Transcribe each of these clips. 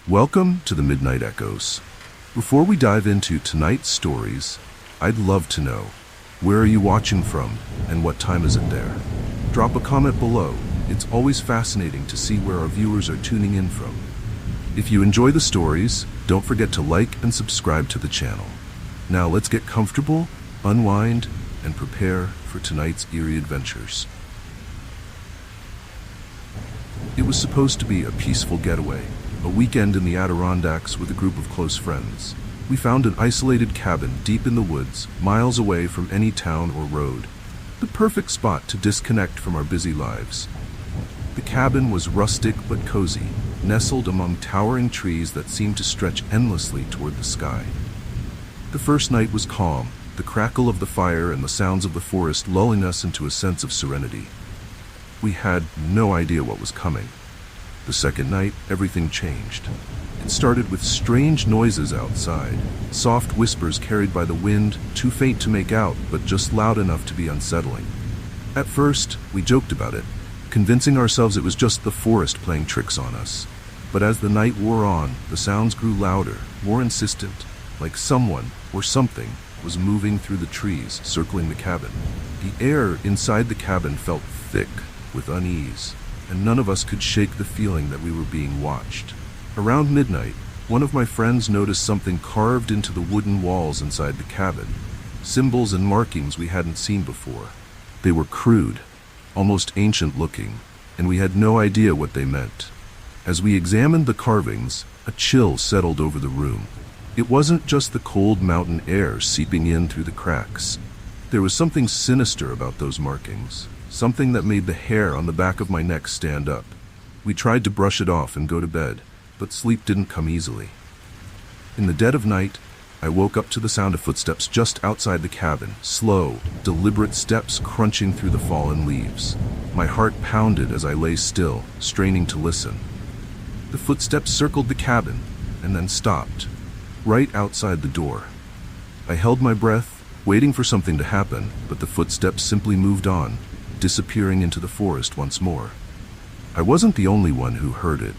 Welcome to the Midnight Echoes. Before we dive into tonight's stories, I'd love to know, where are you watching from and what time is it there? Drop a comment below. It's always fascinating to see where our viewers are tuning in from. If you enjoy the stories, don't forget to like and subscribe to the channel. Now let's get comfortable, unwind, and prepare for tonight's eerie adventures. It was supposed to be a peaceful getaway, a weekend in the Adirondacks with a group of close friends. We found an isolated cabin deep in the woods, miles away from any town or road. The perfect spot to disconnect from our busy lives. The cabin was rustic but cozy, nestled among towering trees that seemed to stretch endlessly toward the sky. The first night was calm, the crackle of the fire and the sounds of the forest lulling us into a sense of serenity. We had no idea what was coming. The second night, everything changed. It started with strange noises outside, soft whispers carried by the wind, too faint to make out, but just loud enough to be unsettling. At first, we joked about it, convincing ourselves it was just the forest playing tricks on us. But as the night wore on, the sounds grew louder, more insistent, like someone or something was moving through the trees, circling the cabin. The air inside the cabin felt thick with unease, and none of us could shake the feeling that we were being watched. Around midnight, one of my friends noticed something carved into the wooden walls inside the cabin, symbols and markings we hadn't seen before. They were crude, almost ancient-looking, and we had no idea what they meant. As we examined the carvings, a chill settled over the room. It wasn't just the cold mountain air seeping in through the cracks. There was something sinister about those markings. Something that made the hair on the back of my neck stand up. We tried to brush it off and go to bed, but sleep didn't come easily. In the dead of night, I woke up to the sound of footsteps just outside the cabin, slow, deliberate steps crunching through the fallen leaves. My heart pounded as I lay still, straining to listen. The footsteps circled the cabin, and then stopped, right outside the door. I held my breath, waiting for something to happen, but the footsteps simply moved on, disappearing into the forest once more. I wasn't the only one who heard it.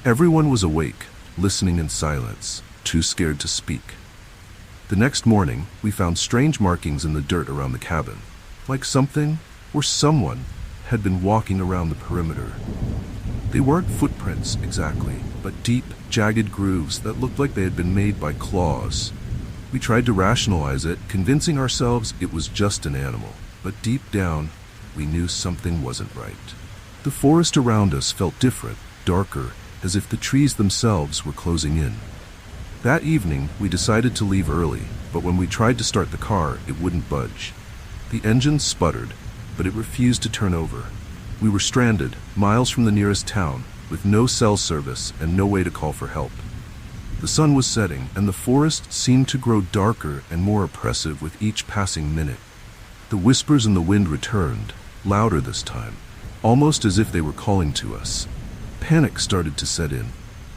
Everyone was awake, listening in silence, too scared to speak. The next morning, we found strange markings in the dirt around the cabin, like something or someone had been walking around the perimeter. They weren't footprints exactly, but deep, jagged grooves that looked like they had been made by claws. We tried to rationalize it, convincing ourselves it was just an animal, but deep down, we knew something wasn't right. The forest around us felt different, darker, as if the trees themselves were closing in. That evening, we decided to leave early, but when we tried to start the car, it wouldn't budge. The engine sputtered, but it refused to turn over. We were stranded, miles from the nearest town, with no cell service and no way to call for help. The sun was setting, and the forest seemed to grow darker and more oppressive with each passing minute. The whispers in the wind returned, louder this time, almost as if they were calling to us. Panic started to set in.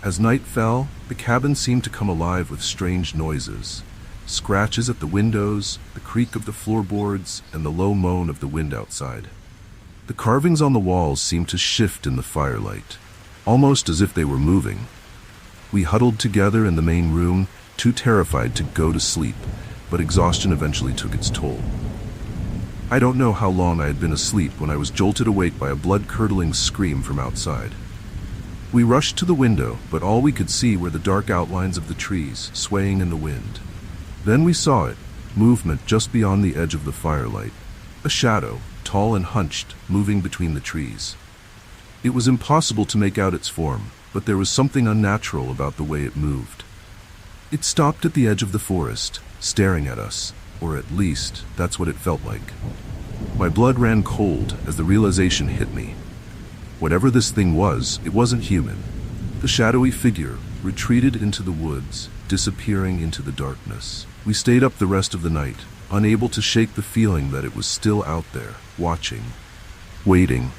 As night fell, the cabin seemed to come alive with strange noises. Scratches at the windows, the creak of the floorboards, and the low moan of the wind outside. The carvings on the walls seemed to shift in the firelight, almost as if they were moving. We huddled together in the main room, too terrified to go to sleep, but exhaustion eventually took its toll. I don't know how long I had been asleep when I was jolted awake by a blood-curdling scream from outside. We rushed to the window, but all we could see were the dark outlines of the trees, swaying in the wind. Then we saw it, movement just beyond the edge of the firelight. A shadow, tall and hunched, moving between the trees. It was impossible to make out its form, but there was something unnatural about the way it moved. It stopped at the edge of the forest, staring at us. Or at least, that's what it felt like. My blood ran cold as the realization hit me. Whatever this thing was, it wasn't human. The shadowy figure retreated into the woods, disappearing into the darkness. We stayed up the rest of the night, unable to shake the feeling that it was still out there, watching, waiting.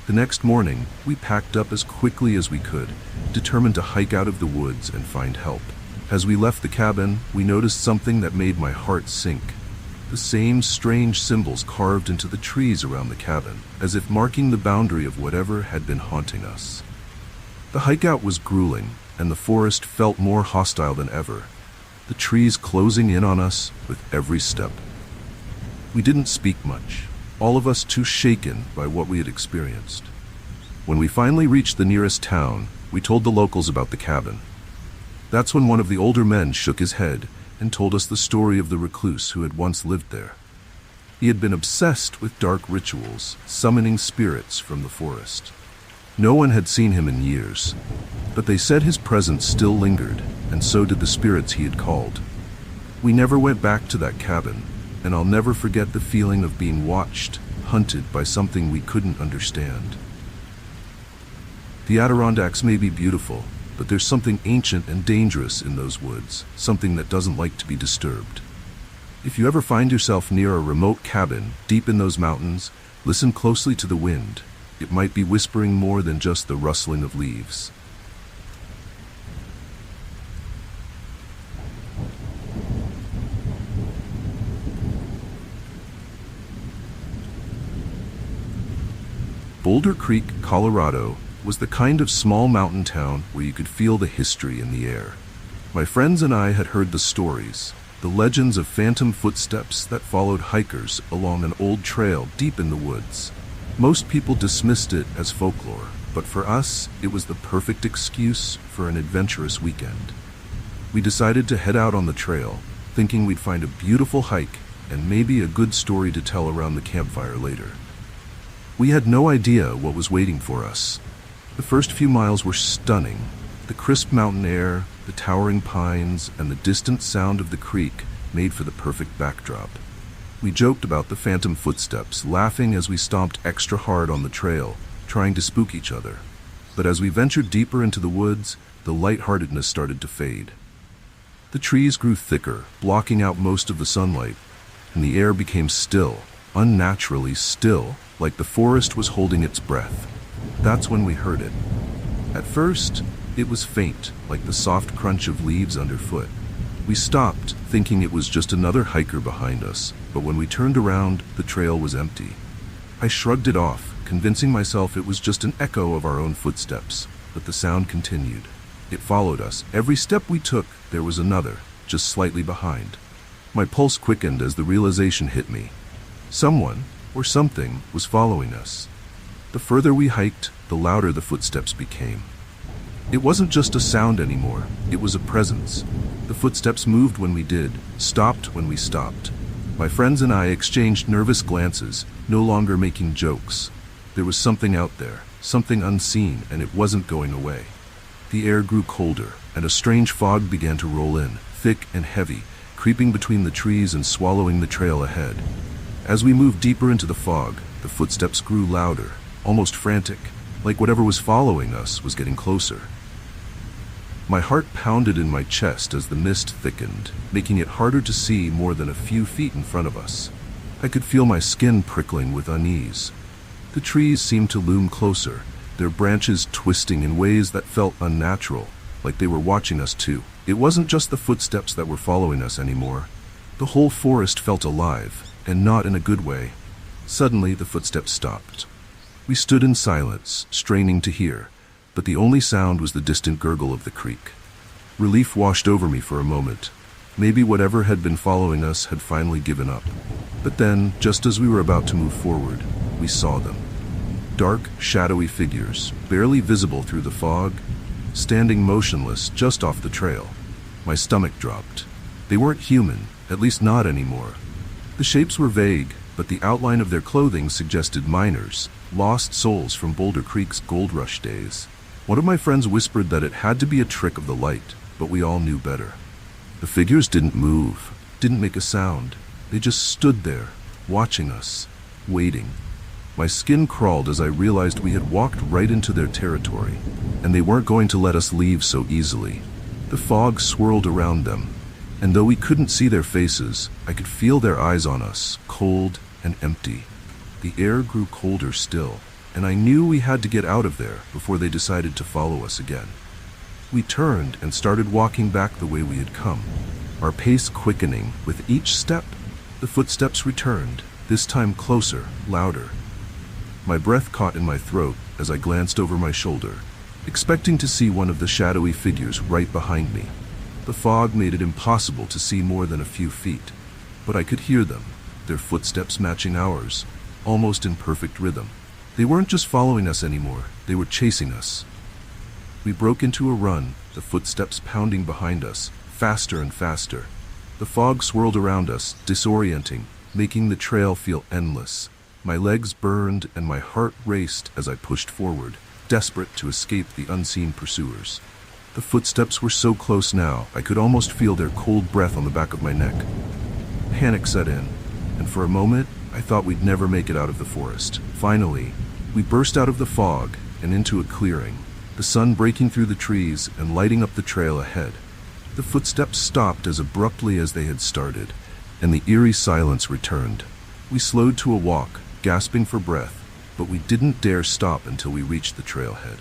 The next morning, we packed up as quickly as we could, determined to hike out of the woods and find help. As we left the cabin, we noticed something that made my heart sink. The same strange symbols carved into the trees around the cabin, as if marking the boundary of whatever had been haunting us. The hike out was grueling, and the forest felt more hostile than ever, the trees closing in on us with every step. We didn't speak much, all of us too shaken by what we had experienced. When we finally reached the nearest town, we told the locals about the cabin. That's when one of the older men shook his head and told us the story of the recluse who had once lived there. He had been obsessed with dark rituals, summoning spirits from the forest. No one had seen him in years, but they said his presence still lingered, and so did the spirits he had called. We never went back to that cabin, and I'll never forget the feeling of being watched, hunted by something we couldn't understand. The Adirondacks may be beautiful, but there's something ancient and dangerous in those woods, something that doesn't like to be disturbed. If you ever find yourself near a remote cabin deep in those mountains, listen closely to the wind. It might be whispering more than just the rustling of leaves. Boulder Creek, Colorado, was the kind of small mountain town where you could feel the history in the air. My friends and I had heard the stories, the legends of phantom footsteps that followed hikers along an old trail deep in the woods. Most people dismissed it as folklore, but for us, it was the perfect excuse for an adventurous weekend. We decided to head out on the trail, thinking we'd find a beautiful hike and maybe a good story to tell around the campfire later. We had no idea what was waiting for us. The first few miles were stunning. The crisp mountain air, the towering pines, and the distant sound of the creek made for the perfect backdrop. We joked about the phantom footsteps, laughing as we stomped extra hard on the trail, trying to spook each other. But as we ventured deeper into the woods, the lightheartedness started to fade. The trees grew thicker, blocking out most of the sunlight, and the air became still, unnaturally still, like the forest was holding its breath. That's when we heard it. At first, it was faint, like the soft crunch of leaves underfoot. We stopped, thinking it was just another hiker behind us, but when we turned around, the trail was empty. I shrugged it off, convincing myself it was just an echo of our own footsteps, but the sound continued. It followed us. Every step we took, there was another, just slightly behind. My pulse quickened as the realization hit me. Someone, or something, was following us. The further we hiked, the louder the footsteps became. It wasn't just a sound anymore, it was a presence. The footsteps moved when we did, stopped when we stopped. My friends and I exchanged nervous glances, no longer making jokes. There was something out there, something unseen, and it wasn't going away. The air grew colder, and a strange fog began to roll in, thick and heavy, creeping between the trees and swallowing the trail ahead. As we moved deeper into the fog, the footsteps grew louder, almost frantic, like whatever was following us was getting closer. My heart pounded in my chest as the mist thickened, making it harder to see more than a few feet in front of us. I could feel my skin prickling with unease. The trees seemed to loom closer, their branches twisting in ways that felt unnatural, like they were watching us too. It wasn't just the footsteps that were following us anymore. The whole forest felt alive, and not in a good way. Suddenly, the footsteps stopped. We stood in silence, straining to hear, but the only sound was the distant gurgle of the creek. Relief washed over me for a moment. Maybe whatever had been following us had finally given up. But then, just as we were about to move forward, we saw them. Dark, shadowy figures, barely visible through the fog, standing motionless just off the trail. My stomach dropped. They weren't human, at least not anymore. The shapes were vague, but the outline of their clothing suggested miners, lost souls from Boulder Creek's gold rush days. One of my friends whispered that it had to be a trick of the light, but we all knew better. The figures didn't move, didn't make a sound. They just stood there, watching us, waiting. My skin crawled as I realized we had walked right into their territory, and they weren't going to let us leave so easily. The fog swirled around them, and though we couldn't see their faces, I could feel their eyes on us, cold and empty. The air grew colder still, and I knew we had to get out of there before they decided to follow us again. We turned and started walking back the way we had come, our pace quickening with each step. The footsteps returned, this time closer, louder. My breath caught in my throat as I glanced over my shoulder. expecting to see one of the shadowy figures right behind me. The fog made it impossible to see more than a few feet, but I could hear them, their footsteps matching ours, almost in perfect rhythm. They weren't just following us anymore, they were chasing us. We broke into a run, the footsteps pounding behind us, faster and faster. The fog swirled around us, disorienting, making the trail feel endless. My legs burned and my heart raced as I pushed forward, desperate to escape the unseen pursuers. The footsteps were so close now, I could almost feel their cold breath on the back of my neck. Panic set in, and for a moment, I thought we'd never make it out of the forest. Finally, we burst out of the fog and into a clearing, the sun breaking through the trees and lighting up the trail ahead. The footsteps stopped as abruptly as they had started, and the eerie silence returned. We slowed to a walk, gasping for breath, but we didn't dare stop until we reached the trailhead.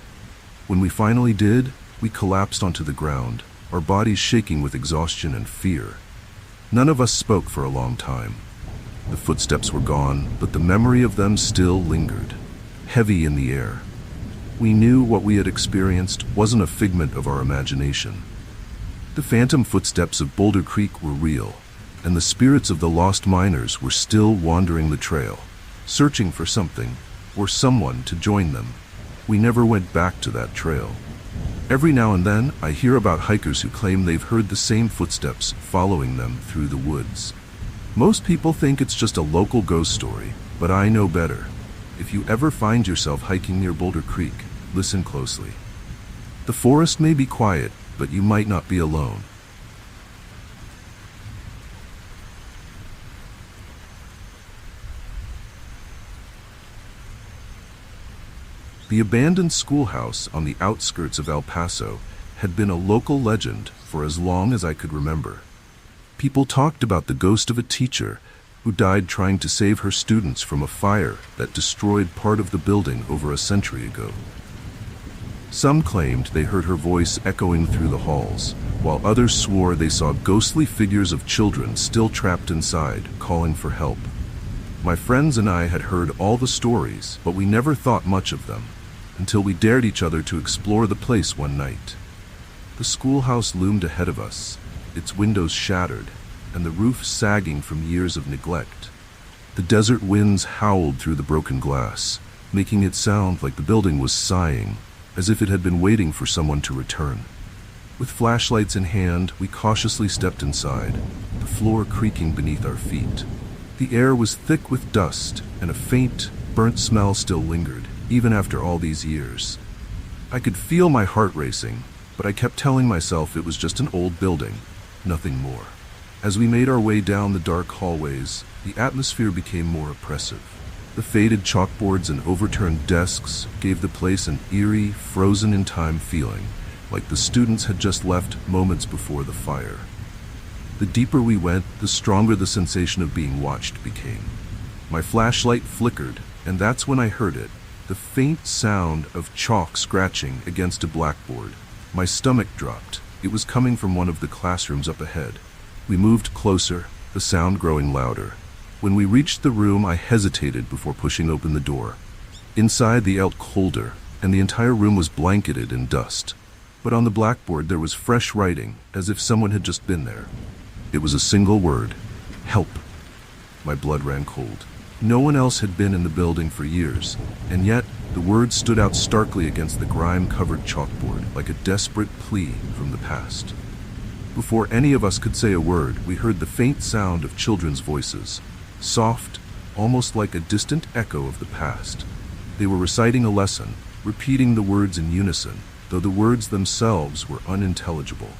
When we finally did, we collapsed onto the ground, our bodies shaking with exhaustion and fear. None of us spoke for a long time. The footsteps were gone, but the memory of them still lingered, heavy in the air. We knew what we had experienced wasn't a figment of our imagination. The phantom footsteps of Boulder Creek were real, and the spirits of the lost miners were still wandering the trail, searching for something or someone to join them. We never went back to that trail. Every now and then, I hear about hikers who claim they've heard the same footsteps following them through the woods. Most people think it's just a local ghost story, but I know better. If you ever find yourself hiking near Boulder Creek, listen closely. The forest may be quiet, but you might not be alone. The abandoned schoolhouse on the outskirts of El Paso had been a local legend for as long as I could remember. People talked about the ghost of a teacher who died trying to save her students from a fire that destroyed part of the building over a century ago. Some claimed they heard her voice echoing through the halls, while others swore they saw ghostly figures of children still trapped inside, calling for help. My friends and I had heard all the stories, but we never thought much of them, until we dared each other to explore the place one night. The schoolhouse loomed ahead of us, its windows shattered, and the roof sagging from years of neglect. The desert winds howled through the broken glass, making it sound like the building was sighing, as if it had been waiting for someone to return. With flashlights in hand, we cautiously stepped inside, the floor creaking beneath our feet. The air was thick with dust, and a faint, burnt smell still lingered, even after all these years. I could feel my heart racing, but I kept telling myself it was just an old building, nothing more. As we made our way down the dark hallways, the atmosphere became more oppressive. The faded chalkboards and overturned desks gave the place an eerie, frozen-in-time feeling, like the students had just left moments before the fire. The deeper we went, the stronger the sensation of being watched became. My flashlight flickered, and that's when I heard it, the faint sound of chalk scratching against a blackboard. My stomach dropped. It was coming from one of the classrooms up ahead. We moved closer, the sound growing louder. When we reached the room, I hesitated before pushing open the door. Inside, the air felt colder, and the entire room was blanketed in dust. But on the blackboard there was fresh writing, as if someone had just been there. It was a single word: help. My blood ran cold. No one else had been in the building for years, and yet the words stood out starkly against the grime-covered chalkboard, like a desperate plea from the past. Before any of us could say a word, we heard the faint sound of children's voices, soft, almost like a distant echo of the past. They were reciting a lesson, repeating the words in unison, though the words themselves were unintelligible.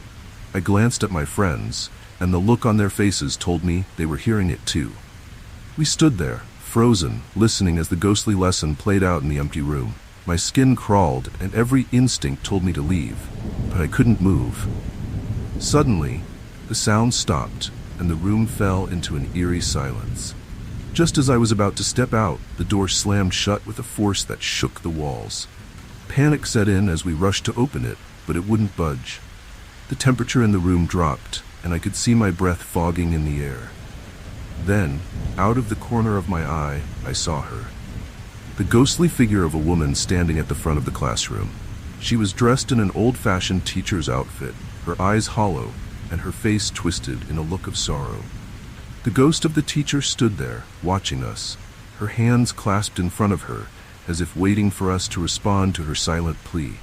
I glanced at my friends, and the look on their faces told me they were hearing it too. We stood there, frozen, listening as the ghostly lesson played out in the empty room. My skin crawled, and every instinct told me to leave, but I couldn't move. Suddenly, the sound stopped, and the room fell into an eerie silence. Just as I was about to step out, the door slammed shut with a force that shook the walls. Panic set in as we rushed to open it, but it wouldn't budge. The temperature in the room dropped, and I could see my breath fogging in the air. Then, out of the corner of my eye, I saw her. The ghostly figure of a woman standing at the front of the classroom. She was dressed in an old-fashioned teacher's outfit, her eyes hollow, and her face twisted in a look of sorrow. The ghost of the teacher stood there, watching us, her hands clasped in front of her, as if waiting for us to respond to her silent plea.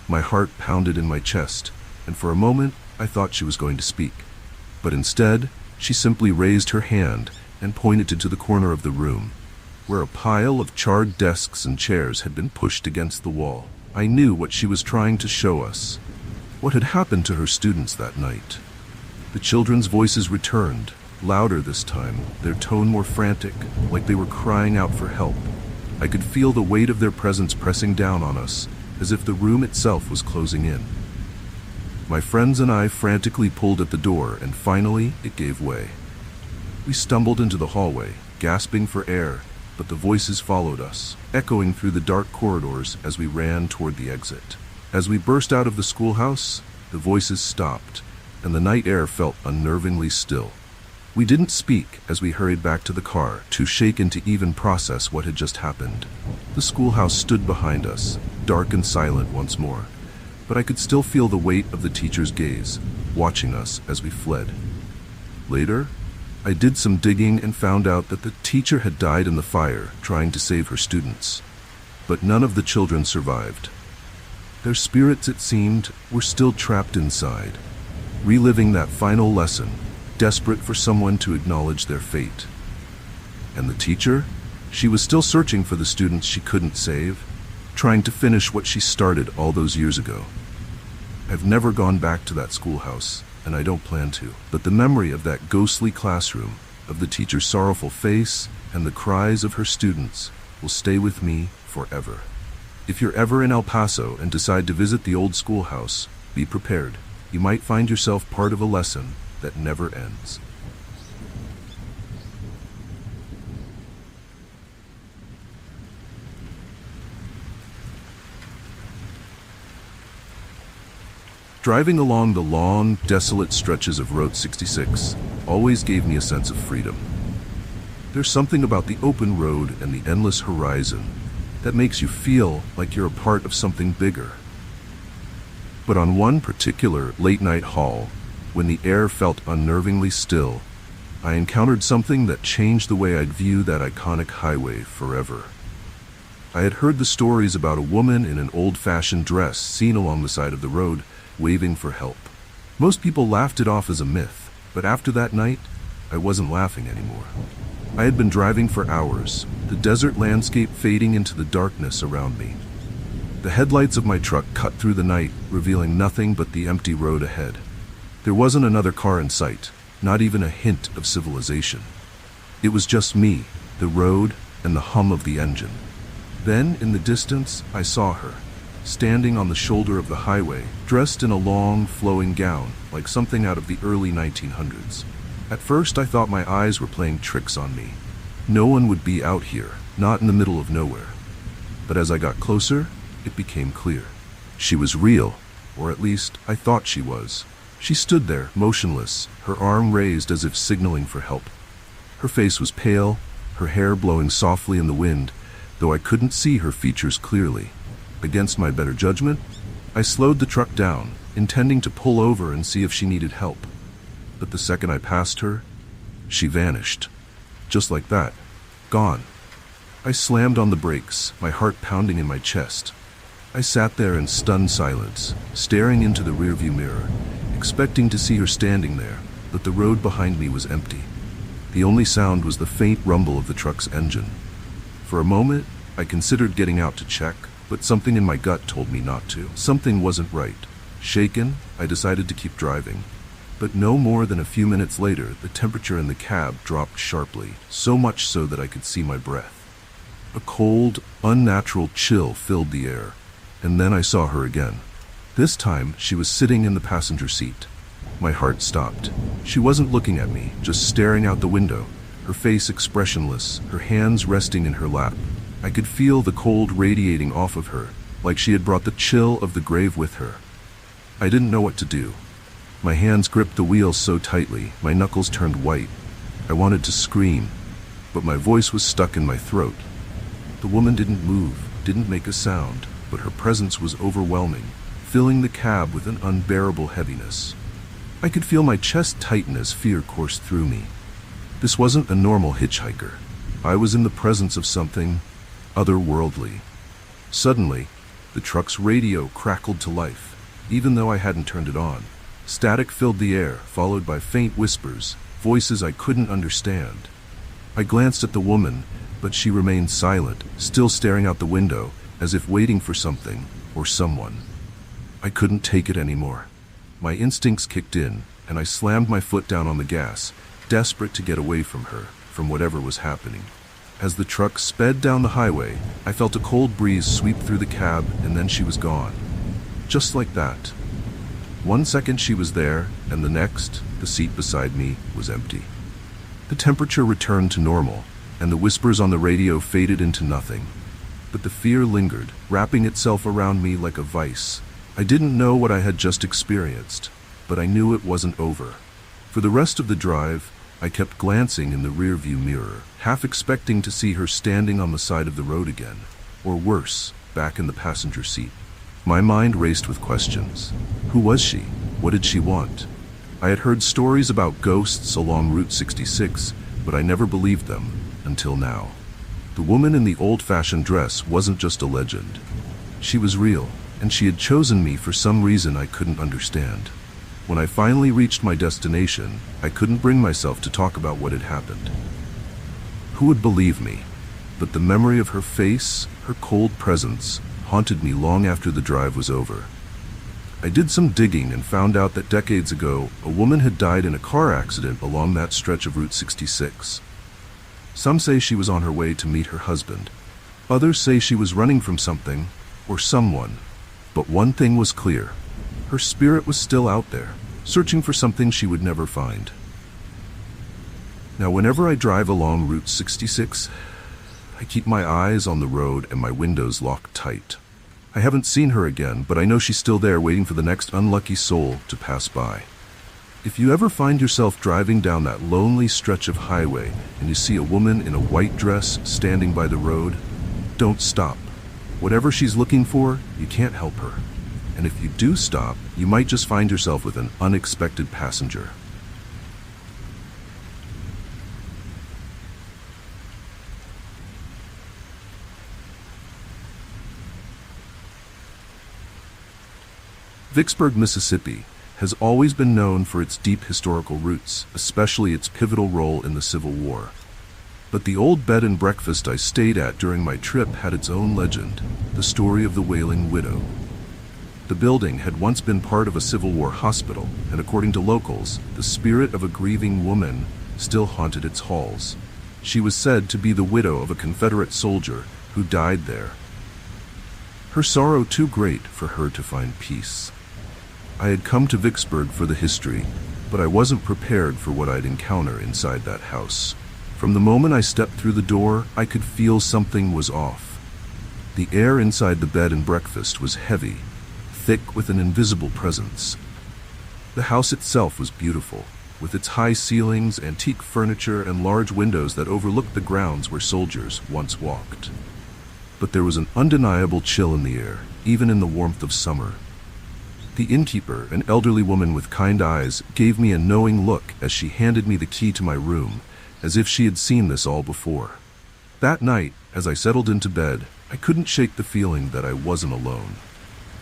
My heart pounded in my chest, and for a moment I thought she was going to speak. But instead, she simply raised her hand and pointed to the corner of the room, where a pile of charred desks and chairs had been pushed against the wall. I knew what she was trying to show us, what had happened to her students that night. The children's voices returned, louder this time, their tone more frantic, like they were crying out for help. I could feel the weight of their presence pressing down on us, as if the room itself was closing in. My friends and I frantically pulled at the door, and finally it gave way. We stumbled into the hallway, gasping for air, but the voices followed us, echoing through the dark corridors as we ran toward the exit. As we burst out of the schoolhouse, the voices stopped, and the night air felt unnervingly still. We didn't speak as we hurried back to the car, too shaken to even process what had just happened. The schoolhouse stood behind us, dark and silent once more, but I could still feel the weight of the teacher's gaze, watching us as we fled. Later, I did some digging and found out that the teacher had died in the fire trying to save her students. But none of the children survived. Their spirits, it seemed, were still trapped inside, reliving that final lesson, desperate for someone to acknowledge their fate. And the teacher? She was still searching for the students she couldn't save, trying to finish what she started all those years ago. I've never gone back to that schoolhouse, and I don't plan to, but the memory of that ghostly classroom, of the teacher's sorrowful face, and the cries of her students will stay with me forever. If you're ever in El Paso and decide to visit the old schoolhouse, be prepared. You might find yourself part of a lesson that never ends. Driving along the long, desolate stretches of Route 66 always gave me a sense of freedom. There's something about the open road and the endless horizon that makes you feel like you're a part of something bigger. But on one particular late-night haul, when the air felt unnervingly still, I encountered something that changed the way I'd view that iconic highway forever. I had heard the stories about a woman in an old-fashioned dress seen along the side of the road, waving for help. Most people laughed it off as a myth, but after that night, I wasn't laughing anymore. I had been driving for hours, the desert landscape fading into the darkness around me. The headlights of my truck cut through the night, revealing nothing but the empty road ahead. There wasn't another car in sight, not even a hint of civilization. It was just me, the road, and the hum of the engine. Then, in the distance, I saw her, standing on the shoulder of the highway, dressed in a long, flowing gown, like something out of the early 1900s. At first, I thought my eyes were playing tricks on me. No one would be out here, not in the middle of nowhere. But as I got closer, it became clear. She was real, or at least I thought she was. She stood there, motionless, her arm raised as if signaling for help. Her face was pale, her hair blowing softly in the wind, though I couldn't see her features clearly. Against my better judgment, I slowed the truck down, intending to pull over and see if she needed help. But the second I passed her, she vanished. Just like that. Gone. I slammed on the brakes, my heart pounding in my chest. I sat there in stunned silence, staring into the rearview mirror, expecting to see her standing there, but the road behind me was empty. The only sound was the faint rumble of the truck's engine. For a moment, I considered getting out to check, but something in my gut told me not to. Something wasn't right. Shaken, I decided to keep driving. But no more than a few minutes later, the temperature in the cab dropped sharply, so much so that I could see my breath. A cold, unnatural chill filled the air, and then I saw her again. This time, she was sitting in the passenger seat. My heart stopped. She wasn't looking at me, just staring out the window, her face expressionless, her hands resting in her lap. I could feel the cold radiating off of her, like she had brought the chill of the grave with her. I didn't know what to do. My hands gripped the wheel so tightly, my knuckles turned white. I wanted to scream, but my voice was stuck in my throat. The woman didn't move, didn't make a sound. but her presence was overwhelming, filling the cab with an unbearable heaviness. I could feel my chest tighten as fear coursed through me. This wasn't a normal hitchhiker. I was in the presence of something otherworldly. Suddenly, the truck's radio crackled to life, even though I hadn't turned it on. Static filled the air, followed by faint whispers, voices I couldn't understand. I glanced at the woman, but she remained silent, still staring out the window, as if waiting for something or someone. I couldn't take it anymore. My instincts kicked in, and I slammed my foot down on the gas, desperate to get away from her, from whatever was happening. As the truck sped down the highway, I felt a cold breeze sweep through the cab, and then she was gone. Just like that. 1 second she was there, and the next, the seat beside me was empty. The temperature returned to normal, and the whispers on the radio faded into nothing. But the fear lingered, wrapping itself around me like a vice. I didn't know what I had just experienced, but I knew it wasn't over. For the rest of the drive, I kept glancing in the rearview mirror, half expecting to see her standing on the side of the road again, or worse, back in the passenger seat. My mind raced with questions. Who was she? What did she want? I had heard stories about ghosts along Route 66, but I never believed them, until now. The woman in the old-fashioned dress wasn't just a legend. She was real, and she had chosen me for some reason I couldn't understand. When I finally reached my destination, I couldn't bring myself to talk about what had happened. Who would believe me? But the memory of her face, her cold presence, haunted me long after the drive was over. I did some digging and found out that decades ago, a woman had died in a car accident along that stretch of Route 66. Some say she was on her way to meet her husband. Others say she was running from something, or someone. But one thing was clear. Her spirit was still out there, searching for something she would never find. Now, whenever I drive along Route 66, I keep my eyes on the road and my windows locked tight. I haven't seen her again, but I know she's still there waiting for the next unlucky soul to pass by. If you ever find yourself driving down that lonely stretch of highway and you see a woman in a white dress standing by the road, don't stop. Whatever she's looking for, you can't help her. And if you do stop, you might just find yourself with an unexpected passenger. Vicksburg, Mississippi, has always been known for its deep historical roots, especially its pivotal role in the Civil War. But the old bed and breakfast I stayed at during my trip had its own legend, the story of the Wailing Widow. The building had once been part of a Civil War hospital, and according to locals, the spirit of a grieving woman still haunted its halls. She was said to be the widow of a Confederate soldier who died there. Her sorrow too great for her to find peace. I had come to Vicksburg for the history, but I wasn't prepared for what I'd encounter inside that house. From the moment I stepped through the door, I could feel something was off. The air inside the bed and breakfast was heavy, thick with an invisible presence. The house itself was beautiful, with its high ceilings, antique furniture, and large windows that overlooked the grounds where soldiers once walked. But there was an undeniable chill in the air, even in the warmth of summer. The innkeeper, an elderly woman with kind eyes, gave me a knowing look as she handed me the key to my room, as if she had seen this all before. That night, as I settled into bed, I couldn't shake the feeling that I wasn't alone.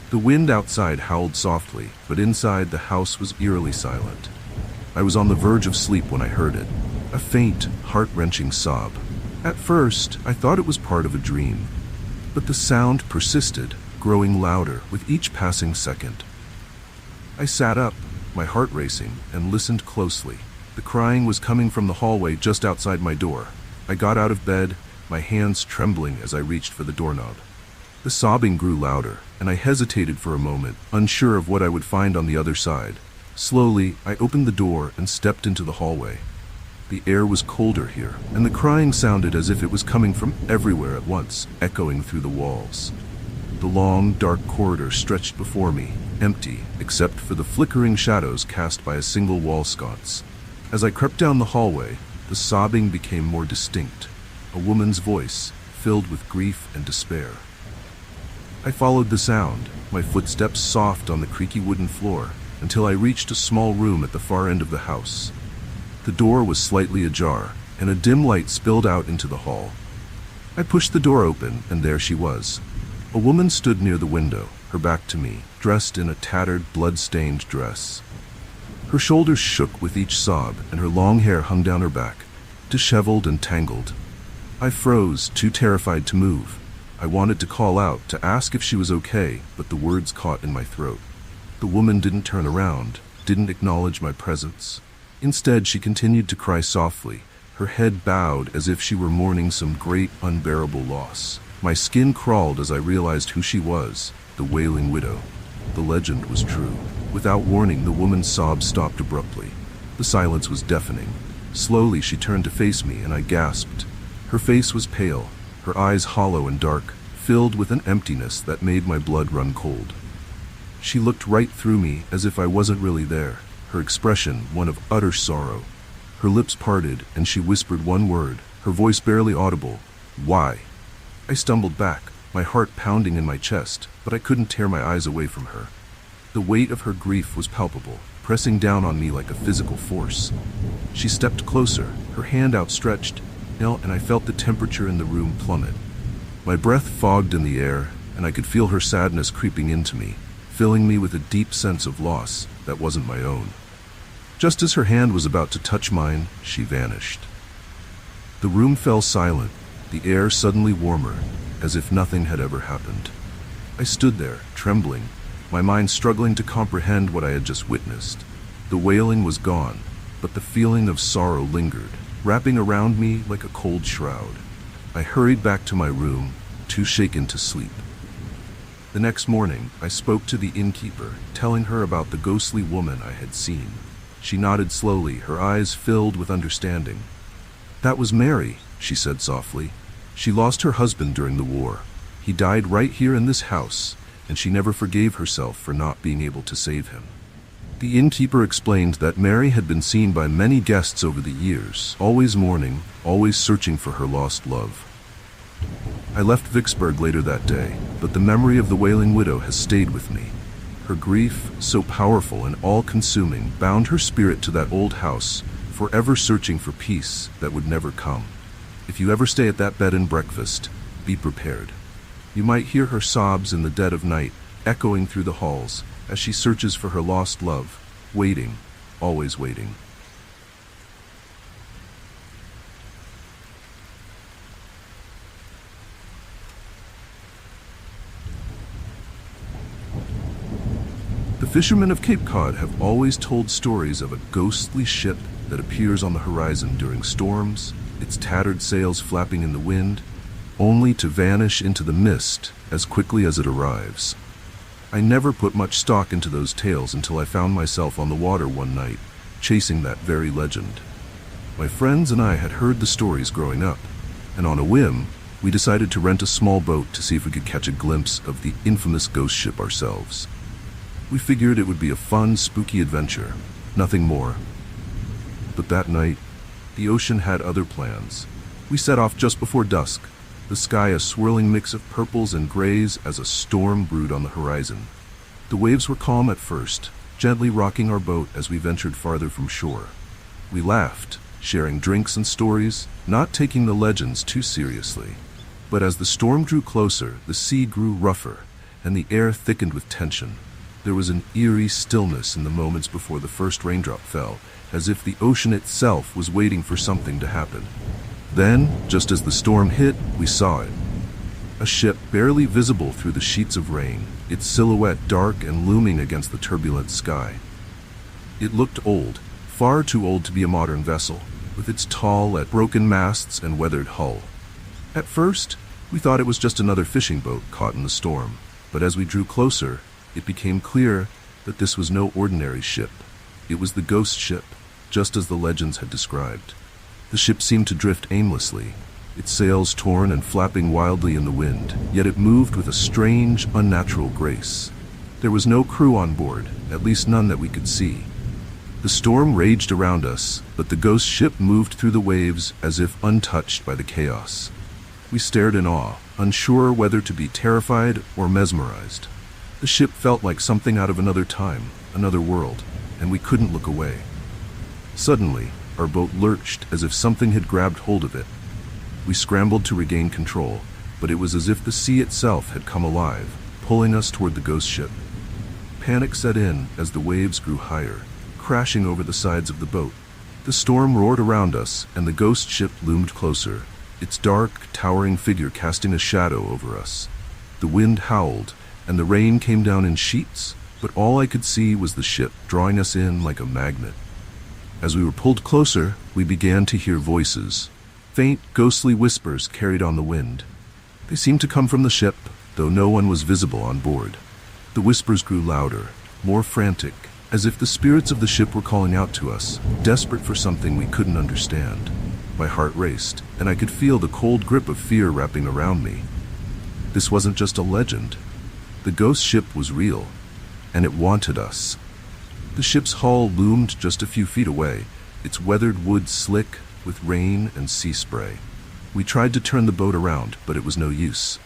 The wind outside howled softly, but inside the house was eerily silent. I was on the verge of sleep when I heard it, a faint, heart-wrenching sob. At first, I thought it was part of a dream, but the sound persisted, growing louder with each passing second. I sat up, my heart racing, and listened closely. The crying was coming from the hallway just outside my door. I got out of bed, my hands trembling as I reached for the doorknob. The sobbing grew louder, and I hesitated for a moment, unsure of what I would find on the other side. Slowly, I opened the door and stepped into the hallway. The air was colder here, and the crying sounded as if it was coming from everywhere at once, echoing through the walls. The long, dark corridor stretched before me, empty, except for the flickering shadows cast by a single wall sconce. As I crept down the hallway, the sobbing became more distinct, a woman's voice, filled with grief and despair. I followed the sound, my footsteps soft on the creaky wooden floor, until I reached a small room at the far end of the house. The door was slightly ajar, and a dim light spilled out into the hall. I pushed the door open, and there she was. A woman stood near the window, her back to me, dressed in a tattered, blood-stained dress. Her shoulders shook with each sob, and her long hair hung down her back, disheveled and tangled. I froze, too terrified to move. I wanted to call out, to ask if she was okay, but the words caught in my throat. The woman didn't turn around, didn't acknowledge my presence. Instead, she continued to cry softly, her head bowed as if she were mourning some great, unbearable loss. My skin crawled as I realized who she was, the Wailing Widow. The legend was true. Without warning, the woman's sobs stopped abruptly. The silence was deafening. Slowly, she turned to face me, and I gasped. Her face was pale, her eyes hollow and dark, filled with an emptiness that made my blood run cold. She looked right through me as if I wasn't really there, her expression one of utter sorrow. Her lips parted, and she whispered one word, her voice barely audible. "Why?" I stumbled back, my heart pounding in my chest, but I couldn't tear my eyes away from her. The weight of her grief was palpable, pressing down on me like a physical force. She stepped closer, her hand outstretched, and I felt the temperature in the room plummet. My breath fogged in the air, and I could feel her sadness creeping into me, filling me with a deep sense of loss that wasn't my own. Just as her hand was about to touch mine, she vanished. The room fell silent, the air suddenly warmer, as if nothing had ever happened. I stood there, trembling, my mind struggling to comprehend what I had just witnessed. The wailing was gone, but the feeling of sorrow lingered, wrapping around me like a cold shroud. I hurried back to my room, too shaken to sleep. The next morning, I spoke to the innkeeper, telling her about the ghostly woman I had seen. She nodded slowly, her eyes filled with understanding. "That was Mary," she said softly. "She lost her husband during the war. He died right here in this house, and she never forgave herself for not being able to save him." The innkeeper explained that Mary had been seen by many guests over the years, always mourning, always searching for her lost love. I left Vicksburg later that day, but the memory of the Wailing Widow has stayed with me. Her grief, so powerful and all-consuming, bound her spirit to that old house, forever searching for peace that would never come. If you ever stay at that bed and breakfast, be prepared. You might hear her sobs in the dead of night, echoing through the halls, as she searches for her lost love, waiting, always waiting. The fishermen of Cape Cod have always told stories of a ghostly ship that appears on the horizon during storms, its tattered sails flapping in the wind, only to vanish into the mist as quickly as it arrives. I never put much stock into those tales until I found myself on the water one night, chasing that very legend. My friends and I had heard the stories growing up, and on a whim, we decided to rent a small boat to see if we could catch a glimpse of the infamous ghost ship ourselves. We figured it would be a fun, spooky adventure, nothing more. But that night, the ocean had other plans. We set off just before dusk, the sky a swirling mix of purples and grays as a storm brewed on the horizon. The waves were calm at first, gently rocking our boat as we ventured farther from shore. We laughed, sharing drinks and stories, not taking the legends too seriously. But as the storm drew closer, the sea grew rougher, and the air thickened with tension. There was an eerie stillness in the moments before the first raindrop fell, as if the ocean itself was waiting for something to happen. Then, just as the storm hit, we saw it. A ship barely visible through the sheets of rain, its silhouette dark and looming against the turbulent sky. It looked old, far too old to be a modern vessel, with its tall, broken masts and weathered hull. At first, we thought it was just another fishing boat caught in the storm, but as we drew closer, it became clear that this was no ordinary ship. It was the ghost ship, just as the legends had described. The ship seemed to drift aimlessly, its sails torn and flapping wildly in the wind, yet it moved with a strange, unnatural grace. There was no crew on board, at least none that we could see. The storm raged around us, but the ghost ship moved through the waves as if untouched by the chaos. We stared in awe, unsure whether to be terrified or mesmerized. The ship felt like something out of another time, another world, and we couldn't look away. Suddenly, our boat lurched as if something had grabbed hold of it. We scrambled to regain control, but it was as if the sea itself had come alive, pulling us toward the ghost ship. Panic set in as the waves grew higher, crashing over the sides of the boat. The storm roared around us, and the ghost ship loomed closer, its dark, towering figure casting a shadow over us. The wind howled, and the rain came down in sheets, but all I could see was the ship drawing us in like a magnet. As we were pulled closer, we began to hear voices. Faint, ghostly whispers carried on the wind. They seemed to come from the ship, though no one was visible on board. The whispers grew louder, more frantic, as if the spirits of the ship were calling out to us, desperate for something we couldn't understand. My heart raced, and I could feel the cold grip of fear wrapping around me. This wasn't just a legend. The ghost ship was real, and it wanted us. The ship's hull loomed just a few feet away, its weathered wood slick with rain and sea spray. We tried to turn the boat around, but it was no use.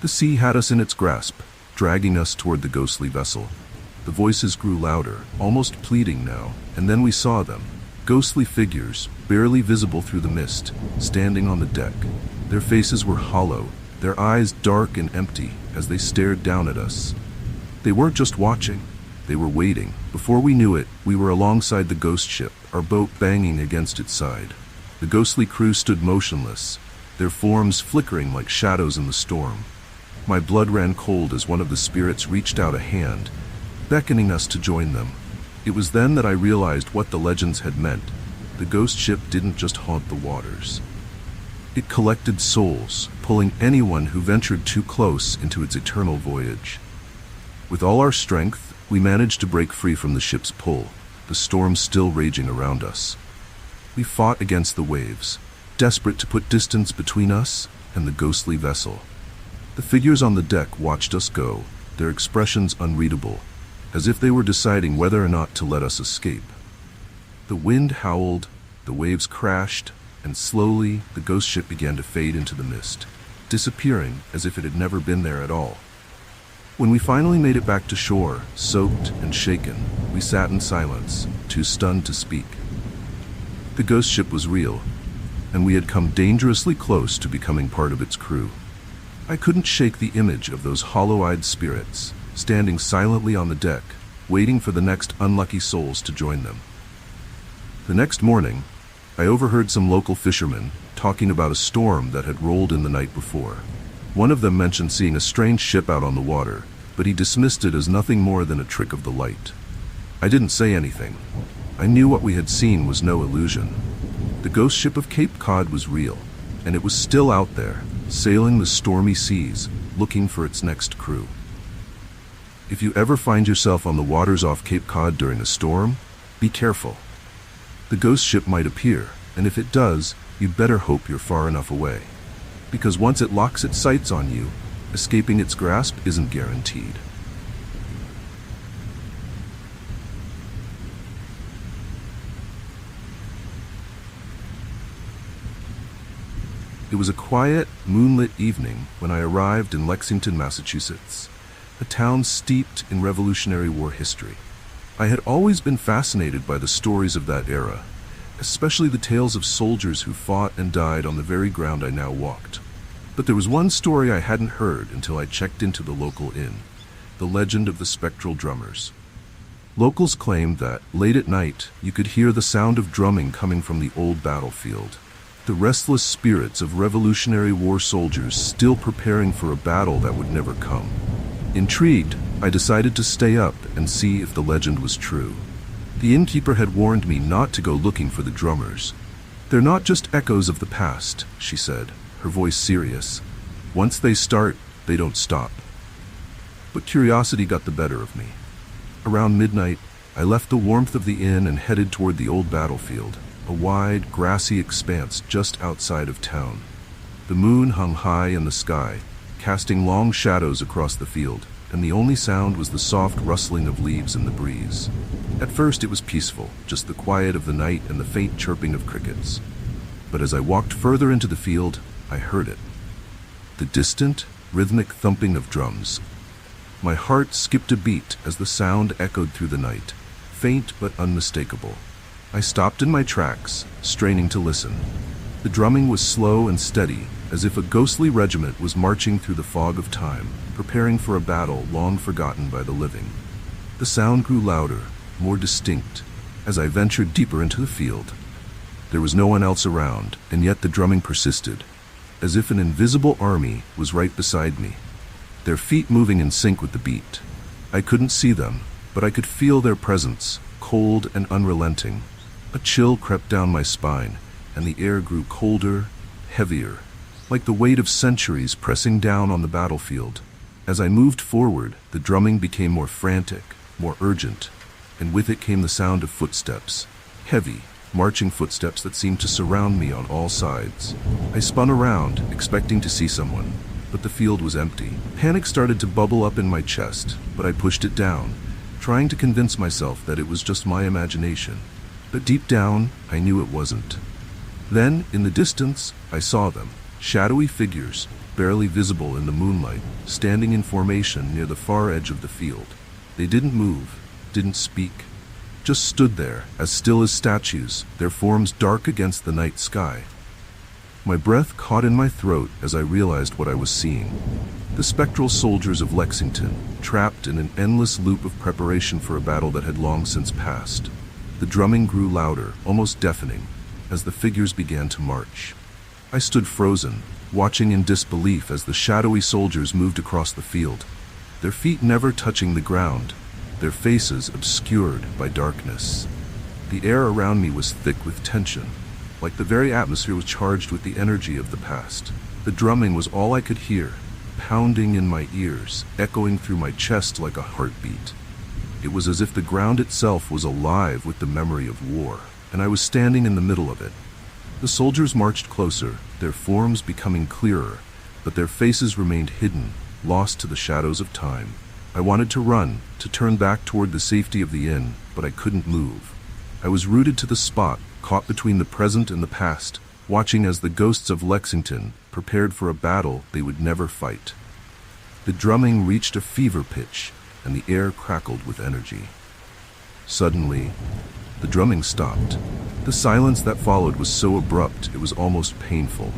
The sea had us in its grasp, dragging us toward the ghostly vessel. The voices grew louder, almost pleading now, and then we saw them. Ghostly figures, barely visible through the mist, standing on the deck. Their faces were hollow, their eyes dark and empty as they stared down at us. They weren't just watching, they were waiting. Before we knew it, we were alongside the ghost ship, our boat banging against its side. The ghostly crew stood motionless, their forms flickering like shadows in the storm. My blood ran cold as one of the spirits reached out a hand, beckoning us to join them. It was then that I realized what the legends had meant. The ghost ship didn't just haunt the waters. It collected souls, pulling anyone who ventured too close into its eternal voyage. With all our strength, we managed to break free from the ship's pull, the storm still raging around us. We fought against the waves, desperate to put distance between us and the ghostly vessel. The figures on the deck watched us go, their expressions unreadable, as if they were deciding whether or not to let us escape. The wind howled, the waves crashed, and slowly the ghost ship began to fade into the mist, disappearing as if it had never been there at all. When we finally made it back to shore, soaked and shaken, we sat in silence, too stunned to speak. The ghost ship was real, and we had come dangerously close to becoming part of its crew. I couldn't shake the image of those hollow-eyed spirits, standing silently on the deck, waiting for the next unlucky souls to join them. The next morning, I overheard some local fishermen talking about a storm that had rolled in the night before. One of them mentioned seeing a strange ship out on the water, but he dismissed it as nothing more than a trick of the light. I didn't say anything. I knew what we had seen was no illusion. The ghost ship of Cape Cod was real, and it was still out there, sailing the stormy seas, looking for its next crew. If you ever find yourself on the waters off Cape Cod during a storm, be careful. The ghost ship might appear, and if it does, you'd better hope you're far enough away. Because once it locks its sights on you, escaping its grasp isn't guaranteed. It was a quiet, moonlit evening when I arrived in Lexington, Massachusetts, a town steeped in Revolutionary War history. I had always been fascinated by the stories of that era, especially the tales of soldiers who fought and died on the very ground I now walked. But there was one story I hadn't heard until I checked into the local inn, the legend of the spectral drummers. Locals claimed that, late at night, you could hear the sound of drumming coming from the old battlefield, the restless spirits of Revolutionary War soldiers still preparing for a battle that would never come. Intrigued, I decided to stay up and see if the legend was true. The innkeeper had warned me not to go looking for the drummers. "They're not just echoes of the past," she said, her voice serious. "Once they start, they don't stop." But curiosity got the better of me. Around midnight, I left the warmth of the inn and headed toward the old battlefield, a wide, grassy expanse just outside of town. The moon hung high in the sky, casting long shadows across the field, and the only sound was the soft rustling of leaves in the breeze. At first it was peaceful, just the quiet of the night and the faint chirping of crickets. But as I walked further into the field, I heard it. the distant, rhythmic thumping of drums. My heart skipped a beat as the sound echoed through the night, faint but unmistakable. I stopped in my tracks, straining to listen. The drumming was slow and steady, as if a ghostly regiment was marching through the fog of time, preparing for a battle long forgotten by the living. The sound grew louder, more distinct, as I ventured deeper into the field. There was no one else around, and yet the drumming persisted, as if an invisible army was right beside me, their feet moving in sync with the beat. I couldn't see them, but I could feel their presence, cold and unrelenting. A chill crept down my spine, and the air grew colder, heavier, like the weight of centuries pressing down on the battlefield. As I moved forward, the drumming became more frantic, more urgent, and with it came the sound of footsteps, heavy, marching footsteps that seemed to surround me on all sides. I spun around, expecting to see someone, but the field was empty. Panic started to bubble up in my chest, but I pushed it down, trying to convince myself that it was just my imagination. But deep down, I knew it wasn't. Then, in the distance, I saw them, shadowy figures, barely visible in the moonlight, standing in formation near the far edge of the field. They didn't move, didn't speak, just stood there, as still as statues, their forms dark against the night sky. My breath caught in my throat as I realized what I was seeing. The spectral soldiers of Lexington, trapped in an endless loop of preparation for a battle that had long since passed. The drumming grew louder, almost deafening, as the figures began to march. I stood frozen, watching in disbelief as the shadowy soldiers moved across the field, their feet never touching the ground, their faces obscured by darkness. The air around me was thick with tension, like the very atmosphere was charged with the energy of the past. The drumming was all I could hear, pounding in my ears, echoing through my chest like a heartbeat. It was as if the ground itself was alive with the memory of war, and I was standing in the middle of it. The soldiers marched closer, their forms becoming clearer, but their faces remained hidden, lost to the shadows of time. I wanted to run, to turn back toward the safety of the inn, but I couldn't move. I was rooted to the spot, caught between the present and the past, watching as the ghosts of Lexington prepared for a battle they would never fight. The drumming reached a fever pitch, and the air crackled with energy. Suddenly, the drumming stopped. The silence that followed was so abrupt it was almost painful.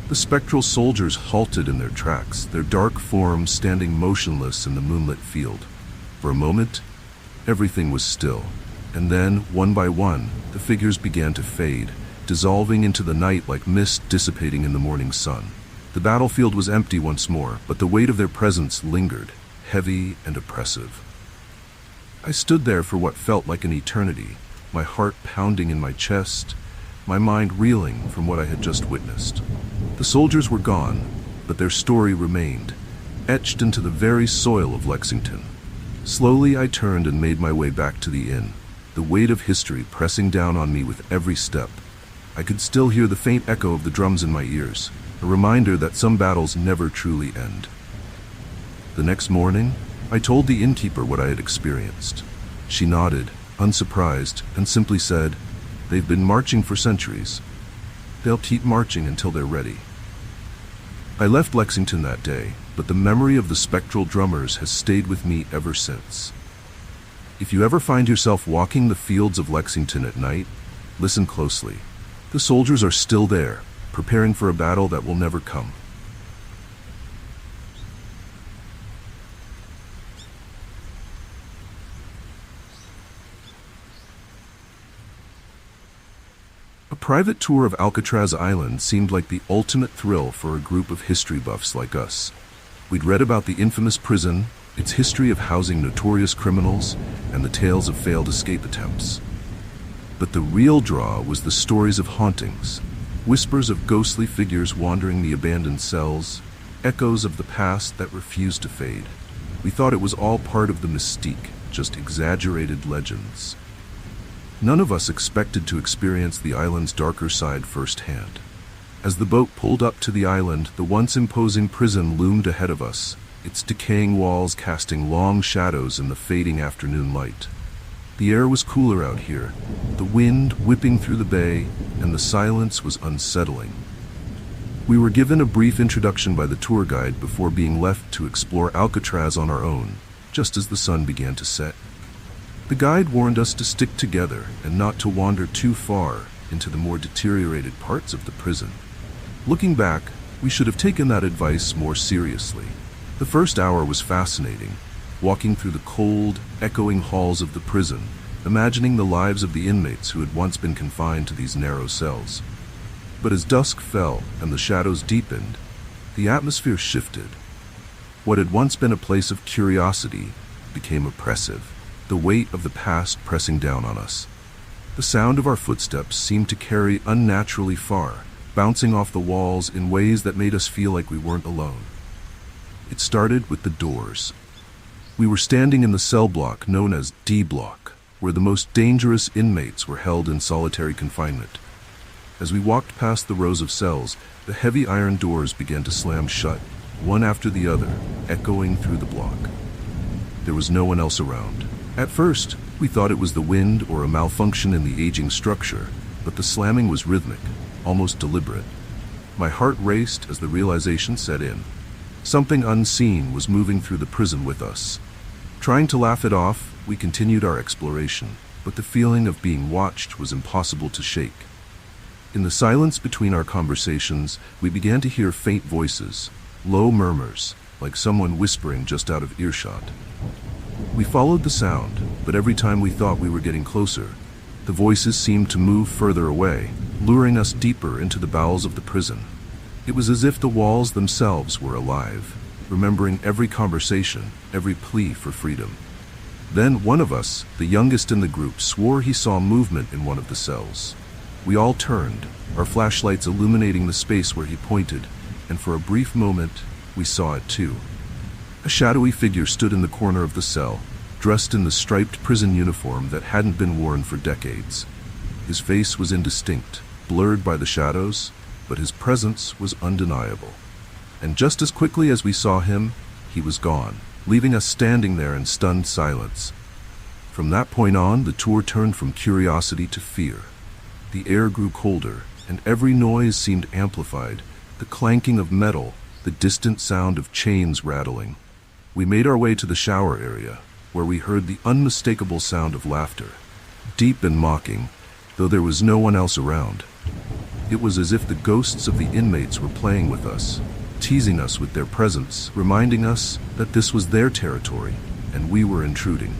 The spectral soldiers halted in their tracks, their dark forms standing motionless in the moonlit field. For a moment, everything was still, and then, one by one, the figures began to fade, dissolving into the night like mist dissipating in the morning sun. The battlefield was empty once more, but the weight of their presence lingered, heavy and oppressive. I stood there for what felt like an eternity, my heart pounding in my chest, my mind reeling from what I had just witnessed. The soldiers were gone, but their story remained, etched into the very soil of Lexington. Slowly I turned and made my way back to the inn, the weight of history pressing down on me with every step. I could still hear the faint echo of the drums in my ears, a reminder that some battles never truly end. The next morning, I told the innkeeper what I had experienced. She nodded, unsurprised, and simply said, "They've been marching for centuries. They'll keep marching until they're ready." I left Lexington that day, but the memory of the spectral drummers has stayed with me ever since. If you ever find yourself walking the fields of Lexington at night, listen closely. The soldiers are still there, preparing for a battle that will never come. A private tour of Alcatraz Island seemed like the ultimate thrill for a group of history buffs like us. We'd read about the infamous prison, its history of housing notorious criminals, and the tales of failed escape attempts. But the real draw was the stories of hauntings, whispers of ghostly figures wandering the abandoned cells, echoes of the past that refused to fade. We thought it was all part of the mystique, just exaggerated legends. None of us expected to experience the island's darker side firsthand. As the boat pulled up to the island, the once imposing prison loomed ahead of us, its decaying walls casting long shadows in the fading afternoon light. The air was cooler out here, the wind whipping through the bay, and the silence was unsettling. We were given a brief introduction by the tour guide before being left to explore Alcatraz on our own, just as the sun began to set. The guide warned us to stick together and not to wander too far into the more deteriorated parts of the prison. Looking back, we should have taken that advice more seriously. The first hour was fascinating, walking through the cold, echoing halls of the prison, imagining the lives of the inmates who had once been confined to these narrow cells. But as dusk fell and the shadows deepened, the atmosphere shifted. What had once been a place of curiosity became oppressive, the weight of the past pressing down on us. The sound of our footsteps seemed to carry unnaturally far, bouncing off the walls in ways that made us feel like we weren't alone. It started with the doors. We were standing in the cell block known as D Block, where the most dangerous inmates were held in solitary confinement. As we walked past the rows of cells, the heavy iron doors began to slam shut, one after the other, echoing through the block. There was no one else around. At first, we thought it was the wind or a malfunction in the aging structure, but the slamming was rhythmic, almost deliberate. My heart raced as the realization set in. Something unseen was moving through the prison with us. Trying to laugh it off, we continued our exploration, but the feeling of being watched was impossible to shake. In the silence between our conversations, we began to hear faint voices, low murmurs, like someone whispering just out of earshot. We followed the sound, but every time we thought we were getting closer, the voices seemed to move further away, luring us deeper into the bowels of the prison. It was as if the walls themselves were alive, remembering every conversation, every plea for freedom. Then one of us, the youngest in the group, swore he saw movement in one of the cells. We all turned, our flashlights illuminating the space where he pointed, and for a brief moment, we saw it too. A shadowy figure stood in the corner of the cell, dressed in the striped prison uniform that hadn't been worn for decades. His face was indistinct, blurred by the shadows, but his presence was undeniable. And just as quickly as we saw him, he was gone, leaving us standing there in stunned silence. From that point on, the tour turned from curiosity to fear. The air grew colder, and every noise seemed amplified, the clanking of metal, the distant sound of chains rattling. We made our way to the shower area, where we heard the unmistakable sound of laughter, deep and mocking, though there was no one else around. It was as if the ghosts of the inmates were playing with us, teasing us with their presence, reminding us that this was their territory, and we were intruding.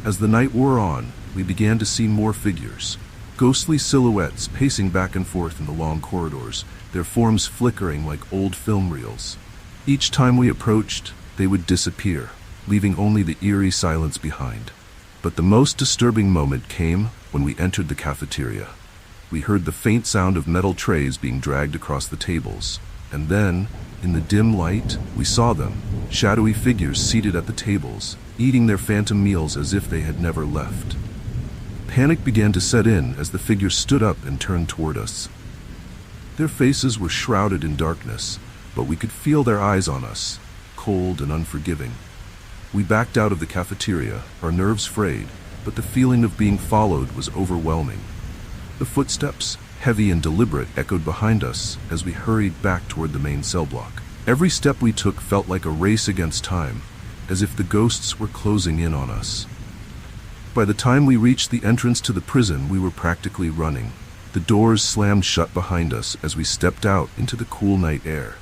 As the night wore on, we began to see more figures, ghostly silhouettes pacing back and forth in the long corridors, their forms flickering like old film reels. Each time we approached, they would disappear, leaving only the eerie silence behind. But the most disturbing moment came when we entered the cafeteria. We heard the faint sound of metal trays being dragged across the tables, and then, in the dim light, we saw them, shadowy figures seated at the tables, eating their phantom meals as if they had never left. Panic began to set in as the figures stood up and turned toward us. Their faces were shrouded in darkness, but we could feel their eyes on us, cold and unforgiving. We backed out of the cafeteria, our nerves frayed, but the feeling of being followed was overwhelming. The footsteps, heavy and deliberate, echoed behind us as we hurried back toward the main cell block. Every step we took felt like a race against time, as if the ghosts were closing in on us. By the time we reached the entrance to the prison, we were practically running. The doors slammed shut behind us as we stepped out into the cool night air.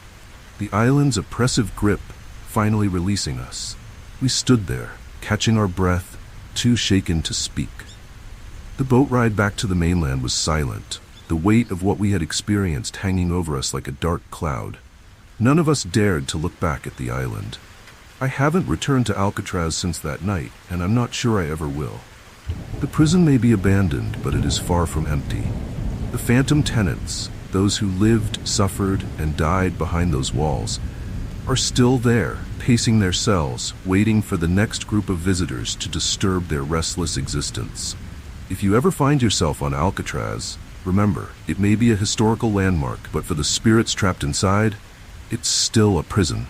The island's oppressive grip finally releasing us. We stood there, catching our breath, too shaken to speak. The boat ride back to the mainland was silent, the weight of what we had experienced hanging over us like a dark cloud. None of us dared to look back at the island. I haven't returned to Alcatraz since that night, and I'm not sure I ever will. The prison may be abandoned, but it is far from empty. The phantom tenants, those who lived, suffered, and died behind those walls, are still there, pacing their cells, waiting for the next group of visitors to disturb their restless existence. If you ever find yourself on Alcatraz, remember, it may be a historical landmark, but for the spirits trapped inside, it's still a prison.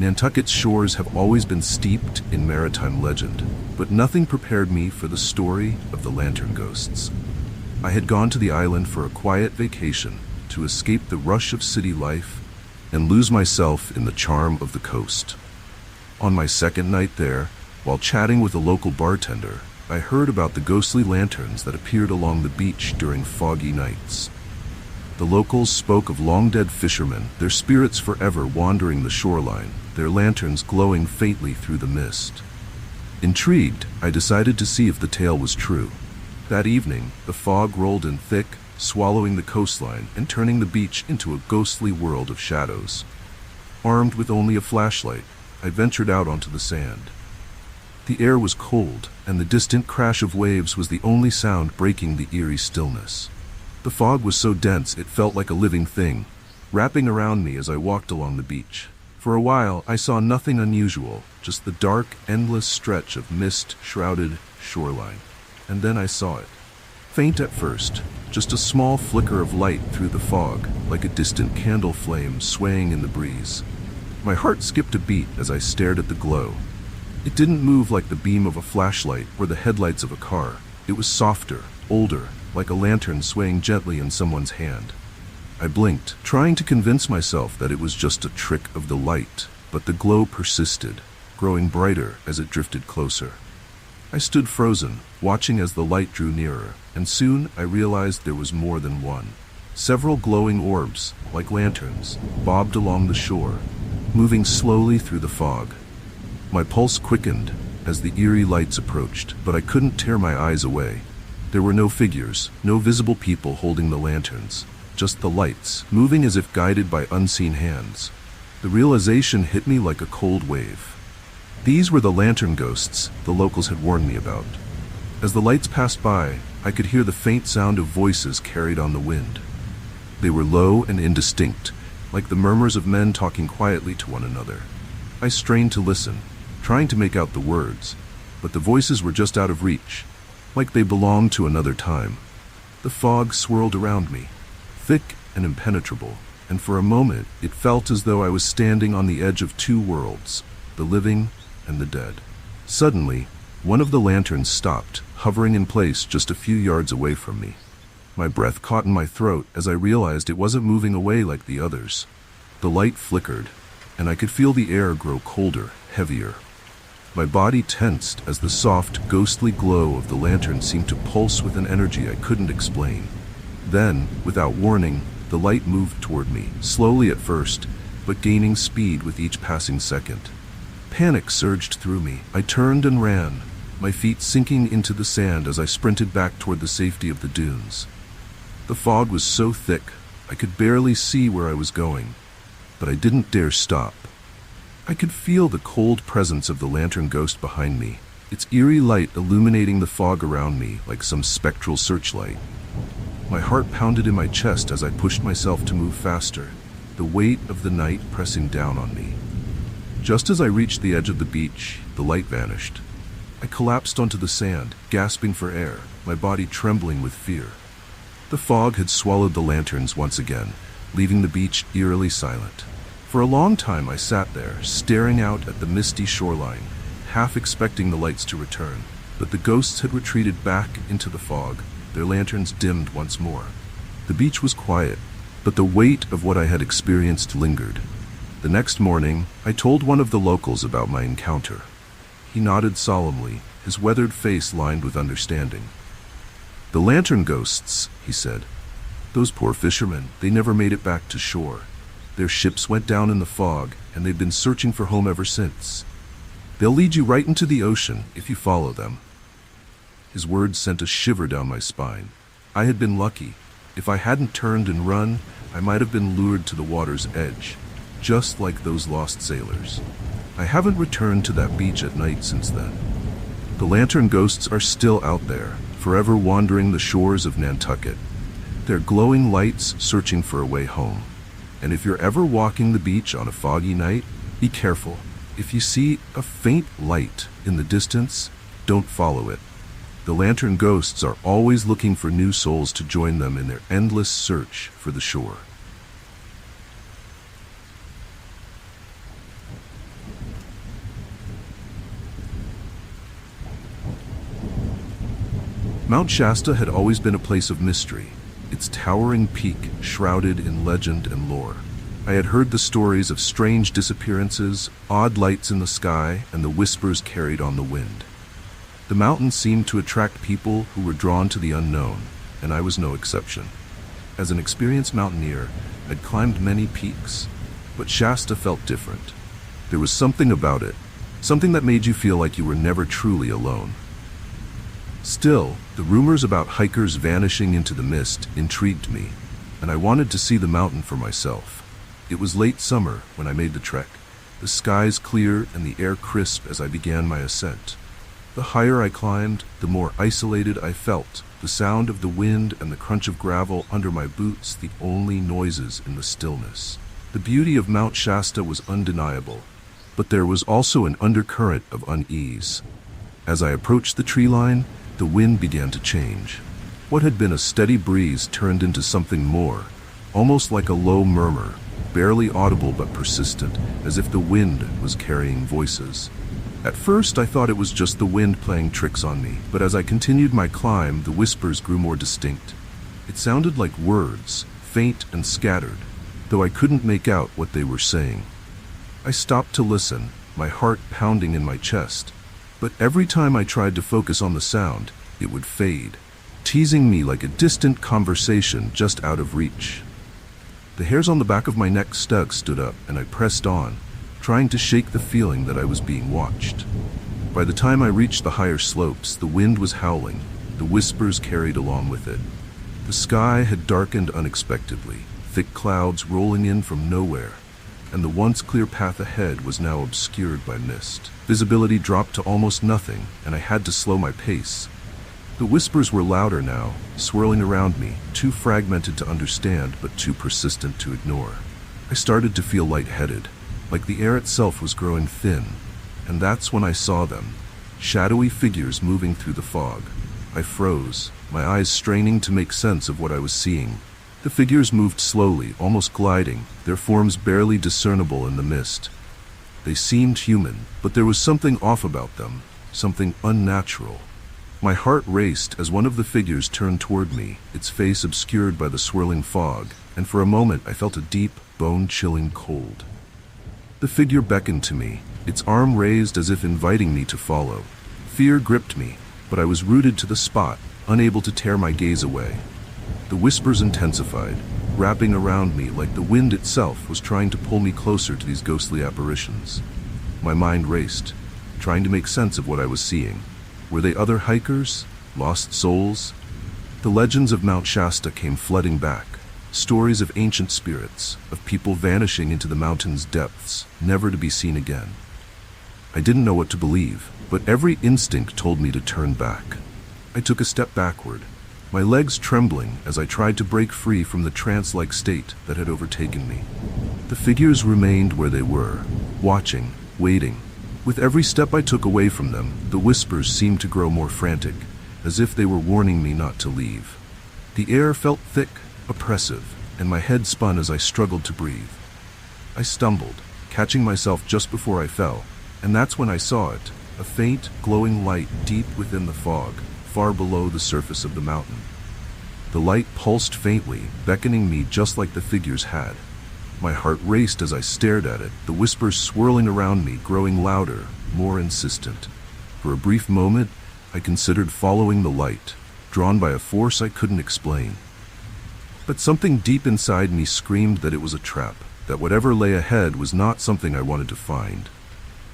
Nantucket's shores have always been steeped in maritime legend, but nothing prepared me for the story of the lantern ghosts. I had gone to the island for a quiet vacation to escape the rush of city life and lose myself in the charm of the coast. On my second night there, while chatting with a local bartender, I heard about the ghostly lanterns that appeared along the beach during foggy nights. The locals spoke of long-dead fishermen, their spirits forever wandering the shoreline, their lanterns glowing faintly through the mist. Intrigued, I decided to see if the tale was true. That evening, the fog rolled in thick, swallowing the coastline and turning the beach into a ghostly world of shadows. Armed with only a flashlight, I ventured out onto the sand. The air was cold, and the distant crash of waves was the only sound breaking the eerie stillness. The fog was so dense it felt like a living thing, wrapping around me as I walked along the beach. For a while, I saw nothing unusual, just the dark, endless stretch of mist-shrouded shoreline. And then I saw it. Faint at first, just a small flicker of light through the fog, like a distant candle flame swaying in the breeze. My heart skipped a beat as I stared at the glow. It didn't move like the beam of a flashlight or the headlights of a car. It was softer, older, like a lantern swaying gently in someone's hand. I blinked, trying to convince myself that it was just a trick of the light, but the glow persisted, growing brighter as it drifted closer. I stood frozen, watching as the light drew nearer, and soon I realized there was more than one. Several glowing orbs, like lanterns, bobbed along the shore, moving slowly through the fog. My pulse quickened as the eerie lights approached, but I couldn't tear my eyes away. There were no figures, no visible people holding the lanterns, just the lights, moving as if guided by unseen hands. The realization hit me like a cold wave. These were the lantern ghosts the locals had warned me about. As the lights passed by, I could hear the faint sound of voices carried on the wind. They were low and indistinct, like the murmurs of men talking quietly to one another. I strained to listen, trying to make out the words, but the voices were just out of reach, like they belonged to another time. The fog swirled around me, thick and impenetrable, and for a moment it felt as though I was standing on the edge of two worlds, the living and the dead. Suddenly, one of the lanterns stopped, hovering in place just a few yards away from me. My breath caught in my throat as I realized it wasn't moving away like the others. The light flickered, and I could feel the air grow colder, heavier. My body tensed as the soft, ghostly glow of the lantern seemed to pulse with an energy I couldn't explain. Then, without warning, the light moved toward me, slowly at first, but gaining speed with each passing second. Panic surged through me. I turned and ran, my feet sinking into the sand as I sprinted back toward the safety of the dunes. The fog was so thick, I could barely see where I was going, but I didn't dare stop. I could feel the cold presence of the lantern ghost behind me, its eerie light illuminating the fog around me like some spectral searchlight. My heart pounded in my chest as I pushed myself to move faster, the weight of the night pressing down on me. Just as I reached the edge of the beach, the light vanished. I collapsed onto the sand, gasping for air, my body trembling with fear. The fog had swallowed the lanterns once again, leaving the beach eerily silent. For a long time I sat there, staring out at the misty shoreline, half expecting the lights to return. But the ghosts had retreated back into the fog, their lanterns dimmed once more. The beach was quiet, but the weight of what I had experienced lingered. The next morning, I told one of the locals about my encounter. He nodded solemnly, his weathered face lined with understanding. "The lantern ghosts," he said. "Those poor fishermen, they never made it back to shore. Their ships went down in the fog, and they've been searching for home ever since. They'll lead you right into the ocean if you follow them." His words sent a shiver down my spine. I had been lucky. If I hadn't turned and run, I might have been lured to the water's edge, just like those lost sailors. I haven't returned to that beach at night since then. The lantern ghosts are still out there, forever wandering the shores of Nantucket, their glowing lights searching for a way home. And if you're ever walking the beach on a foggy night, be careful. If you see a faint light in the distance, don't follow it. The lantern ghosts are always looking for new souls to join them in their endless search for the shore. Mount Shasta had always been a place of mystery, its towering peak shrouded in legend and lore. I had heard the stories of strange disappearances, odd lights in the sky, and the whispers carried on the wind. The mountain seemed to attract people who were drawn to the unknown, and I was no exception. As an experienced mountaineer, I'd climbed many peaks, but Shasta felt different. There was something about it, something that made you feel like you were never truly alone. Still, the rumors about hikers vanishing into the mist intrigued me, and I wanted to see the mountain for myself. It was late summer when I made the trek, the skies clear and the air crisp as I began my ascent. The higher I climbed, the more isolated I felt, the sound of the wind and the crunch of gravel under my boots the only noises in the stillness. The beauty of Mount Shasta was undeniable, but there was also an undercurrent of unease. As I approached the tree line, the wind began to change. What had been a steady breeze turned into something more, almost like a low murmur, barely audible but persistent, as if the wind was carrying voices. At first I thought it was just the wind playing tricks on me, but as I continued my climb, the whispers grew more distinct. It sounded like words, faint and scattered, though I couldn't make out what they were saying. I stopped to listen, my heart pounding in my chest. But every time I tried to focus on the sound, it would fade, teasing me like a distant conversation just out of reach. The hairs on the back of my neck stood up, and I pressed on, trying to shake the feeling that I was being watched. By the time I reached the higher slopes, the wind was howling, the whispers carried along with it. The sky had darkened unexpectedly, thick clouds rolling in from nowhere, and the once clear path ahead was now obscured by mist. Visibility dropped to almost nothing, and I had to slow my pace. The whispers were louder now, swirling around me, too fragmented to understand but too persistent to ignore. I started to feel lightheaded, like the air itself was growing thin, and that's when I saw them, shadowy figures moving through the fog. I froze, my eyes straining to make sense of what I was seeing. The figures moved slowly, almost gliding, their forms barely discernible in the mist. They seemed human, but there was something off about them, something unnatural. My heart raced as one of the figures turned toward me, its face obscured by the swirling fog, and for a moment I felt a deep, bone-chilling cold. The figure beckoned to me, its arm raised as if inviting me to follow. Fear gripped me, but I was rooted to the spot, unable to tear my gaze away. The whispers intensified, wrapping around me like the wind itself was trying to pull me closer to these ghostly apparitions. My mind raced, trying to make sense of what I was seeing. Were they other hikers? Lost souls? The legends of Mount Shasta came flooding back. Stories of ancient spirits, of people vanishing into the mountain's depths, never to be seen again. I didn't know what to believe, but every instinct told me to turn back. I took a step backward, my legs trembling as I tried to break free from the trance-like state that had overtaken me. The figures remained where they were, watching, waiting. With every step I took away from them, the whispers seemed to grow more frantic, as if they were warning me not to leave. The air felt thick, oppressive, and my head spun as I struggled to breathe. I stumbled, catching myself just before I fell, and that's when I saw it, a faint, glowing light deep within the fog, far below the surface of the mountain. The light pulsed faintly, beckoning me just like the figures had. My heart raced as I stared at it, the whispers swirling around me, growing louder, more insistent. For a brief moment, I considered following the light, drawn by a force I couldn't explain. But something deep inside me screamed that it was a trap, that whatever lay ahead was not something I wanted to find.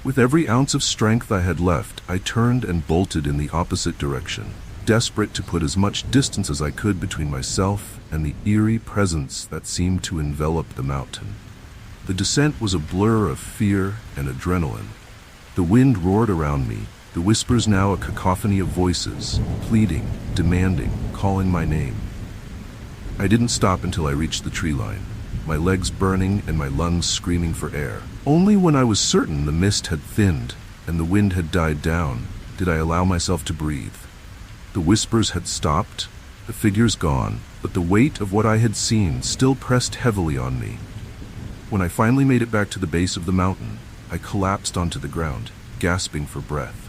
With every ounce of strength I had left, I turned and bolted in the opposite direction, desperate to put as much distance as I could between myself and the eerie presence that seemed to envelop the mountain. The descent was a blur of fear and adrenaline. The wind roared around me, the whispers now a cacophony of voices, pleading, demanding, calling my name. I didn't stop until I reached the tree line, my legs burning and my lungs screaming for air. Only when I was certain the mist had thinned and the wind had died down did I allow myself to breathe. The whispers had stopped, the figures gone, but the weight of what I had seen still pressed heavily on me. When I finally made it back to the base of the mountain, I collapsed onto the ground, gasping for breath.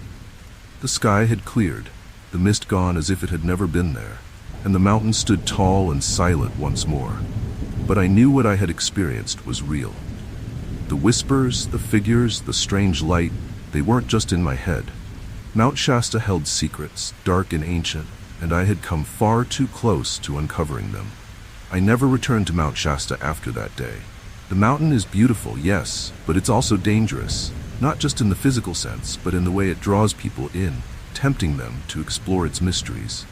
The sky had cleared, the mist gone as if it had never been there, and the mountain stood tall and silent once more. But I knew what I had experienced was real. The whispers, the figures, the strange light, they weren't just in my head. Mount Shasta held secrets, dark and ancient, and I had come far too close to uncovering them. I never returned to Mount Shasta after that day. The mountain is beautiful, yes, but it's also dangerous, not just in the physical sense, but in the way it draws people in, tempting them to explore its mysteries.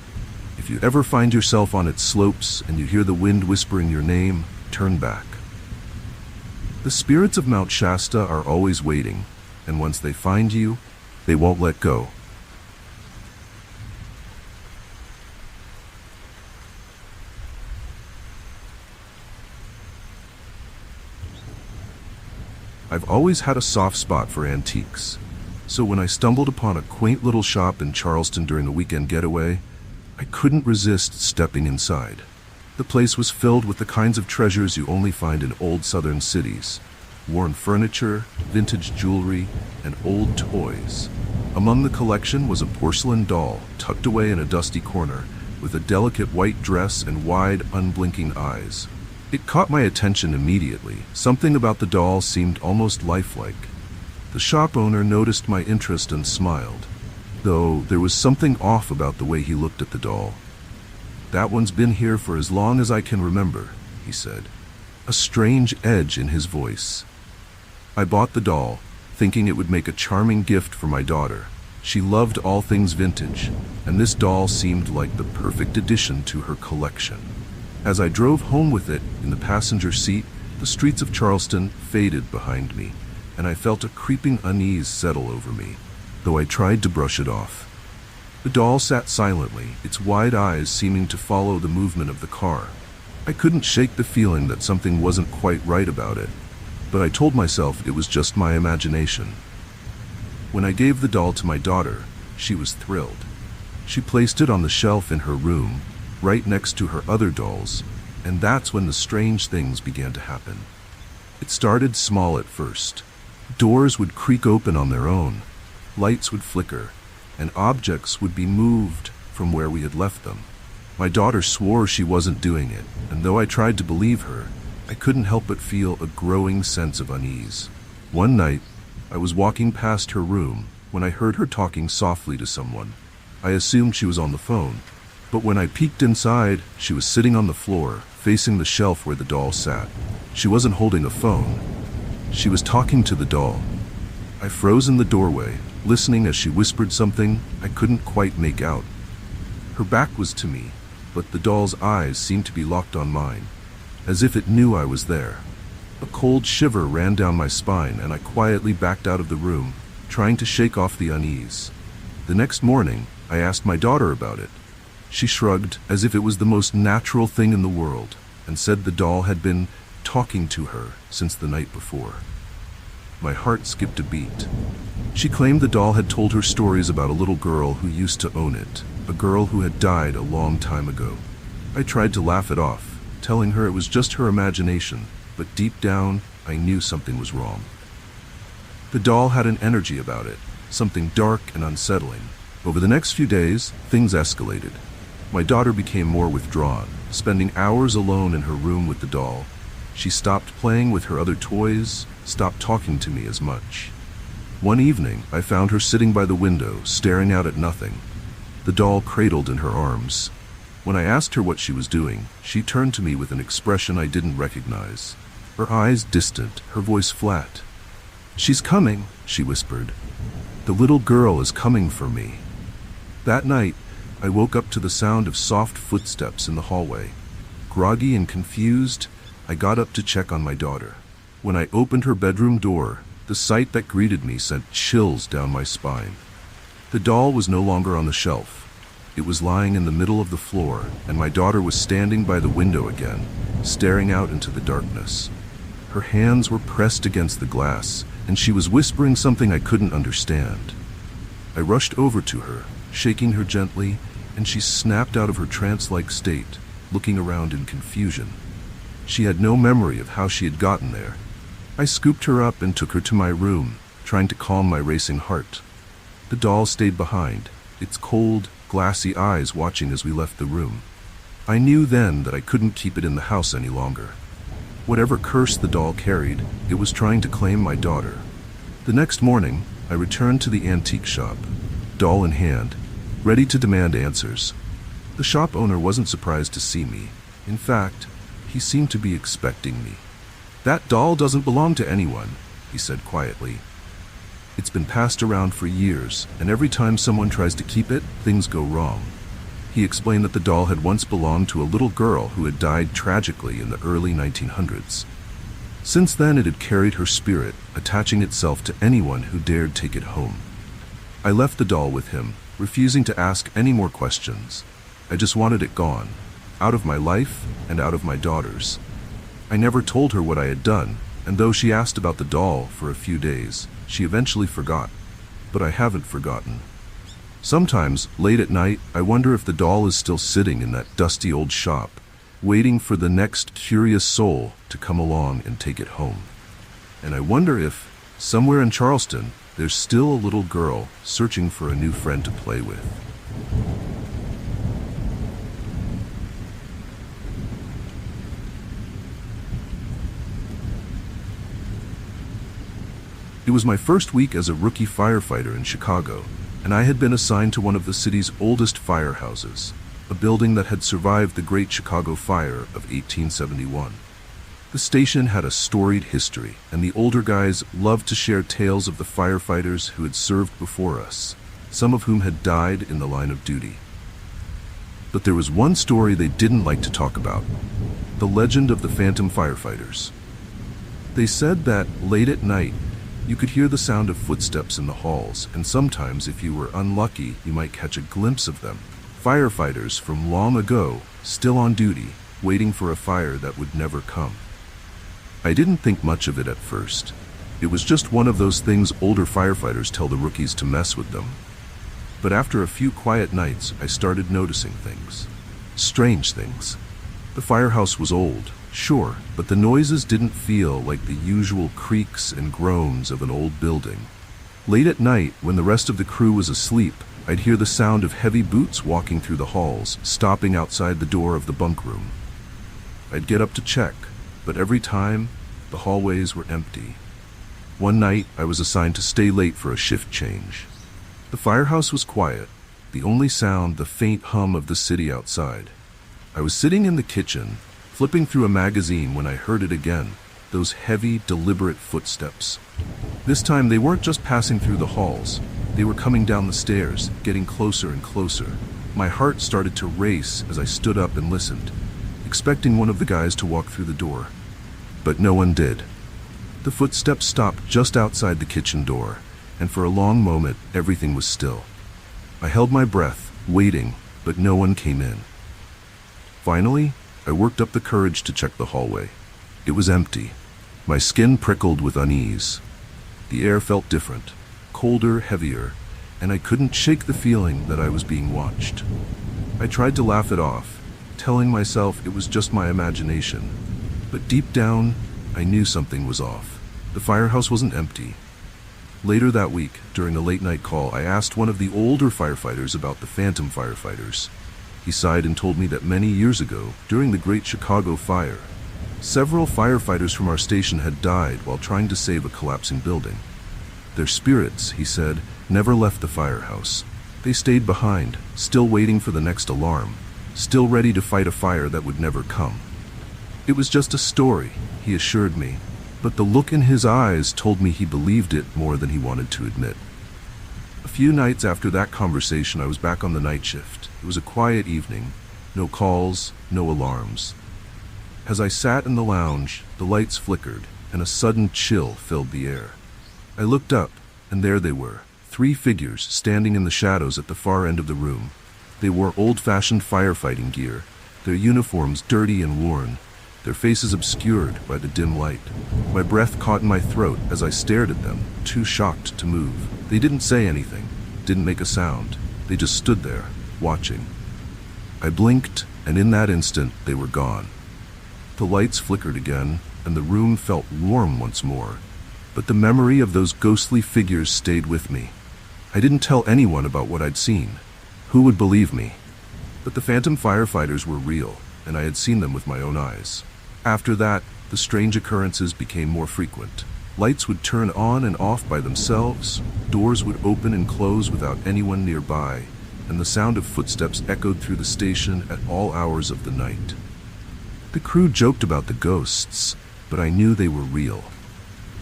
If you ever find yourself on its slopes and you hear the wind whispering your name, turn back. The spirits of Mount Shasta are always waiting, and once they find you, they won't let go. I've always had a soft spot for antiques, so when I stumbled upon a quaint little shop in Charleston during the weekend getaway, I couldn't resist stepping inside. The place was filled with the kinds of treasures you only find in old southern cities: worn furniture, vintage jewelry, and old toys. Among the collection was a porcelain doll tucked away in a dusty corner, with a delicate white dress and wide, unblinking eyes. It caught my attention immediately. Something about the doll seemed almost lifelike. The shop owner noticed my interest and smiled, though there was something off about the way he looked at the doll. "That one's been here for as long as I can remember," he said, a strange edge in his voice. I bought the doll, thinking it would make a charming gift for my daughter. She loved all things vintage, and this doll seemed like the perfect addition to her collection. As I drove home with it in the passenger seat, the streets of Charleston faded behind me, and I felt a creeping unease settle over me, though I tried to brush it off. The doll sat silently, its wide eyes seeming to follow the movement of the car. I couldn't shake the feeling that something wasn't quite right about it, but I told myself it was just my imagination. When I gave the doll to my daughter, she was thrilled. She placed it on the shelf in her room, right next to her other dolls, and that's when the strange things began to happen. It started small at first. Doors would creak open on their own, lights would flicker, and objects would be moved from where we had left them. My daughter swore she wasn't doing it, and though I tried to believe her, I couldn't help but feel a growing sense of unease. One night, I was walking past her room when I heard her talking softly to someone. I assumed she was on the phone, but when I peeked inside, she was sitting on the floor, facing the shelf where the doll sat. She wasn't holding a phone. She was talking to the doll. I froze in the doorway, listening as she whispered something I couldn't quite make out. Her back was to me, but the doll's eyes seemed to be locked on mine, as if it knew I was there. A cold shiver ran down my spine, and I quietly backed out of the room, trying to shake off the unease. The next morning, I asked my daughter about it. She shrugged as if it was the most natural thing in the world, and said the doll had been talking to her since the night before. My heart skipped a beat. She claimed the doll had told her stories about a little girl who used to own it, a girl who had died a long time ago. I tried to laugh it off, telling her it was just her imagination, but deep down, I knew something was wrong. The doll had an energy about it, something dark and unsettling. Over the next few days, things escalated. My daughter became more withdrawn, spending hours alone in her room with the doll. She stopped playing with her other toys, stopped talking to me as much. One evening, I found her sitting by the window, staring out at nothing, the doll cradled in her arms. When I asked her what she was doing, she turned to me with an expression I didn't recognize. Her eyes distant, her voice flat. "She's coming," she whispered. "The little girl is coming for me." That night, I woke up to the sound of soft footsteps in the hallway. Groggy and confused, I got up to check on my daughter. When I opened her bedroom door, the sight that greeted me sent chills down my spine. The doll was no longer on the shelf. It was lying in the middle of the floor, and my daughter was standing by the window again, staring out into the darkness. Her hands were pressed against the glass, and she was whispering something I couldn't understand. I rushed over to her, shaking her gently, and she snapped out of her trance-like state, looking around in confusion. She had no memory of how she had gotten there. I scooped her up and took her to my room, trying to calm my racing heart. The doll stayed behind, its cold, glassy eyes watching as we left the room. I knew then that I couldn't keep it in the house any longer. Whatever curse the doll carried, it was trying to claim my daughter. The next morning, I returned to the antique shop, doll in hand, ready to demand answers. The shop owner wasn't surprised to see me. In fact, he seemed to be expecting me. "That doll doesn't belong to anyone," he said quietly. "It's been passed around for years, and every time someone tries to keep it, things go wrong." He explained that the doll had once belonged to a little girl who had died tragically in the early 1900s. Since then, it had carried her spirit, attaching itself to anyone who dared take it home. I left the doll with him, refusing to ask any more questions. I just wanted it gone, out of my life and out of my daughter's. I never told her what I had done, and though she asked about the doll for a few days, she eventually forgot. But I haven't forgotten. Sometimes, late at night, I wonder if the doll is still sitting in that dusty old shop, waiting for the next curious soul to come along and take it home. And I wonder if, somewhere in Charleston, there's still a little girl searching for a new friend to play with. It was my first week as a rookie firefighter in Chicago, and I had been assigned to one of the city's oldest firehouses, a building that had survived the Great Chicago Fire of 1871. The station had a storied history, and the older guys loved to share tales of the firefighters who had served before us, some of whom had died in the line of duty. But there was one story they didn't like to talk about: the legend of the phantom firefighters. They said that, late at night, you could hear the sound of footsteps in the halls, and sometimes, if you were unlucky, you might catch a glimpse of them. Firefighters from long ago, still on duty, waiting for a fire that would never come. I didn't think much of it at first. It was just one of those things older firefighters tell the rookies to mess with them. But after a few quiet nights, I started noticing things. Strange things. The firehouse was old, sure, but the noises didn't feel like the usual creaks and groans of an old building. Late at night, when the rest of the crew was asleep, I'd hear the sound of heavy boots walking through the halls, stopping outside the door of the bunk room. I'd get up to check, but every time, the hallways were empty. One night, I was assigned to stay late for a shift change. The firehouse was quiet, the only sound the faint hum of the city outside. I was sitting in the kitchen, flipping through a magazine when I heard it again, those heavy, deliberate footsteps. This time they weren't just passing through the halls, they were coming down the stairs, getting closer and closer. My heart started to race as I stood up and listened, expecting one of the guys to walk through the door. But no one did. The footsteps stopped just outside the kitchen door, and for a long moment everything was still. I held my breath, waiting, but no one came in. Finally, I worked up the courage to check the hallway. It was empty. My skin prickled with unease. The air felt different, colder, heavier, and I couldn't shake the feeling that I was being watched. I tried to laugh it off, telling myself it was just my imagination. But deep down, I knew something was off. The firehouse wasn't empty. Later that week, during a late-night call, I asked one of the older firefighters about the phantom firefighters. He sighed and told me that many years ago, during the Great Chicago Fire, several firefighters from our station had died while trying to save a collapsing building. Their spirits, he said, never left the firehouse. They stayed behind, still waiting for the next alarm, still ready to fight a fire that would never come. It was just a story, he assured me, but the look in his eyes told me he believed it more than he wanted to admit. A few nights after that conversation, I was back on the night shift. It was a quiet evening, no calls, no alarms. As I sat in the lounge, the lights flickered, and a sudden chill filled the air. I looked up, and there they were, 3 figures standing in the shadows at the far end of the room. They wore old-fashioned firefighting gear, their uniforms dirty and worn, their faces obscured by the dim light. My breath caught in my throat as I stared at them, too shocked to move. They didn't say anything, didn't make a sound. They just stood there, watching. I blinked, and in that instant, they were gone. The lights flickered again, and the room felt warm once more. But the memory of those ghostly figures stayed with me. I didn't tell anyone about what I'd seen. Who would believe me? But the phantom firefighters were real, and I had seen them with my own eyes. After that, the strange occurrences became more frequent. Lights would turn on and off by themselves, doors would open and close without anyone nearby, and the sound of footsteps echoed through the station at all hours of the night. The crew joked about the ghosts, but I knew they were real.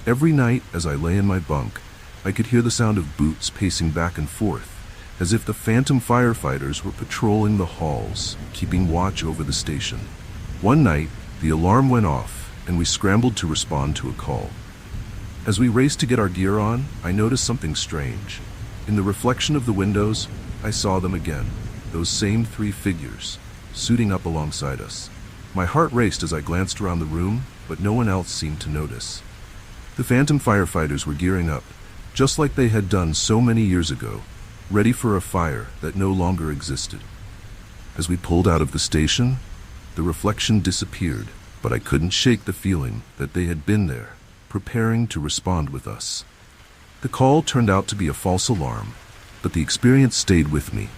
Every night, as I lay in my bunk, I could hear the sound of boots pacing back and forth, as if the phantom firefighters were patrolling the halls, keeping watch over the station. One night, the alarm went off, and we scrambled to respond to a call. As we raced to get our gear on, I noticed something strange. In the reflection of the windows, I saw them again, those same three figures, suiting up alongside us. My heart raced as I glanced around the room, but no one else seemed to notice. The phantom firefighters were gearing up, just like they had done so many years ago, ready for a fire that no longer existed. As we pulled out of the station, the reflection disappeared, but I couldn't shake the feeling that they had been there, preparing to respond with us. The call turned out to be a false alarm, but the experience stayed with me.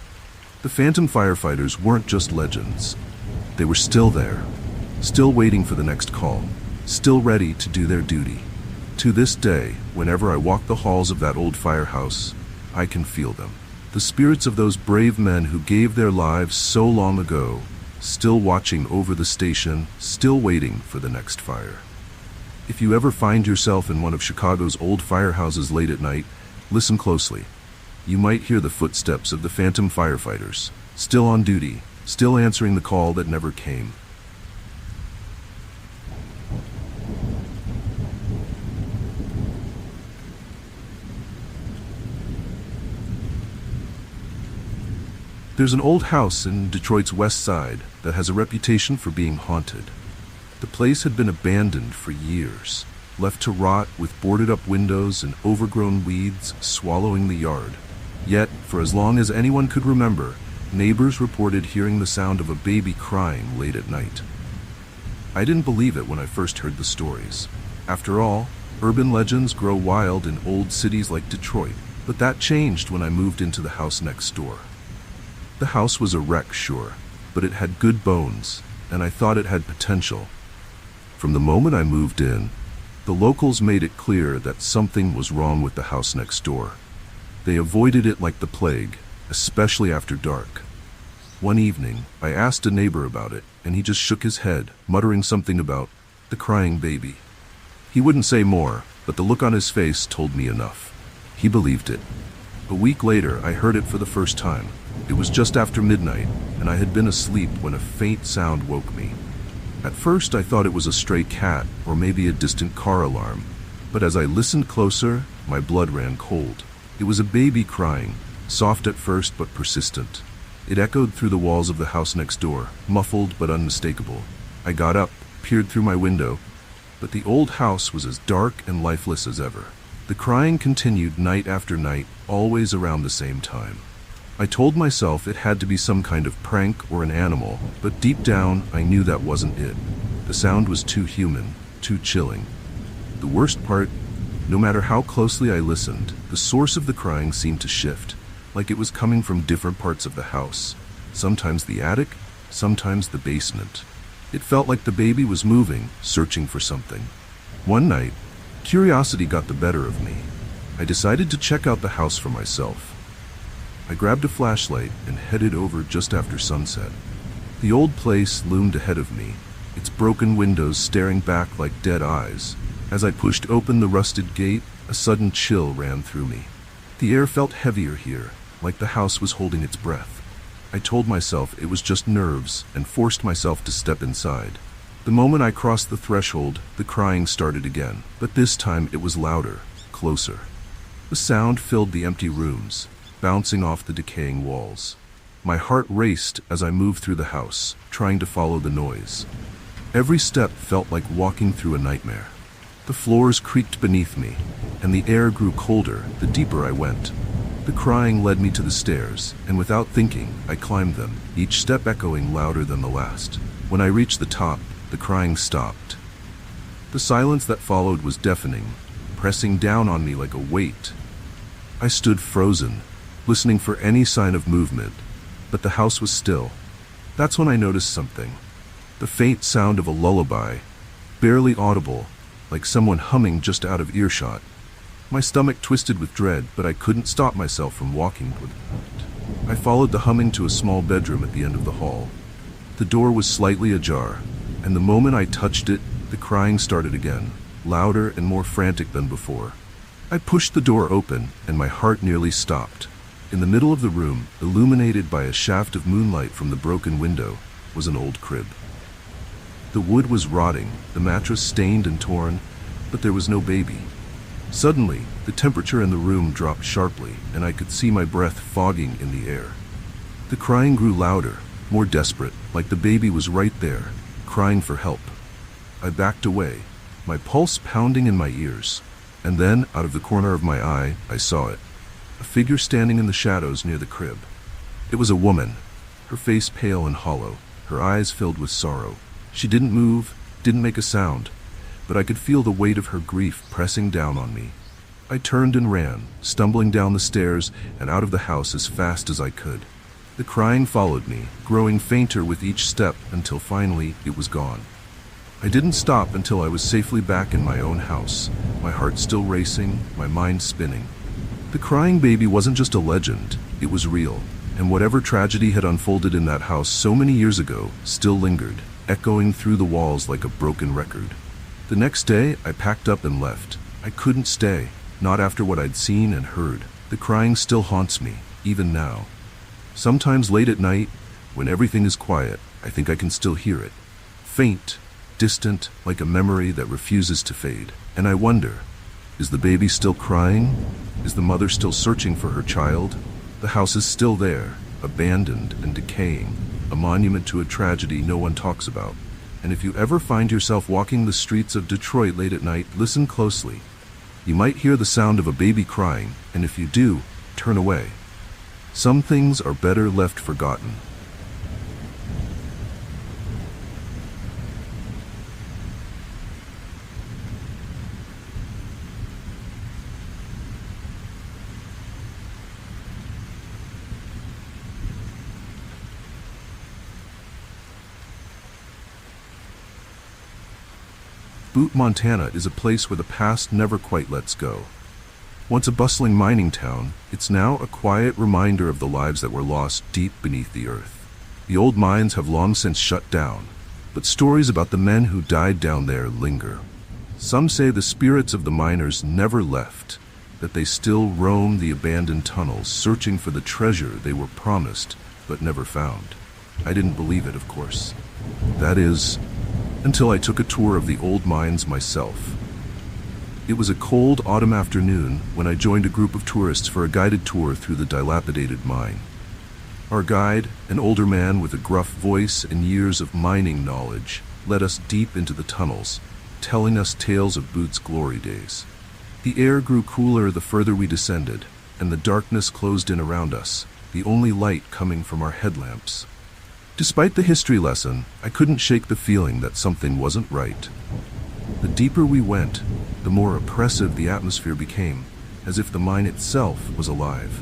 The phantom firefighters weren't just legends. They were still there, still waiting for the next call, still ready to do their duty. To this day, whenever I walk the halls of that old firehouse, I can feel them. The spirits of those brave men who gave their lives so long ago, still watching over the station, still waiting for the next fire. If you ever find yourself in one of Chicago's old firehouses late at night, listen closely. You might hear the footsteps of the phantom firefighters, still on duty, still answering the call that never came. There's an old house in Detroit's west side that has a reputation for being haunted. The place had been abandoned for years, left to rot with boarded-up windows and overgrown weeds swallowing the yard. Yet, for as long as anyone could remember, neighbors reported hearing the sound of a baby crying late at night. I didn't believe it when I first heard the stories. After all, urban legends grow wild in old cities like Detroit, but that changed when I moved into the house next door. The house was a wreck, sure, but it had good bones, and I thought it had potential. From the moment I moved in, the locals made it clear that something was wrong with the house next door. They avoided it like the plague, especially after dark. One evening, I asked a neighbor about it, and he just shook his head, muttering something about the crying baby. He wouldn't say more, but the look on his face told me enough. He believed it. A week later, I heard it for the first time. It was just after midnight, and I had been asleep when a faint sound woke me. At first, I thought it was a stray cat or maybe a distant car alarm, but as I listened closer, my blood ran cold. It was a baby crying, soft at first but persistent. It echoed through the walls of the house next door, muffled but unmistakable. I got up, peered through my window, but the old house was as dark and lifeless as ever. The crying continued night after night, always around the same time. I told myself it had to be some kind of prank or an animal, but deep down I knew that wasn't it. The sound was too human, too chilling. The worst part, no matter how closely I listened, the source of the crying seemed to shift, like it was coming from different parts of the house. Sometimes the attic, sometimes the basement. It felt like the baby was moving, searching for something. One night, curiosity got the better of me. I decided to check out the house for myself. I grabbed a flashlight and headed over just after sunset. The old place loomed ahead of me, its broken windows staring back like dead eyes. As I pushed open the rusted gate, a sudden chill ran through me. The air felt heavier here, like the house was holding its breath. I told myself it was just nerves and forced myself to step inside. The moment I crossed the threshold, the crying started again, but this time it was louder, closer. The sound filled the empty rooms, bouncing off the decaying walls. My heart raced as I moved through the house, trying to follow the noise. Every step felt like walking through a nightmare. The floors creaked beneath me, and the air grew colder the deeper I went. The crying led me to the stairs, and without thinking, I climbed them, each step echoing louder than the last. When I reached the top, the crying stopped. The silence that followed was deafening, pressing down on me like a weight. I stood frozen, listening for any sign of movement, but the house was still. That's when I noticed something. The faint sound of a lullaby, barely audible, like someone humming just out of earshot. My stomach twisted with dread, but I couldn't stop myself from walking toward it. I followed the humming to a small bedroom at the end of the hall. The door was slightly ajar, and the moment I touched it, the crying started again, louder and more frantic than before. I pushed the door open, and my heart nearly stopped. In the middle of the room, illuminated by a shaft of moonlight from the broken window, was an old crib. The wood was rotting, the mattress stained and torn, but there was no baby. Suddenly, the temperature in the room dropped sharply, and I could see my breath fogging in the air. The crying grew louder, more desperate, like the baby was right there, crying for help. I backed away, my pulse pounding in my ears, and then, out of the corner of my eye, I saw it. A figure standing in the shadows near the crib. It was a woman, her face pale and hollow, her eyes filled with sorrow. She didn't move, didn't make a sound, but I could feel the weight of her grief pressing down on me. I turned and ran, stumbling down the stairs and out of the house as fast as I could. The crying followed me, growing fainter with each step until finally it was gone. I didn't stop until I was safely back in my own house, my heart still racing, my mind spinning. The crying baby wasn't just a legend, it was real, and whatever tragedy had unfolded in that house so many years ago still lingered, echoing through the walls like a broken record. The next day, I packed up and left. I couldn't stay, not after what I'd seen and heard. The crying still haunts me, even now. Sometimes late at night, when everything is quiet, I think I can still hear it. Faint, distant, like a memory that refuses to fade. And I wonder, is the baby still crying? Is the mother still searching for her child? The house is still there, abandoned and decaying, a monument to a tragedy no one talks about. And if you ever find yourself walking the streets of Detroit late at night, listen closely. You might hear the sound of a baby crying, and if you do, turn away. Some things are better left forgotten. Butte, Montana is a place where the past never quite lets go. Once a bustling mining town, it's now a quiet reminder of the lives that were lost deep beneath the earth. The old mines have long since shut down, but stories about the men who died down there linger. Some say the spirits of the miners never left, that they still roam the abandoned tunnels searching for the treasure they were promised but never found. I didn't believe it, of course. That is, until I took a tour of the old mines myself. It was a cold autumn afternoon when I joined a group of tourists for a guided tour through the dilapidated mine. Our guide, an older man with a gruff voice and years of mining knowledge, led us deep into the tunnels, telling us tales of Butte's glory days. The air grew cooler the further we descended, and the darkness closed in around us, the only light coming from our headlamps. Despite the history lesson, I couldn't shake the feeling that something wasn't right. The deeper we went, the more oppressive the atmosphere became, as if the mine itself was alive.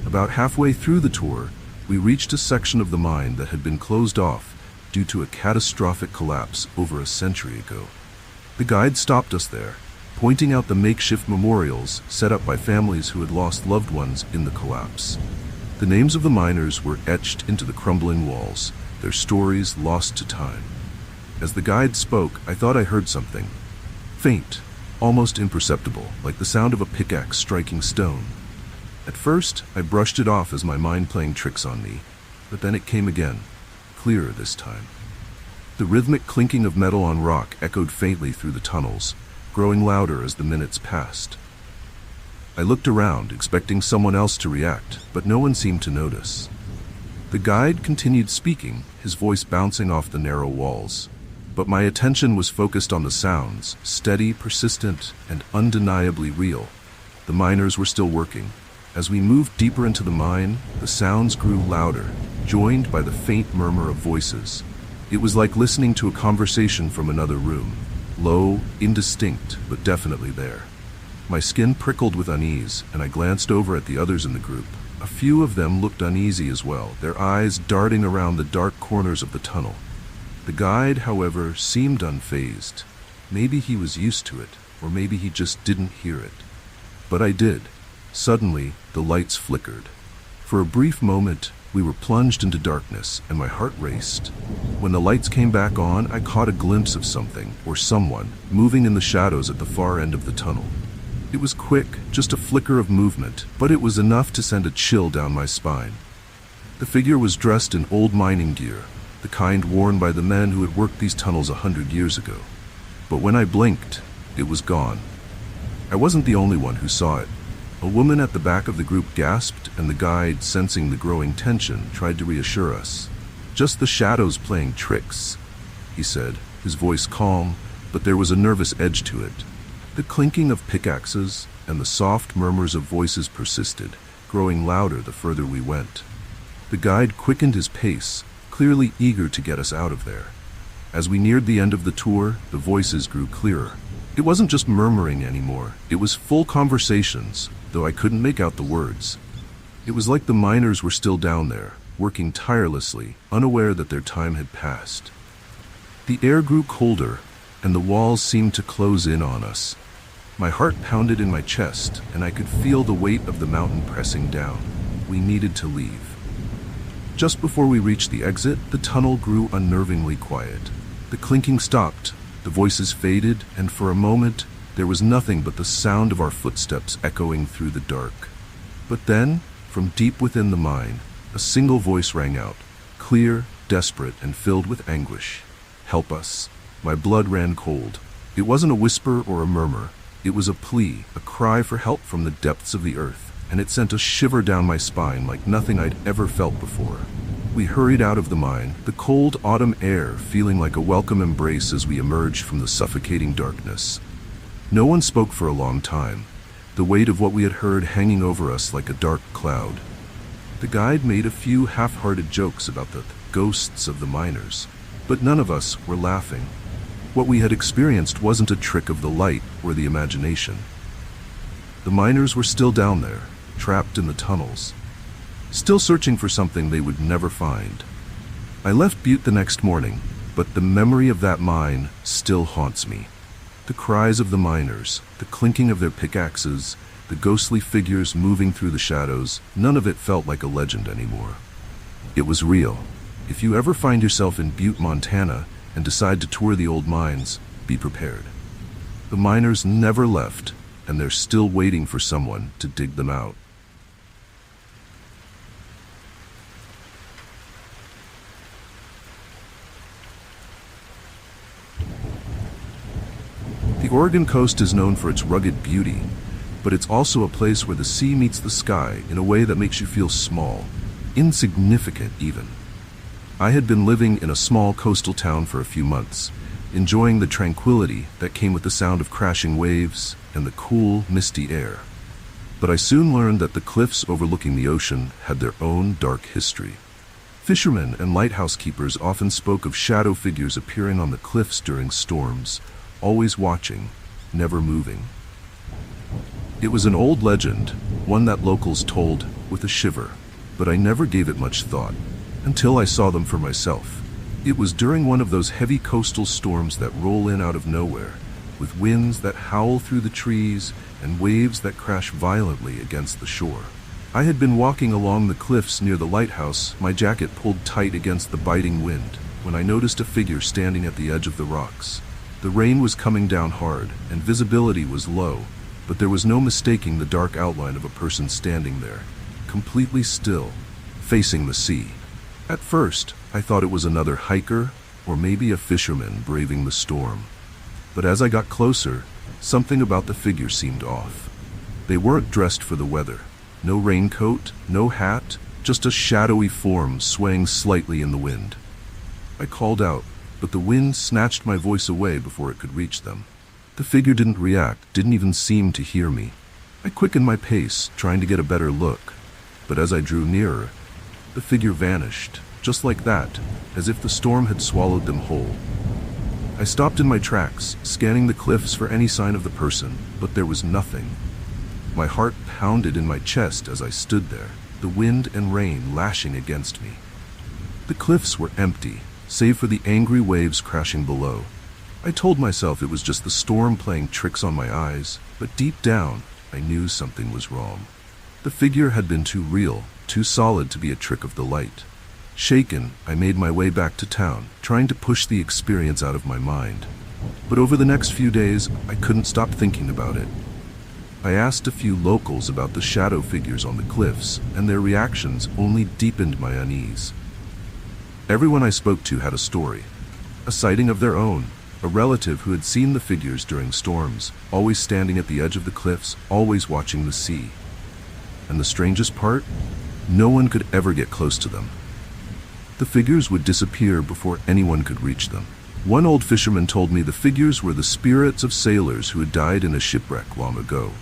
About halfway through the tour, we reached a section of the mine that had been closed off due to a catastrophic collapse over a century ago. The guide stopped us there, pointing out the makeshift memorials set up by families who had lost loved ones in the collapse. The names of the miners were etched into the crumbling walls, their stories lost to time. As the guide spoke, I thought I heard something. Faint, almost imperceptible, like the sound of a pickaxe striking stone. At first, I brushed it off as my mind playing tricks on me, but then it came again, clearer this time. The rhythmic clinking of metal on rock echoed faintly through the tunnels, growing louder as the minutes passed. I looked around, expecting someone else to react, but no one seemed to notice. The guide continued speaking, his voice bouncing off the narrow walls. But my attention was focused on the sounds, steady, persistent, and undeniably real. The miners were still working. As we moved deeper into the mine, the sounds grew louder, joined by the faint murmur of voices. It was like listening to a conversation from another room, low, indistinct, but definitely there. My skin prickled with unease, and I glanced over at the others in the group. A few of them looked uneasy as well, their eyes darting around the dark corners of the tunnel. The guide, however, seemed unfazed. Maybe he was used to it, or maybe he just didn't hear it. But I did. Suddenly, the lights flickered. For a brief moment, we were plunged into darkness, and my heart raced. When the lights came back on, I caught a glimpse of something, or someone, moving in the shadows at the far end of the tunnel. It was quick, just a flicker of movement, but it was enough to send a chill down my spine. The figure was dressed in old mining gear, the kind worn by the men who had worked these tunnels 100 years ago. But when I blinked, it was gone. I wasn't the only one who saw it. A woman at the back of the group gasped, and the guide, sensing the growing tension, tried to reassure us. "Just the shadows playing tricks," he said, his voice calm, but there was a nervous edge to it. The clinking of pickaxes and the soft murmurs of voices persisted, growing louder the further we went. The guide quickened his pace, clearly eager to get us out of there. As we neared the end of the tour, the voices grew clearer. It wasn't just murmuring anymore, it was full conversations, though I couldn't make out the words. It was like the miners were still down there, working tirelessly, unaware that their time had passed. The air grew colder, and the walls seemed to close in on us. My heart pounded in my chest, and I could feel the weight of the mountain pressing down. We needed to leave. Just before we reached the exit, the tunnel grew unnervingly quiet. The clinking stopped, the voices faded, and for a moment, there was nothing but the sound of our footsteps echoing through the dark. But then, from deep within the mine, a single voice rang out, clear, desperate, and filled with anguish. "Help us." My blood ran cold. It wasn't a whisper or a murmur. It was a plea, a cry for help from the depths of the earth, and it sent a shiver down my spine like nothing I'd ever felt before. We hurried out of the mine, the cold autumn air feeling like a welcome embrace as we emerged from the suffocating darkness. No one spoke for a long time, the weight of what we had heard hanging over us like a dark cloud. The guide made a few half-hearted jokes about the ghosts of the miners, but none of us were laughing. What we had experienced wasn't a trick of the light or the imagination. The miners were still down there, trapped in the tunnels, still searching for something they would never find. I left Butte the next morning, but the memory of that mine still haunts me. The cries of the miners, the clinking of their pickaxes, the ghostly figures moving through the shadows, none of it felt like a legend anymore. It was real. If you ever find yourself in Butte, Montana, and decide to tour the old mines, be prepared. The miners never left, and they're still waiting for someone to dig them out. The Oregon coast is known for its rugged beauty, but it's also a place where the sea meets the sky in a way that makes you feel small, insignificant even. I had been living in a small coastal town for a few months, enjoying the tranquility that came with the sound of crashing waves and the cool, misty air. But I soon learned that the cliffs overlooking the ocean had their own dark history. Fishermen and lighthouse keepers often spoke of shadow figures appearing on the cliffs during storms, always watching, never moving. It was an old legend, one that locals told with a shiver, but I never gave it much thought, until I saw them for myself. It was during one of those heavy coastal storms that roll in out of nowhere, with winds that howl through the trees and waves that crash violently against the shore. I had been walking along the cliffs near the lighthouse, my jacket pulled tight against the biting wind, when I noticed a figure standing at the edge of the rocks. The rain was coming down hard, and visibility was low, but there was no mistaking the dark outline of a person standing there, completely still, facing the sea. At first, I thought it was another hiker, or maybe a fisherman braving the storm. But as I got closer, something about the figure seemed off. They weren't dressed for the weather. No raincoat, no hat, just a shadowy form swaying slightly in the wind. I called out, but the wind snatched my voice away before it could reach them. The figure didn't react, didn't even seem to hear me. I quickened my pace, trying to get a better look. But as I drew nearer, the figure vanished, just like that, as if the storm had swallowed them whole. I stopped in my tracks, scanning the cliffs for any sign of the person, but there was nothing. My heart pounded in my chest as I stood there. the wind and rain lashing against me. The cliffs were empty, save for the angry waves crashing below. I told myself it was just the storm playing tricks on my eyes, but deep down, I knew something was wrong. The figure had been too real, too solid to be a trick of the light. Shaken, I made my way back to town, trying to push the experience out of my mind. But over the next few days, I couldn't stop thinking about it. I asked a few locals about the shadow figures on the cliffs, and their reactions only deepened my unease. Everyone I spoke to had a story, a sighting of their own, a relative who had seen the figures during storms, always standing at the edge of the cliffs, always watching the sea. And the strangest part? No one could ever get close to them. The figures would disappear before anyone could reach them. One old fisherman told me the figures were the spirits of sailors who had died in a shipwreck long ago.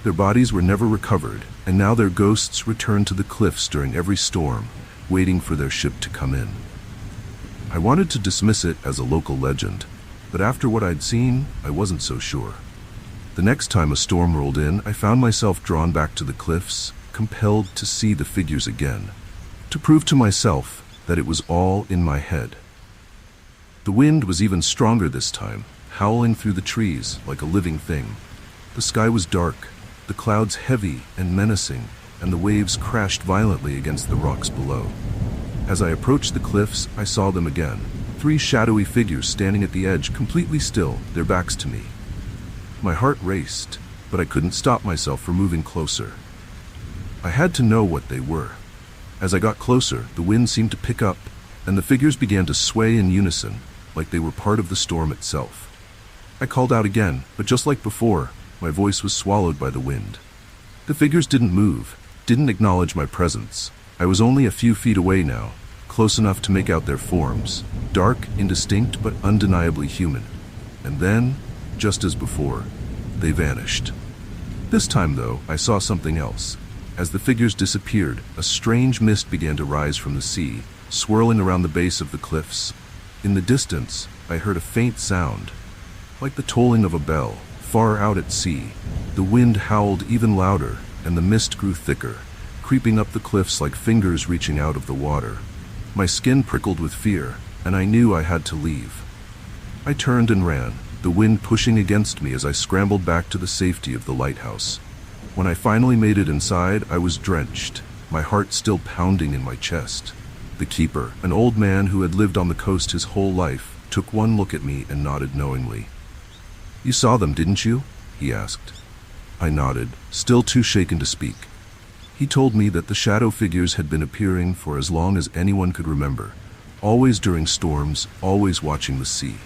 Their bodies were never recovered, and now their ghosts returned to the cliffs during every storm, waiting for their ship to come in. I wanted to dismiss it as a local legend, but after what I'd seen, I wasn't so sure. The next time a storm rolled in, I found myself drawn back to the cliffs, compelled to see the figures again, to prove to myself that it was all in my head. The wind was even stronger this time, howling through the trees like a living thing. The sky was dark, the clouds heavy and menacing, and the waves crashed violently against the rocks below. As I approached the cliffs, I saw them again, 3 shadowy figures standing at the edge, completely still, their backs to me. My heart raced, but I couldn't stop myself from moving closer. I had to know what they were. As I got closer, the wind seemed to pick up, and the figures began to sway in unison, like they were part of the storm itself. I called out again, but just like before, my voice was swallowed by the wind. The figures didn't move, didn't acknowledge my presence. I was only a few feet away now, close enough to make out their forms, dark, indistinct, but undeniably human. And then, just as before, they vanished. This time, though, I saw something else. As the figures disappeared, a strange mist began to rise from the sea, swirling around the base of the cliffs. In the distance, I heard a faint sound, like the tolling of a bell, far out at sea. The wind howled even louder, and the mist grew thicker, creeping up the cliffs like fingers reaching out of the water. My skin prickled with fear, and I knew I had to leave. I turned and ran, the wind pushing against me as I scrambled back to the safety of the lighthouse. When I finally made it inside, I was drenched, my heart still pounding in my chest. The keeper, an old man who had lived on the coast his whole life, took one look at me and nodded knowingly. "You saw them, didn't you?" he asked. I nodded, still too shaken to speak. He told me that the shadow figures had been appearing for as long as anyone could remember, always during storms, always watching the sea.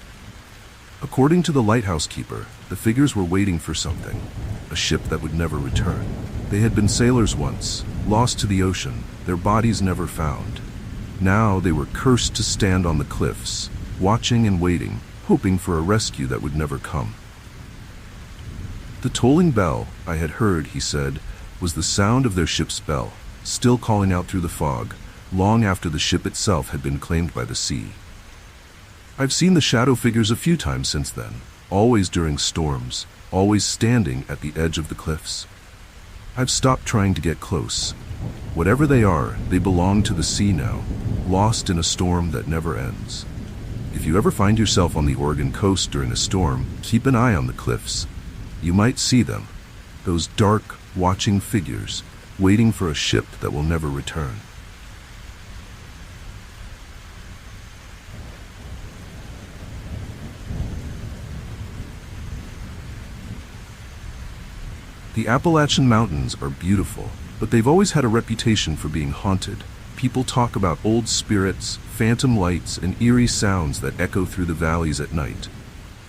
According to the lighthouse keeper, the figures were waiting for something, a ship that would never return. They had been sailors once, lost to the ocean, their bodies never found. Now they were cursed to stand on the cliffs, watching and waiting, hoping for a rescue that would never come. The tolling bell I had heard, he said, was the sound of their ship's bell, still calling out through the fog, long after the ship itself had been claimed by the sea. I've seen the shadow figures a few times since then, always during storms, always standing at the edge of the cliffs. I've stopped trying to get close. Whatever they are, they belong to the sea now, lost in a storm that never ends. If you ever find yourself on the Oregon coast during a storm, keep an eye on the cliffs. You might see them, those dark, watching figures, waiting for a ship that will never return. The Appalachian Mountains are beautiful, but they've always had a reputation for being haunted. People talk about old spirits, phantom lights, and eerie sounds that echo through the valleys at night.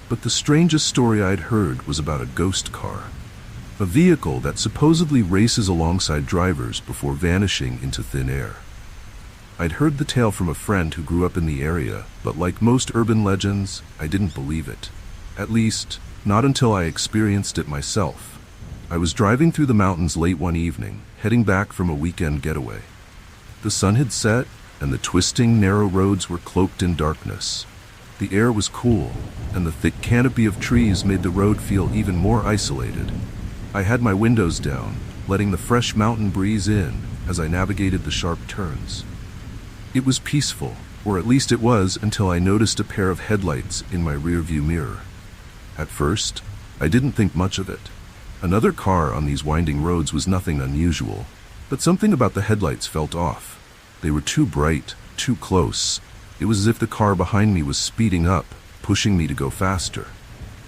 But the strangest story I'd heard was about a ghost car, a vehicle that supposedly races alongside drivers before vanishing into thin air. I'd heard the tale from a friend who grew up in the area, but like most urban legends, I didn't believe it. At least, not until I experienced it myself. I was driving through the mountains late one evening, heading back from a weekend getaway. The sun had set, and the twisting, narrow roads were cloaked in darkness. The air was cool, and the thick canopy of trees made the road feel even more isolated. I had my windows down, letting the fresh mountain breeze in as I navigated the sharp turns. It was peaceful, or at least it was until I noticed a pair of headlights in my rearview mirror. At first, I didn't think much of it. Another car on these winding roads was nothing unusual, but something about the headlights felt off. They were too bright, too close. It was as if the car behind me was speeding up, pushing me to go faster.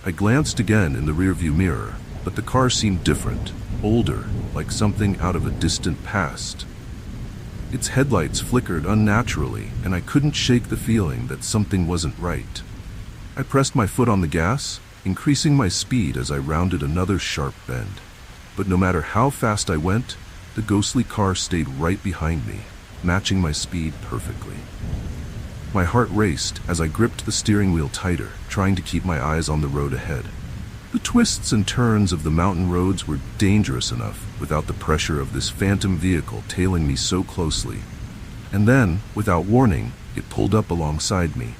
I glanced again in the rearview mirror, but the car seemed different, older, like something out of a distant past. Its headlights flickered unnaturally, and I couldn't shake the feeling that something wasn't right. I pressed my foot on the gas, increasing my speed as I rounded another sharp bend. But no matter how fast I went, the ghostly car stayed right behind me, matching my speed perfectly. My heart raced as I gripped the steering wheel tighter, trying to keep my eyes on the road ahead. The twists and turns of the mountain roads were dangerous enough without the pressure of this phantom vehicle tailing me so closely. And then, without warning, it pulled up alongside me.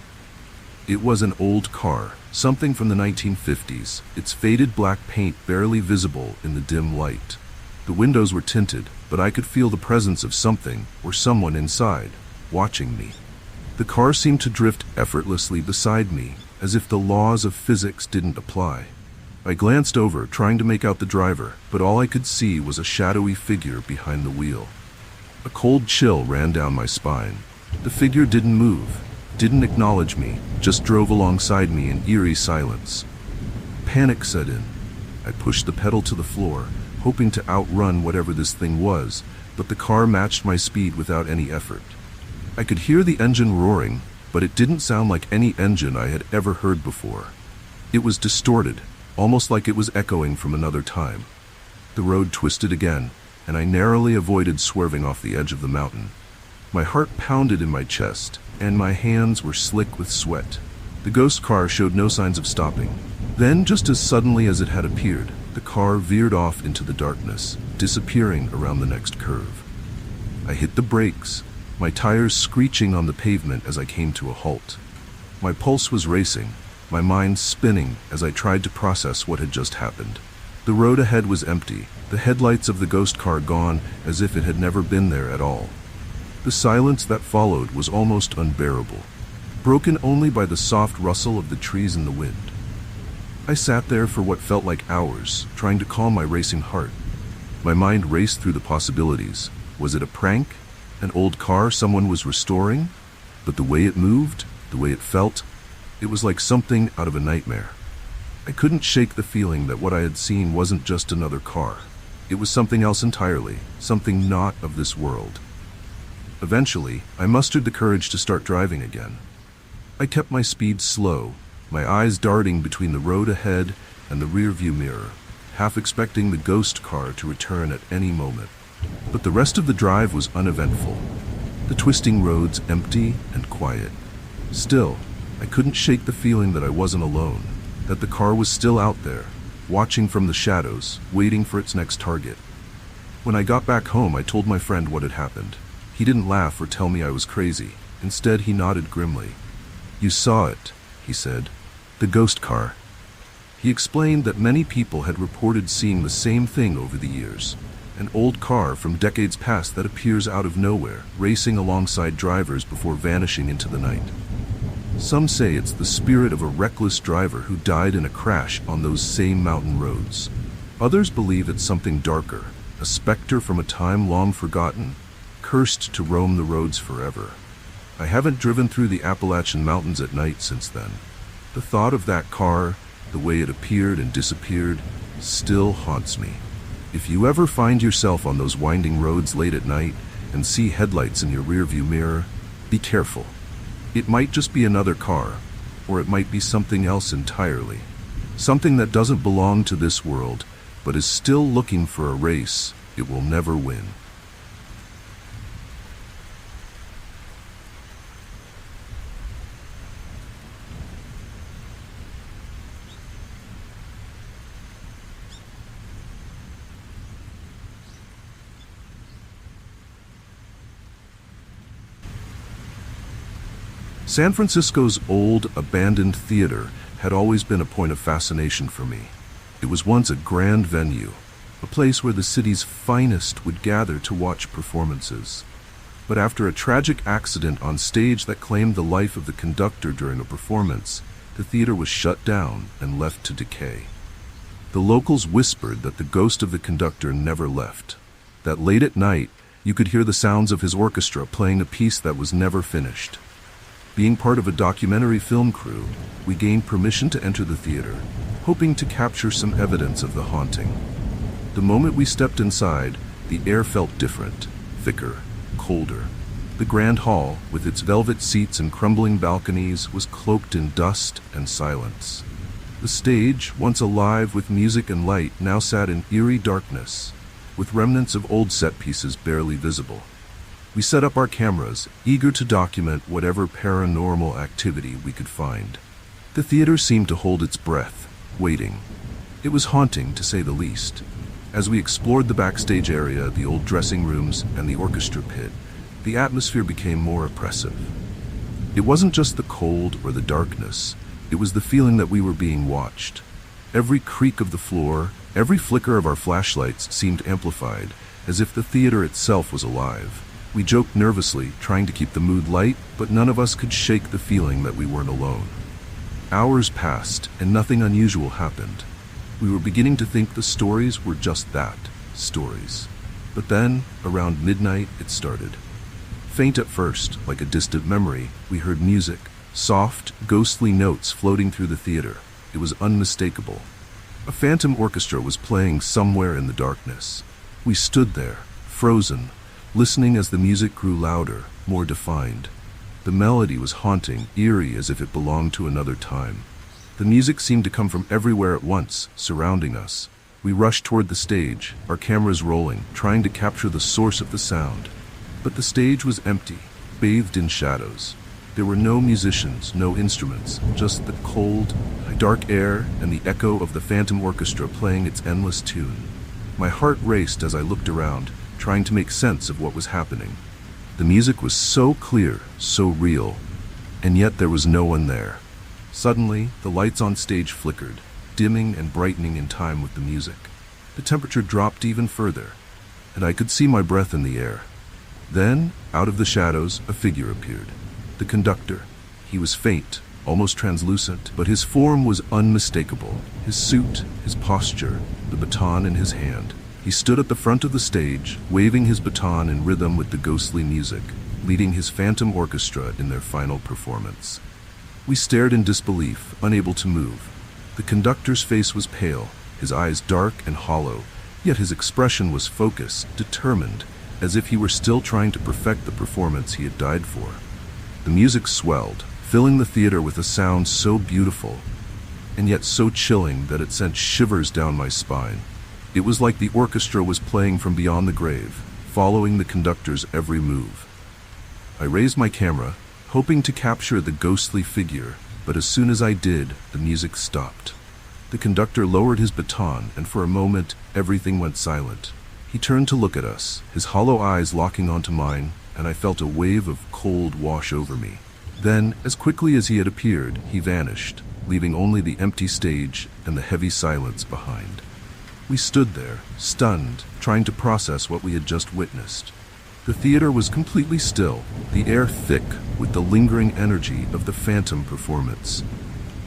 It was an old car, something from the 1950s, its faded black paint barely visible in the dim light. The windows were tinted, but I could feel the presence of something or someone inside, watching me. The car seemed to drift effortlessly beside me, as if the laws of physics didn't apply. I glanced over, trying to make out the driver, but all I could see was a shadowy figure behind the wheel. A cold chill ran down my spine. The figure didn't move, didn't acknowledge me, just drove alongside me in eerie silence. Panic set in. I pushed the pedal to the floor, hoping to outrun whatever this thing was, but the car matched my speed without any effort. I could hear the engine roaring, but it didn't sound like any engine I had ever heard before. It was distorted, almost like it was echoing from another time. The road twisted again, and I narrowly avoided swerving off the edge of the mountain. My heart pounded in my chest, and my hands were slick with sweat. The ghost car showed no signs of stopping. Then, just as suddenly as it had appeared, the car veered off into the darkness, disappearing around the next curve. I hit the brakes, my tires screeching on the pavement as I came to a halt. My pulse was racing, my mind spinning as I tried to process what had just happened. The road ahead was empty, the headlights of the ghost car gone as if it had never been there at all. The silence that followed was almost unbearable, broken only by the soft rustle of the trees in the wind. I sat there for what felt like hours, trying to calm my racing heart. My mind raced through the possibilities. Was it a prank? An old car someone was restoring? But the way it moved, the way it felt, it was like something out of a nightmare. I couldn't shake the feeling that what I had seen wasn't just another car. It was something else entirely, something not of this world. Eventually, I mustered the courage to start driving again. I kept my speed slow, my eyes darting between the road ahead and the rearview mirror, half expecting the ghost car to return at any moment. But the rest of the drive was uneventful, the twisting roads empty and quiet. Still, I couldn't shake the feeling that I wasn't alone, that the car was still out there, watching from the shadows, waiting for its next target. When I got back home, I told my friend what had happened. He didn't laugh or tell me I was crazy. Instead, he nodded grimly. "You saw it," he said. "The ghost car." He explained that many people had reported seeing the same thing over the years. An old car from decades past that appears out of nowhere, racing alongside drivers before vanishing into the night. Some say it's the spirit of a reckless driver who died in a crash on those same mountain roads. Others believe it's something darker, a specter from a time long forgotten, cursed to roam the roads forever. I haven't driven through the Appalachian Mountains at night since then. The thought of that car, the way it appeared and disappeared, still haunts me. If you ever find yourself on those winding roads late at night and see headlights in your rearview mirror, be careful. It might just be another car, or it might be something else entirely. Something that doesn't belong to this world, but is still looking for a race it will never win. San Francisco's old, abandoned theater had always been a point of fascination for me. It was once a grand venue, a place where the city's finest would gather to watch performances. But after a tragic accident on stage that claimed the life of the conductor during a performance, the theater was shut down and left to decay. The locals whispered that the ghost of the conductor never left, that late at night you could hear the sounds of his orchestra playing a piece that was never finished. Being part of a documentary film crew, we gained permission to enter the theater, hoping to capture some evidence of the haunting. The moment we stepped inside, the air felt different, thicker, colder. The grand hall, with its velvet seats and crumbling balconies, was cloaked in dust and silence. The stage, once alive with music and light, now sat in eerie darkness, with remnants of old set pieces barely visible. We set up our cameras, eager to document whatever paranormal activity we could find. The theater seemed to hold its breath, waiting. It was haunting, to say the least. As we explored the backstage area, the old dressing rooms, and the orchestra pit, the atmosphere became more oppressive. It wasn't just the cold or the darkness, it was the feeling that we were being watched. Every creak of the floor, every flicker of our flashlights seemed amplified, as if the theater itself was alive. We joked nervously, trying to keep the mood light, but none of us could shake the feeling that we weren't alone. Hours passed, and nothing unusual happened. We were beginning to think the stories were just that, stories. But then, around midnight, it started. Faint at first, like a distant memory, we heard music, soft, ghostly notes floating through the theater. It was unmistakable. A phantom orchestra was playing somewhere in the darkness. We stood there, frozen, listening as the music grew louder, more defined. The melody was haunting, eerie, as if it belonged to another time. The music seemed to come from everywhere at once, surrounding us. We rushed toward the stage, our cameras rolling, trying to capture the source of the sound. But the stage was empty, bathed in shadows. There were no musicians, no instruments, just the cold, dark air and the echo of the phantom orchestra playing its endless tune. My heart raced as I looked around, trying to make sense of what was happening. The music was so clear, so real, and yet there was no one there. Suddenly, the lights on stage flickered, dimming and brightening in time with the music. The temperature dropped even further, and I could see my breath in the air. Then, out of the shadows, a figure appeared. The conductor. He was faint, almost translucent, but his form was unmistakable. His suit, his posture, the baton in his hand. He stood at the front of the stage, waving his baton in rhythm with the ghostly music, leading his phantom orchestra in their final performance. We stared in disbelief, unable to move. The conductor's face was pale, his eyes dark and hollow, yet his expression was focused, determined, as if he were still trying to perfect the performance he had died for. The music swelled, filling the theater with a sound so beautiful, and yet so chilling that it sent shivers down my spine. It was like the orchestra was playing from beyond the grave, following the conductor's every move. I raised my camera, hoping to capture the ghostly figure, but as soon as I did, the music stopped. The conductor lowered his baton, and for a moment, everything went silent. He turned to look at us, his hollow eyes locking onto mine, and I felt a wave of cold wash over me. Then, as quickly as he had appeared, he vanished, leaving only the empty stage and the heavy silence behind. We stood there, stunned, trying to process what we had just witnessed. The theater was completely still, the air thick with the lingering energy of the phantom performance.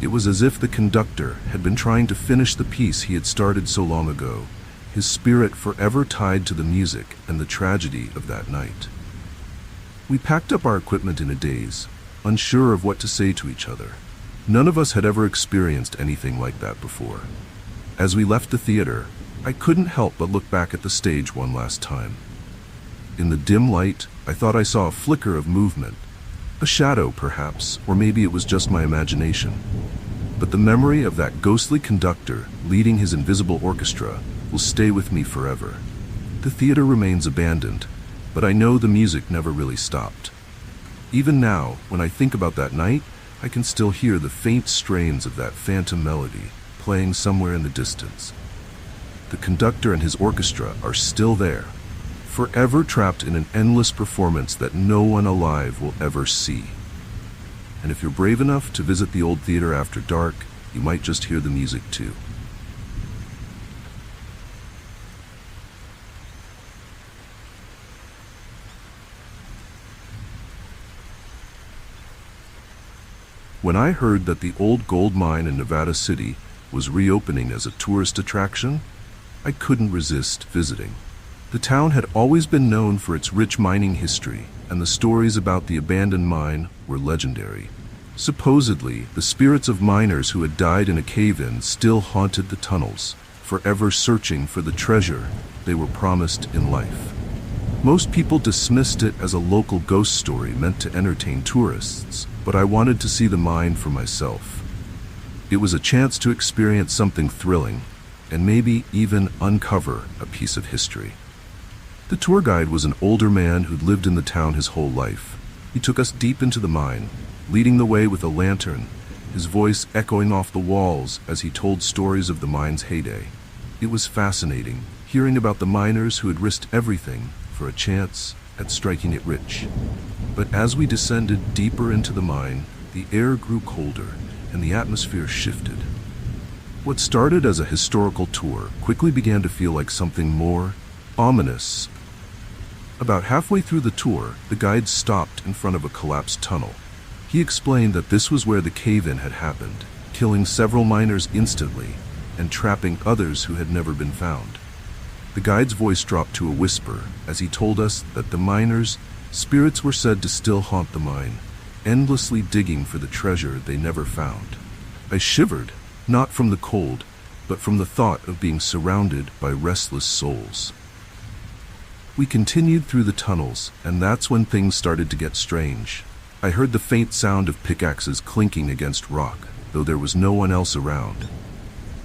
It was as if the conductor had been trying to finish the piece he had started so long ago, his spirit forever tied to the music and the tragedy of that night. We packed up our equipment in a daze, unsure of what to say to each other. None of us had ever experienced anything like that before. As we left the theater, I couldn't help but look back at the stage one last time. In the dim light, I thought I saw a flicker of movement, a shadow perhaps, or maybe it was just my imagination. But the memory of that ghostly conductor leading his invisible orchestra will stay with me forever. The theater remains abandoned, but I know the music never really stopped. Even now, when I think about that night, I can still hear the faint strains of that phantom melody playing somewhere in the distance. The conductor and his orchestra are still there, forever trapped in an endless performance that no one alive will ever see. And if you're brave enough to visit the old theater after dark, you might just hear the music too. When I heard that the old gold mine in Nevada City was reopening as a tourist attraction, I couldn't resist visiting. The town had always been known for its rich mining history, and the stories about the abandoned mine were legendary. Supposedly, the spirits of miners who had died in a cave-in still haunted the tunnels, forever searching for the treasure they were promised in life. Most people dismissed it as a local ghost story meant to entertain tourists, but I wanted to see the mine for myself. It was a chance to experience something thrilling, and maybe even uncover a piece of history. The tour guide was an older man who'd lived in the town his whole life. He took us deep into the mine, leading the way with a lantern, his voice echoing off the walls as he told stories of the mine's heyday. It was fascinating, hearing about the miners who had risked everything for a chance at striking it rich. But as we descended deeper into the mine, the air grew colder and the atmosphere shifted. What started as a historical tour quickly began to feel like something more ominous. About halfway through the tour, the guide stopped in front of a collapsed tunnel. He explained that this was where the cave-in had happened, killing several miners instantly and trapping others who had never been found. The guide's voice dropped to a whisper as he told us that the miners' spirits were said to still haunt the mine, endlessly digging for the treasure they never found. I shivered, not from the cold, but from the thought of being surrounded by restless souls. We continued through the tunnels, and that's when things started to get strange. I heard the faint sound of pickaxes clinking against rock, though there was no one else around.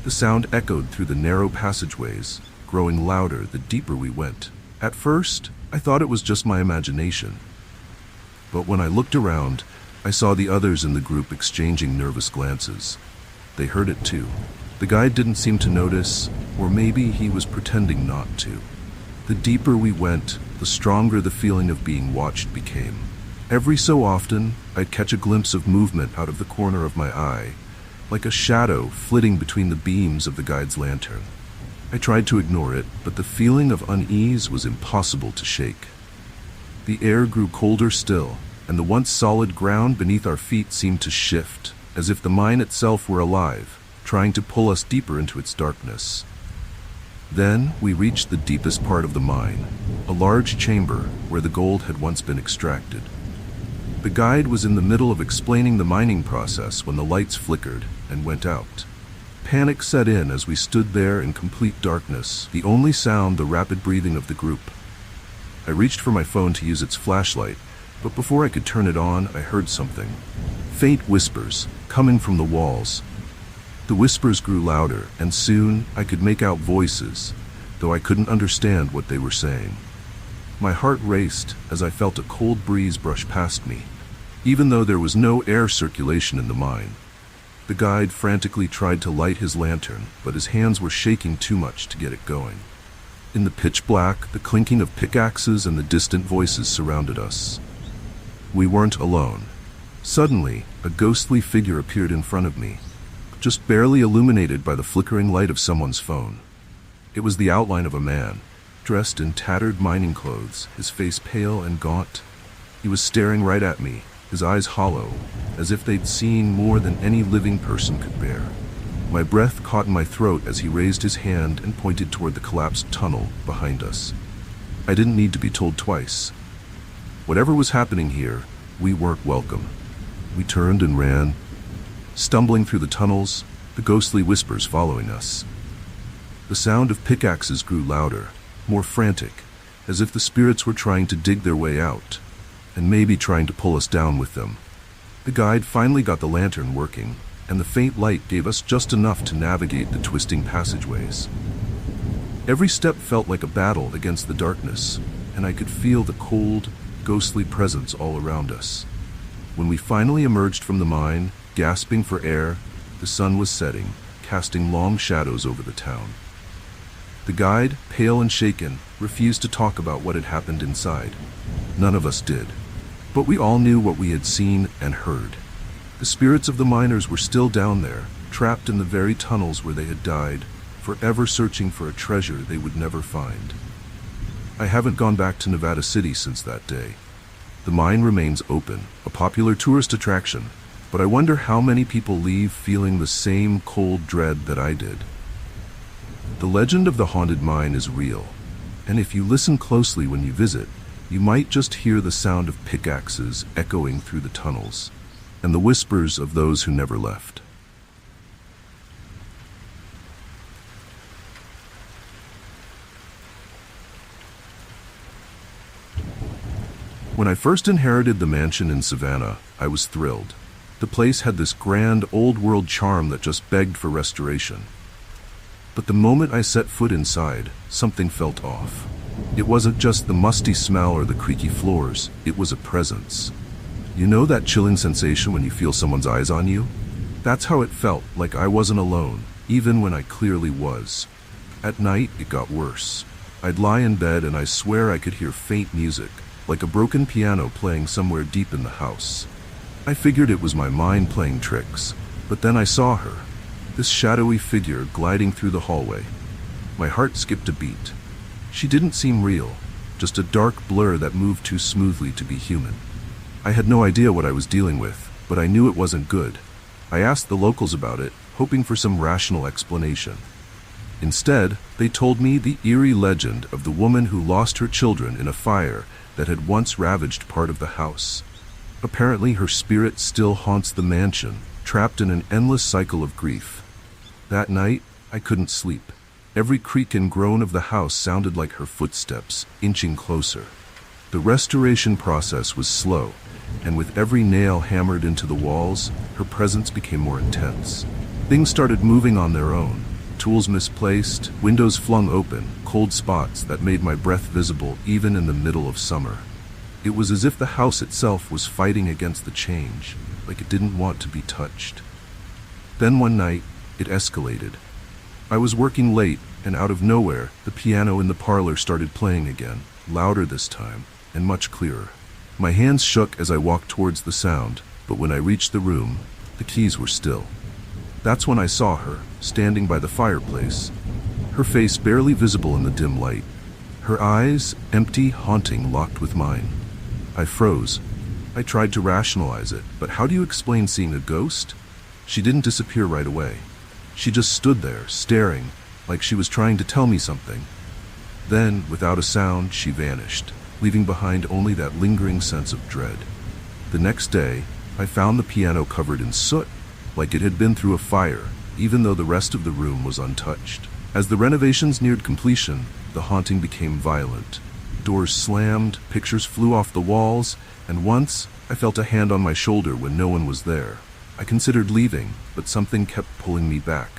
The sound echoed through the narrow passageways, growing louder the deeper we went. At first, I thought it was just my imagination. But when I looked around, I saw the others in the group exchanging nervous glances. They heard it too. The guide didn't seem to notice, or maybe he was pretending not to. The deeper we went, the stronger the feeling of being watched became. Every so often, I'd catch a glimpse of movement out of the corner of my eye, like a shadow flitting between the beams of the guide's lantern. I tried to ignore it, but the feeling of unease was impossible to shake. The air grew colder still, and the once solid ground beneath our feet seemed to shift, as if the mine itself were alive, trying to pull us deeper into its darkness. Then we reached the deepest part of the mine, a large chamber where the gold had once been extracted. The guide was in the middle of explaining the mining process when the lights flickered and went out. Panic set in as we stood there in complete darkness, the only sound the rapid breathing of the group. I reached for my phone to use its flashlight, but before I could turn it on, I heard something. Faint whispers, coming from the walls. The whispers grew louder, and soon I could make out voices, though I couldn't understand what they were saying. My heart raced as I felt a cold breeze brush past me, even though there was no air circulation in the mine. The guide frantically tried to light his lantern, but his hands were shaking too much to get it going. In the pitch black, the clinking of pickaxes and the distant voices surrounded us. We weren't alone. Suddenly, a ghostly figure appeared in front of me, just barely illuminated by the flickering light of someone's phone. It was the outline of a man, dressed in tattered mining clothes, his face pale and gaunt. He was staring right at me, his eyes hollow, as if they'd seen more than any living person could bear. My breath caught in my throat as he raised his hand and pointed toward the collapsed tunnel behind us. I didn't need to be told twice. Whatever was happening here, we weren't welcome. We turned and ran, stumbling through the tunnels, the ghostly whispers following us. The sound of pickaxes grew louder, more frantic, as if the spirits were trying to dig their way out, and maybe trying to pull us down with them. The guide finally got the lantern working, and the faint light gave us just enough to navigate the twisting passageways. Every step felt like a battle against the darkness, and I could feel the cold, ghostly presence all around us. When we finally emerged from the mine, gasping for air, the sun was setting, casting long shadows over the town. The guide, pale and shaken, refused to talk about what had happened inside. None of us did. But we all knew what we had seen and heard. The spirits of the miners were still down there, trapped in the very tunnels where they had died, forever searching for a treasure they would never find. I haven't gone back to Nevada City since that day. The mine remains open, a popular tourist attraction, but I wonder how many people leave feeling the same cold dread that I did. The legend of the haunted mine is real, and if you listen closely when you visit, you might just hear the sound of pickaxes echoing through the tunnels, and the whispers of those who never left. When I first inherited the mansion in Savannah, I was thrilled. The place had this grand old-world charm that just begged for restoration. But the moment I set foot inside, something felt off. It wasn't just the musty smell or the creaky floors, it was a presence. You know that chilling sensation when you feel someone's eyes on you? That's how it felt, like I wasn't alone, even when I clearly was. At night, it got worse. I'd lie in bed and I swear I could hear faint music, like a broken piano playing somewhere deep in the house. I figured it was my mind playing tricks, but then I saw her, this shadowy figure gliding through the hallway. My heart skipped a beat. She didn't seem real, just a dark blur that moved too smoothly to be human. I had no idea what I was dealing with, but I knew it wasn't good. I asked the locals about it, hoping for some rational explanation. Instead, they told me the eerie legend of the woman who lost her children in a fire that had once ravaged part of the house. Apparently, her spirit still haunts the mansion, trapped in an endless cycle of grief. That night, I couldn't sleep. Every creak and groan of the house sounded like her footsteps, inching closer. The restoration process was slow, and with every nail hammered into the walls, her presence became more intense. Things started moving on their own. Tools misplaced, windows flung open, cold spots that made my breath visible even in the middle of summer. It was as if the house itself was fighting against the change, like it didn't want to be touched. Then one night, it escalated. I was working late, and out of nowhere, the piano in the parlor started playing again, louder this time, and much clearer. My hands shook as I walked towards the sound, but when I reached the room, the keys were still. That's when I saw her, standing by the fireplace, her face barely visible in the dim light. Her eyes, empty, haunting, locked with mine. I froze. I tried to rationalize it, but how do you explain seeing a ghost? She didn't disappear right away. She just stood there, staring, like she was trying to tell me something. Then, without a sound, she vanished, leaving behind only that lingering sense of dread. The next day, I found the piano covered in soot, like it had been through a fire, even though the rest of the room was untouched. As the renovations neared completion, the haunting became violent. Doors slammed, pictures flew off the walls, and once, I felt a hand on my shoulder when no one was there. I considered leaving, but something kept pulling me back.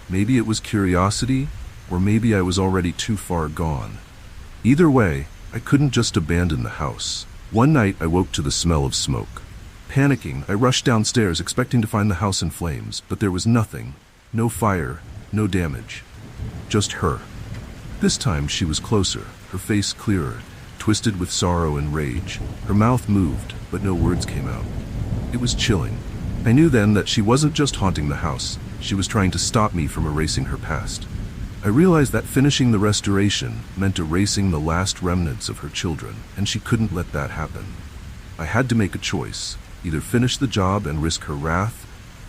Maybe it was curiosity, or maybe I was already too far gone. Either way, I couldn't just abandon the house. One night, I woke to the smell of smoke. Panicking, I rushed downstairs expecting to find the house in flames, but there was nothing. No fire, no damage. Just her. This time, she was closer, her face clearer, twisted with sorrow and rage. Her mouth moved, but no words came out. It was chilling. I knew then that she wasn't just haunting the house, she was trying to stop me from erasing her past. I realized that finishing the restoration meant erasing the last remnants of her children, and she couldn't let that happen. I had to make a choice, either finish the job and risk her wrath,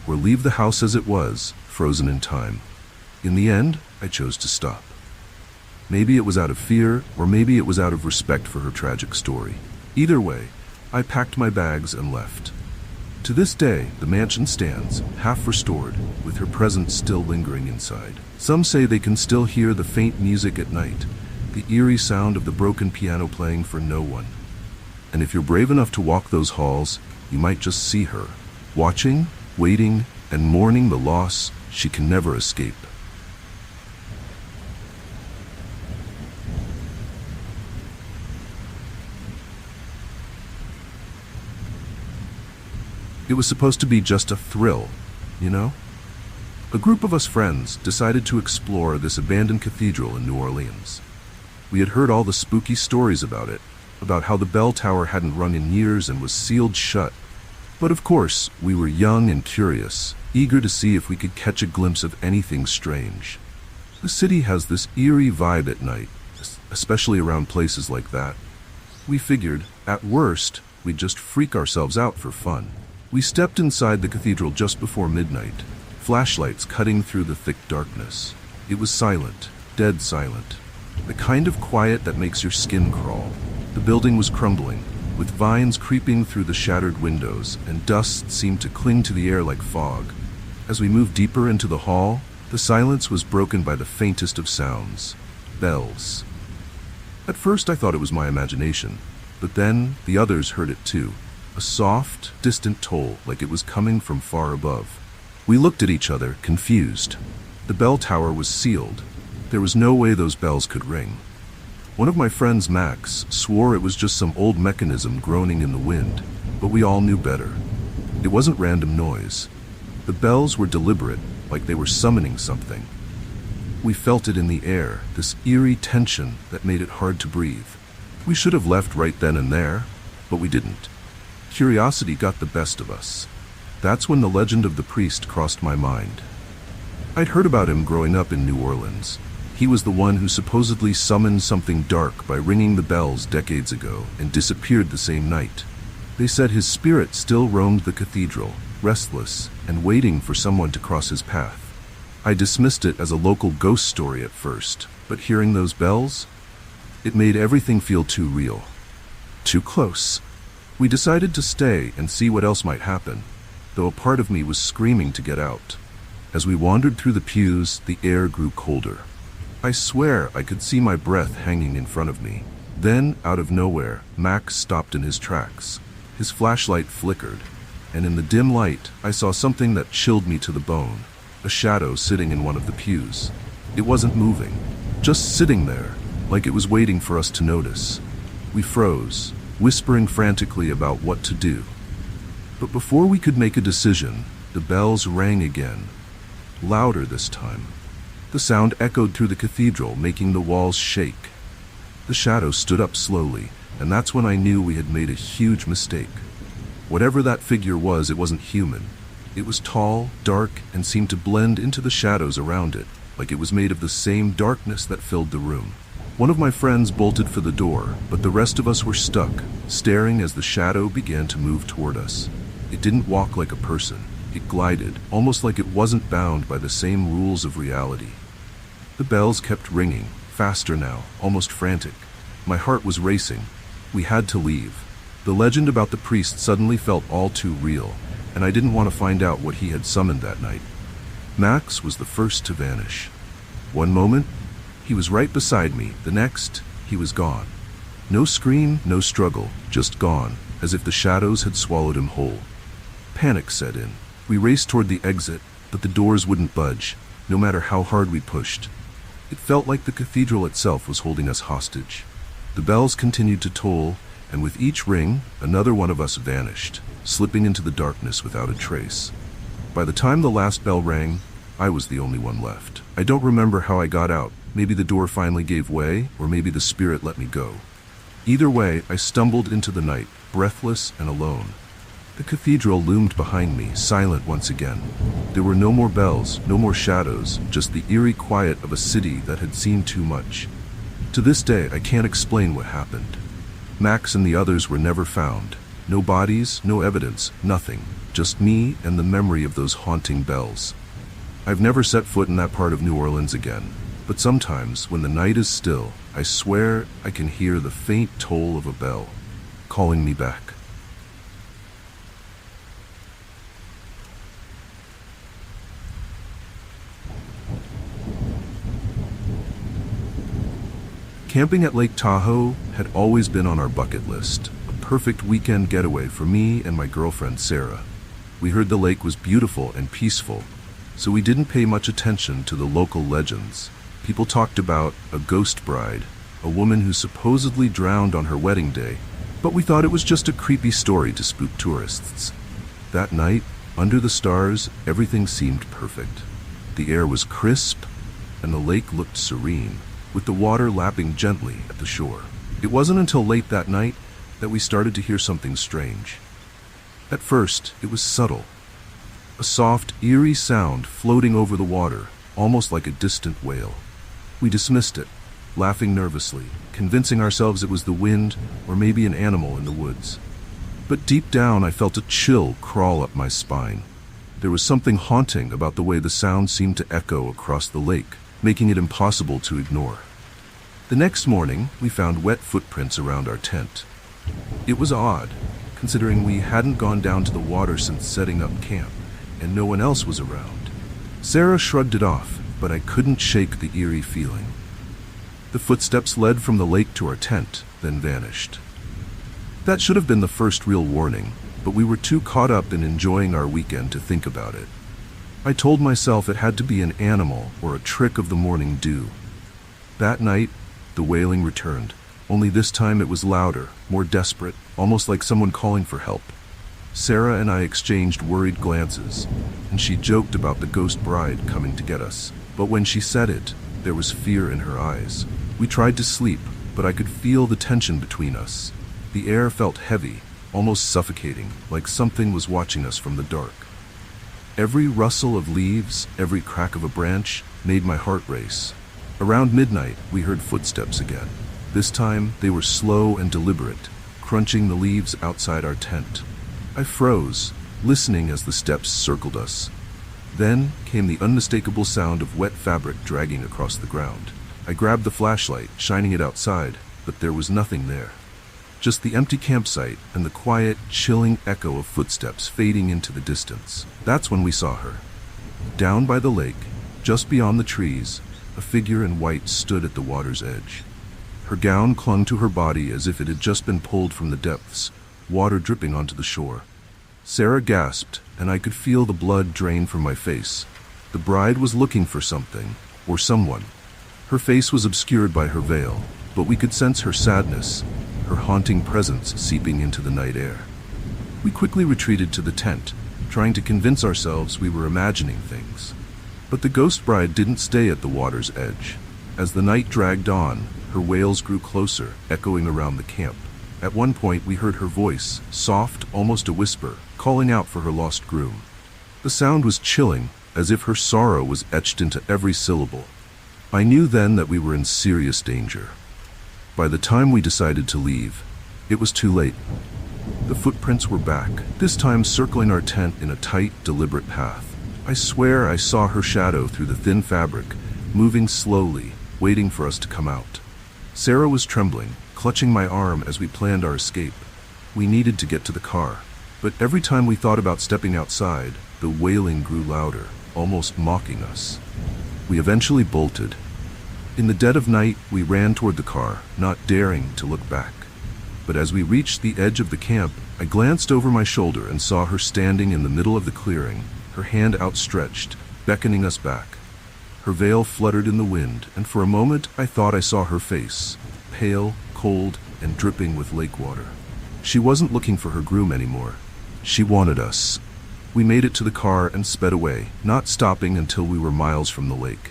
or leave the house as it was, frozen in time. In the end, I chose to stop. Maybe it was out of fear, or maybe it was out of respect for her tragic story. Either way, I packed my bags and left. To this day, the mansion stands, half restored, with her presence still lingering inside. Some say they can still hear the faint music at night, the eerie sound of the broken piano playing for no one. And if you're brave enough to walk those halls, you might just see her, watching, waiting, and mourning the loss she can never escape. It was supposed to be just a thrill, you know? A group of us friends decided to explore this abandoned cathedral in New Orleans. We had heard all the spooky stories about it, about how the bell tower hadn't rung in years and was sealed shut. But of course, we were young and curious, eager to see if we could catch a glimpse of anything strange. The city has this eerie vibe at night, especially around places like that. We figured, at worst, we'd just freak ourselves out for fun. We stepped inside the cathedral just before midnight, flashlights cutting through the thick darkness. It was silent, dead silent. The kind of quiet that makes your skin crawl. The building was crumbling, with vines creeping through the shattered windows, and dust seemed to cling to the air like fog. As we moved deeper into the hall, the silence was broken by the faintest of sounds. Bells. At first I thought it was my imagination, but then the others heard it too. A soft, distant toll, like it was coming from far above. We looked at each other, confused. The bell tower was sealed. There was no way those bells could ring. One of my friends, Max, swore it was just some old mechanism groaning in the wind, but we all knew better. It wasn't random noise. The bells were deliberate, like they were summoning something. We felt it in the air, this eerie tension that made it hard to breathe. We should have left right then and there, but we didn't. Curiosity got the best of us. That's when the legend of the priest crossed my mind. I'd heard about him growing up in New Orleans. He was the one who supposedly summoned something dark by ringing the bells decades ago and disappeared the same night. They said his spirit still roamed the cathedral, restless and waiting for someone to cross his path. I dismissed it as a local ghost story at first, but hearing those bells, it made everything feel too real. Too close. We decided to stay and see what else might happen, though a part of me was screaming to get out. As we wandered through the pews, the air grew colder. I swear I could see my breath hanging in front of me. Then, out of nowhere, Max stopped in his tracks. His flashlight flickered, and in the dim light, I saw something that chilled me to the bone. A shadow sitting in one of the pews. It wasn't moving, just sitting there, like it was waiting for us to notice. We froze, whispering frantically about what to do. But before we could make a decision, the bells rang again, louder this time. The sound echoed through the cathedral, making the walls shake. The shadow stood up slowly, and that's when I knew we had made a huge mistake. Whatever that figure was, it wasn't human. It was tall, dark, and seemed to blend into the shadows around it, like it was made of the same darkness that filled the room. One of my friends bolted for the door, but the rest of us were stuck, staring as the shadow began to move toward us. It didn't walk like a person. It glided, almost like it wasn't bound by the same rules of reality. The bells kept ringing, faster now, almost frantic. My heart was racing. We had to leave. The legend about the priest suddenly felt all too real, and I didn't want to find out what he had summoned that night. Max was the first to vanish. One moment, he was right beside me. The next, he was gone. No scream, no struggle, just gone, as if the shadows had swallowed him whole. Panic set in. We raced toward the exit, but the doors wouldn't budge, no matter how hard we pushed. It felt like the cathedral itself was holding us hostage. The bells continued to toll, and with each ring, another one of us vanished, slipping into the darkness without a trace. By the time the last bell rang, I was the only one left. I don't remember how I got out. Maybe the door finally gave way, or maybe the spirit let me go. Either way, I stumbled into the night, breathless and alone. The cathedral loomed behind me, silent once again. There were no more bells, no more shadows, just the eerie quiet of a city that had seen too much. To this day, I can't explain what happened. Max and the others were never found. No bodies, no evidence, nothing. Just me and the memory of those haunting bells. I've never set foot in that part of New Orleans again, but sometimes, when the night is still, I swear I can hear the faint toll of a bell, calling me back. Camping at Lake Tahoe had always been on our bucket list, a perfect weekend getaway for me and my girlfriend Sarah. We heard the lake was beautiful and peaceful, so we didn't pay much attention to the local legends. People talked about a ghost bride, a woman who supposedly drowned on her wedding day, but we thought it was just a creepy story to spook tourists. That night, under the stars, everything seemed perfect. The air was crisp, and the lake looked serene, with the water lapping gently at the shore. It wasn't until late that night that we started to hear something strange. At first, it was subtle. A soft, eerie sound floating over the water, almost like a distant wail. We dismissed it, laughing nervously, convincing ourselves it was the wind or maybe an animal in the woods. But deep down I felt a chill crawl up my spine. There was something haunting about the way the sound seemed to echo across the lake, making it impossible to ignore. The next morning, we found wet footprints around our tent. It was odd, considering we hadn't gone down to the water since setting up camp, and no one else was around. Sarah shrugged it off, but I couldn't shake the eerie feeling. The footsteps led from the lake to our tent, then vanished. That should have been the first real warning, but we were too caught up in enjoying our weekend to think about it. I told myself it had to be an animal or a trick of the morning dew. That night, the wailing returned, only this time it was louder, more desperate, almost like someone calling for help. Sarah and I exchanged worried glances, and she joked about the ghost bride coming to get us. But when she said it, there was fear in her eyes. We tried to sleep, but I could feel the tension between us. The air felt heavy, almost suffocating, like something was watching us from the dark. Every rustle of leaves, every crack of a branch, made my heart race. Around midnight, we heard footsteps again. This time, they were slow and deliberate, crunching the leaves outside our tent. I froze, listening as the steps circled us. Then came the unmistakable sound of wet fabric dragging across the ground. I grabbed the flashlight, shining it outside, but there was nothing there. Just the empty campsite and the quiet, chilling echo of footsteps fading into the distance. That's when we saw her. Down by the lake, just beyond the trees, a figure in white stood at the water's edge. Her gown clung to her body as if it had just been pulled from the depths, water dripping onto the shore. Sarah gasped, and I could feel the blood drain from my face. The bride was looking for something, or someone. Her face was obscured by her veil, but we could sense her sadness, her haunting presence seeping into the night air. We quickly retreated to the tent, trying to convince ourselves we were imagining things. But the ghost bride didn't stay at the water's edge. As the night dragged on, her wails grew closer, echoing around the camp. At one point, we heard her voice, soft, almost a whisper, calling out for her lost groom. The sound was chilling, as if her sorrow was etched into every syllable. I knew then that we were in serious danger. By the time we decided to leave, it was too late. The footprints were back, this time circling our tent in a tight, deliberate path. I swear I saw her shadow through the thin fabric, moving slowly, waiting for us to come out. Sarah was trembling, clutching my arm as we planned our escape. We needed to get to the car, but every time we thought about stepping outside, the wailing grew louder, almost mocking us. We eventually bolted. In the dead of night, we ran toward the car, not daring to look back. But as we reached the edge of the camp, I glanced over my shoulder and saw her standing in the middle of the clearing, her hand outstretched, beckoning us back. Her veil fluttered in the wind, and for a moment I thought I saw her face, pale, cold, and dripping with lake water. She wasn't looking for her groom anymore. She wanted us. We made it to the car and sped away, not stopping until we were miles from the lake.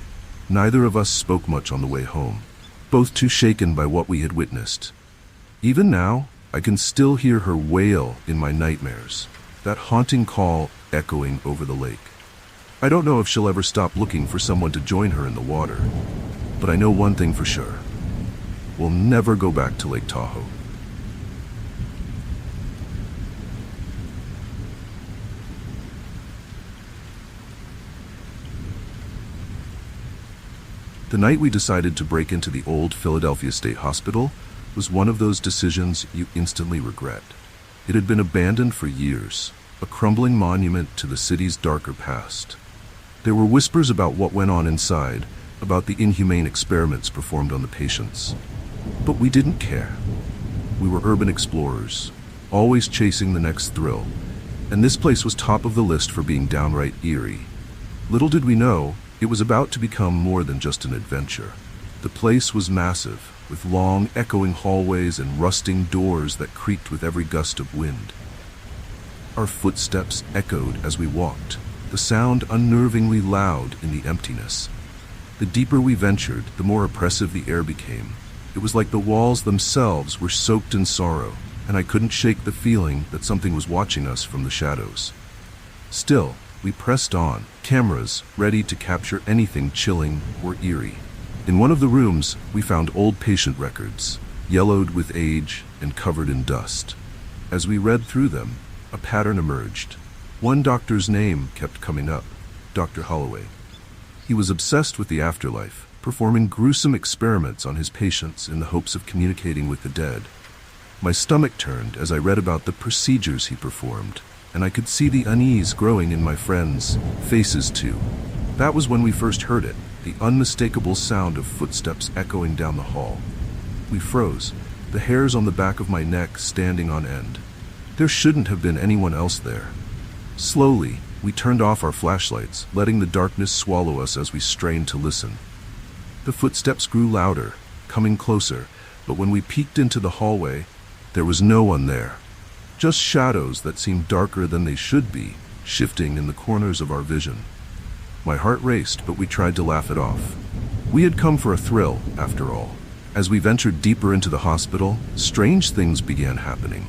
Neither of us spoke much on the way home, both too shaken by what we had witnessed. Even now, I can still hear her wail in my nightmares, that haunting call echoing over the lake. I don't know if she'll ever stop looking for someone to join her in the water, but I know one thing for sure. We'll never go back to Lake Tahoe. The night we decided to break into the old Philadelphia State Hospital was one of those decisions you instantly regret. It had been abandoned for years, a crumbling monument to the city's darker past. There were whispers about what went on inside, about the inhumane experiments performed on the patients. But we didn't care. We were urban explorers, always chasing the next thrill, and this place was top of the list for being downright eerie. Little did we know, it was about to become more than just an adventure. The place was massive, with long, echoing hallways and rusting doors that creaked with every gust of wind. Our footsteps echoed as we walked, the sound unnervingly loud in the emptiness. The deeper we ventured, the more oppressive the air became. It was like the walls themselves were soaked in sorrow, and I couldn't shake the feeling that something was watching us from the shadows. Still, we pressed on, cameras ready to capture anything chilling or eerie. In one of the rooms, we found old patient records, yellowed with age and covered in dust. As we read through them, a pattern emerged. One doctor's name kept coming up, Dr. Holloway. He was obsessed with the afterlife, performing gruesome experiments on his patients in the hopes of communicating with the dead. My stomach turned as I read about the procedures he performed, and I could see the unease growing in my friends' faces too. That was when we first heard it, the unmistakable sound of footsteps echoing down the hall. We froze, the hairs on the back of my neck standing on end. There shouldn't have been anyone else there. Slowly, we turned off our flashlights, letting the darkness swallow us as we strained to listen. The footsteps grew louder, coming closer, but when we peeked into the hallway, there was no one there. Just shadows that seemed darker than they should be, shifting in the corners of our vision. My heart raced, but we tried to laugh it off. We had come for a thrill, after all. As we ventured deeper into the hospital, strange things began happening.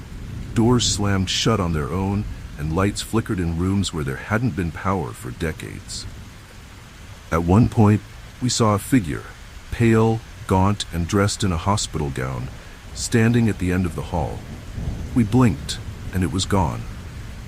Doors slammed shut on their own, and lights flickered in rooms where there hadn't been power for decades. At one point, we saw a figure, pale, gaunt, and dressed in a hospital gown, standing at the end of the hall. We blinked, and it was gone.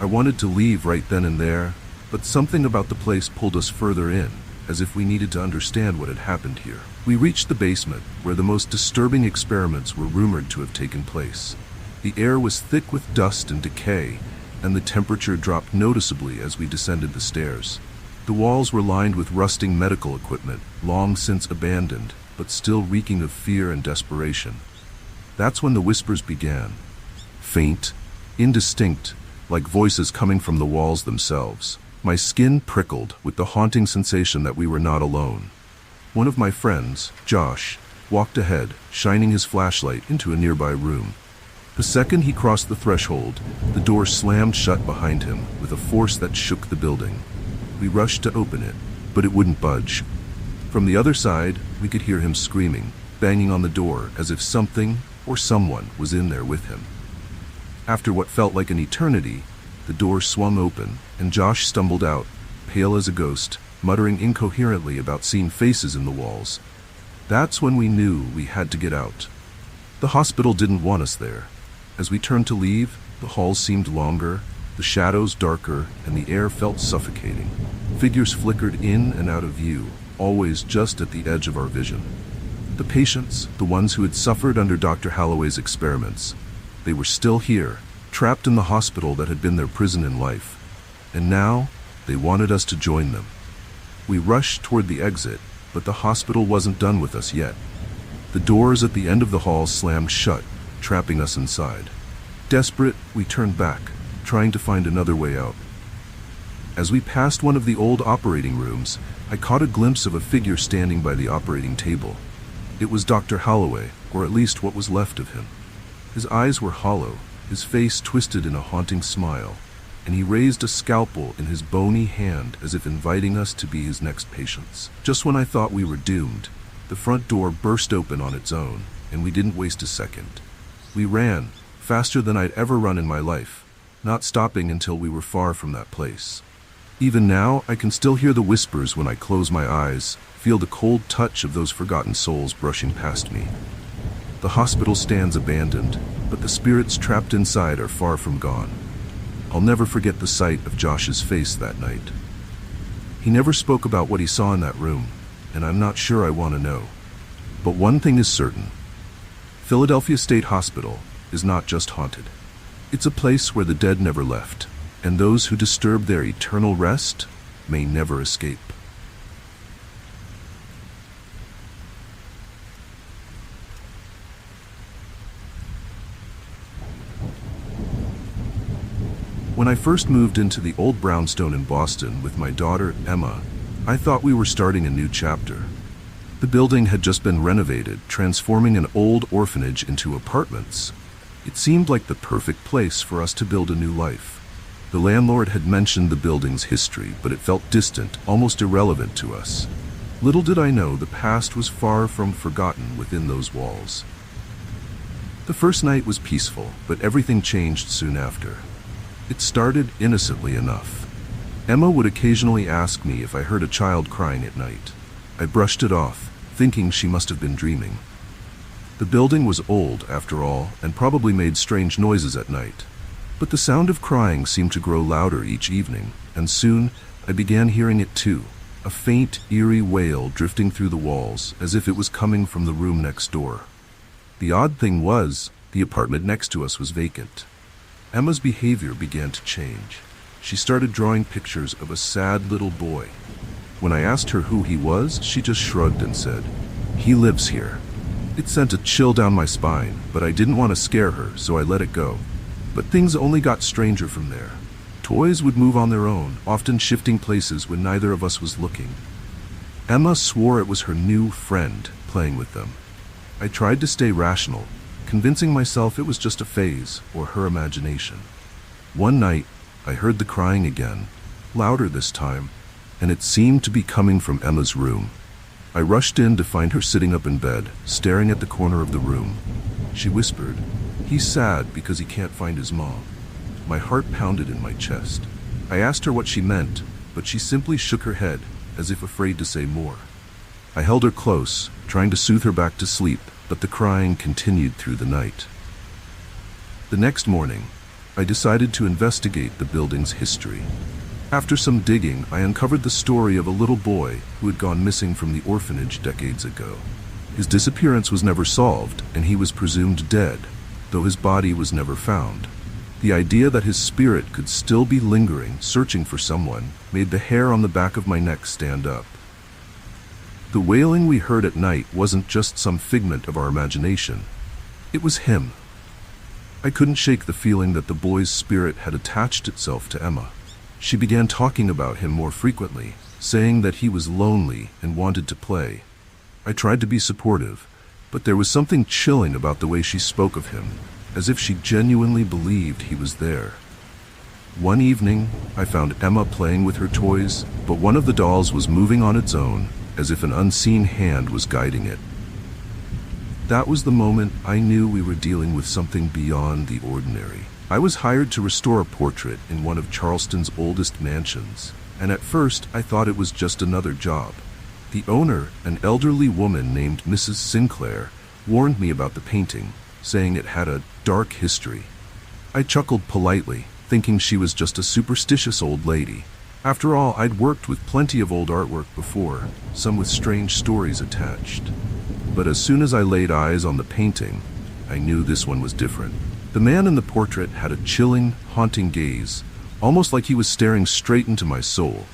I wanted to leave right then and there, but something about the place pulled us further in, as if we needed to understand what had happened here. We reached the basement, where the most disturbing experiments were rumored to have taken place. The air was thick with dust and decay, and the temperature dropped noticeably as we descended the stairs. The walls were lined with rusting medical equipment, long since abandoned, but still reeking of fear and desperation. That's when the whispers began. Faint, indistinct, like voices coming from the walls themselves. My skin prickled with the haunting sensation that we were not alone. One of my friends, Josh, walked ahead, shining his flashlight into a nearby room. The second he crossed the threshold, the door slammed shut behind him with a force that shook the building. We rushed to open it, but it wouldn't budge. From the other side, we could hear him screaming, banging on the door as if something or someone was in there with him. After what felt like an eternity, the door swung open, and Josh stumbled out, pale as a ghost, muttering incoherently about seeing faces in the walls. That's when we knew we had to get out. The hospital didn't want us there. As we turned to leave, the halls seemed longer, the shadows darker, and the air felt suffocating. Figures flickered in and out of view, always just at the edge of our vision. The patients, the ones who had suffered under Dr. Holloway's experiments, they were still here, trapped in the hospital that had been their prison in life. And now, they wanted us to join them. We rushed toward the exit, but the hospital wasn't done with us yet. The doors at the end of the hall slammed shut, trapping us inside. Desperate, we turned back, trying to find another way out. As we passed one of the old operating rooms, I caught a glimpse of a figure standing by the operating table. It was Dr. Holloway, or at least what was left of him. His eyes were hollow, his face twisted in a haunting smile, and he raised a scalpel in his bony hand as if inviting us to be his next patients. Just when I thought we were doomed, the front door burst open on its own, and we didn't waste a second. We ran, faster than I'd ever run in my life, not stopping until we were far from that place. Even now, I can still hear the whispers when I close my eyes, feel the cold touch of those forgotten souls brushing past me. The hospital stands abandoned, but the spirits trapped inside are far from gone. I'll never forget the sight of Josh's face that night. He never spoke about what he saw in that room, and I'm not sure I want to know. But one thing is certain. Philadelphia State Hospital is not just haunted. It's a place where the dead never left, and those who disturb their eternal rest may never escape. When I first moved into the old brownstone in Boston with my daughter, Emma, I thought we were starting a new chapter. The building had just been renovated, transforming an old orphanage into apartments. It seemed like the perfect place for us to build a new life. The landlord had mentioned the building's history, but it felt distant, almost irrelevant to us. Little did I know the past was far from forgotten within those walls. The first night was peaceful, but everything changed soon after. It started innocently enough. Emma would occasionally ask me if I heard a child crying at night. I brushed it off, thinking she must have been dreaming. The building was old, after all, and probably made strange noises at night. But the sound of crying seemed to grow louder each evening, and soon I began hearing it too, a faint, eerie wail drifting through the walls as if it was coming from the room next door. The odd thing was, the apartment next to us was vacant. Emma's behavior began to change. She started drawing pictures of a sad little boy. When I asked her who he was, she just shrugged and said, "He lives here." It sent a chill down my spine, but I didn't want to scare her, so I let it go. But things only got stranger from there. Toys would move on their own, often shifting places when neither of us was looking. Emma swore it was her new friend playing with them. I tried to stay rational, convincing myself it was just a phase or her imagination. One night, I heard the crying again, louder this time, and it seemed to be coming from Emma's room. I rushed in to find her sitting up in bed, staring at the corner of the room. She whispered, "He's sad because he can't find his mom." My heart pounded in my chest. I asked her what she meant, but she simply shook her head, as if afraid to say more. I held her close, trying to soothe her back to sleep, but the crying continued through the night. The next morning, I decided to investigate the building's history. After some digging, I uncovered the story of a little boy who had gone missing from the orphanage decades ago. His disappearance was never solved, and he was presumed dead, though his body was never found. The idea that his spirit could still be lingering, searching for someone, made the hair on the back of my neck stand up. The wailing we heard at night wasn't just some figment of our imagination. It was him. I couldn't shake the feeling that the boy's spirit had attached itself to Emma. She began talking about him more frequently, saying that he was lonely and wanted to play. I tried to be supportive, but there was something chilling about the way she spoke of him, as if she genuinely believed he was there. One evening, I found Emma playing with her toys, but one of the dolls was moving on its own, as if an unseen hand was guiding it. That was the moment I knew we were dealing with something beyond the ordinary. I was hired to restore a portrait in one of Charleston's oldest mansions, and at first I thought it was just another job. The owner, an elderly woman named Mrs. Sinclair, warned me about the painting, saying it had a dark history. I chuckled politely, thinking she was just a superstitious old lady. After all, I'd worked with plenty of old artwork before, some with strange stories attached. But as soon as I laid eyes on the painting, I knew this one was different. The man in the portrait had a chilling, haunting gaze, almost like he was staring straight into my soul.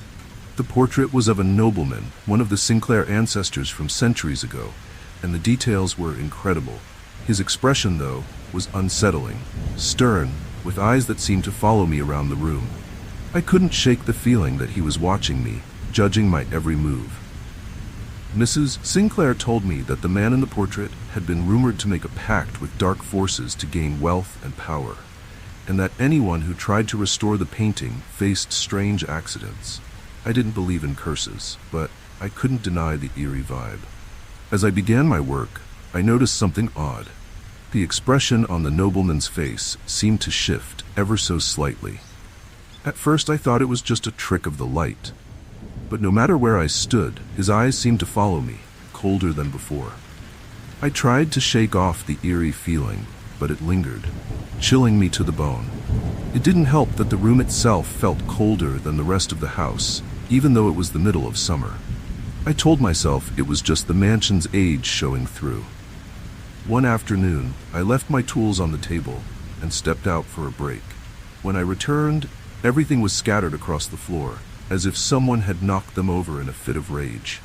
The portrait was of a nobleman, one of the Sinclair ancestors from centuries ago, and the details were incredible. His expression, though, was unsettling, stern, with eyes that seemed to follow me around the room. I couldn't shake the feeling that he was watching me, judging my every move. Mrs. Sinclair told me that the man in the portrait had been rumored to make a pact with dark forces to gain wealth and power, and that anyone who tried to restore the painting faced strange accidents. I didn't believe in curses, but I couldn't deny the eerie vibe. As I began my work, I noticed something odd. The expression on the nobleman's face seemed to shift ever so slightly. At first I thought it was just a trick of the light. But no matter where I stood, his eyes seemed to follow me, colder than before. I tried to shake off the eerie feeling, but it lingered, chilling me to the bone. It didn't help that the room itself felt colder than the rest of the house, even though it was the middle of summer. I told myself it was just the mansion's age showing through. One afternoon, I left my tools on the table and stepped out for a break. When I returned, everything was scattered across the floor, as if someone had knocked them over in a fit of rage.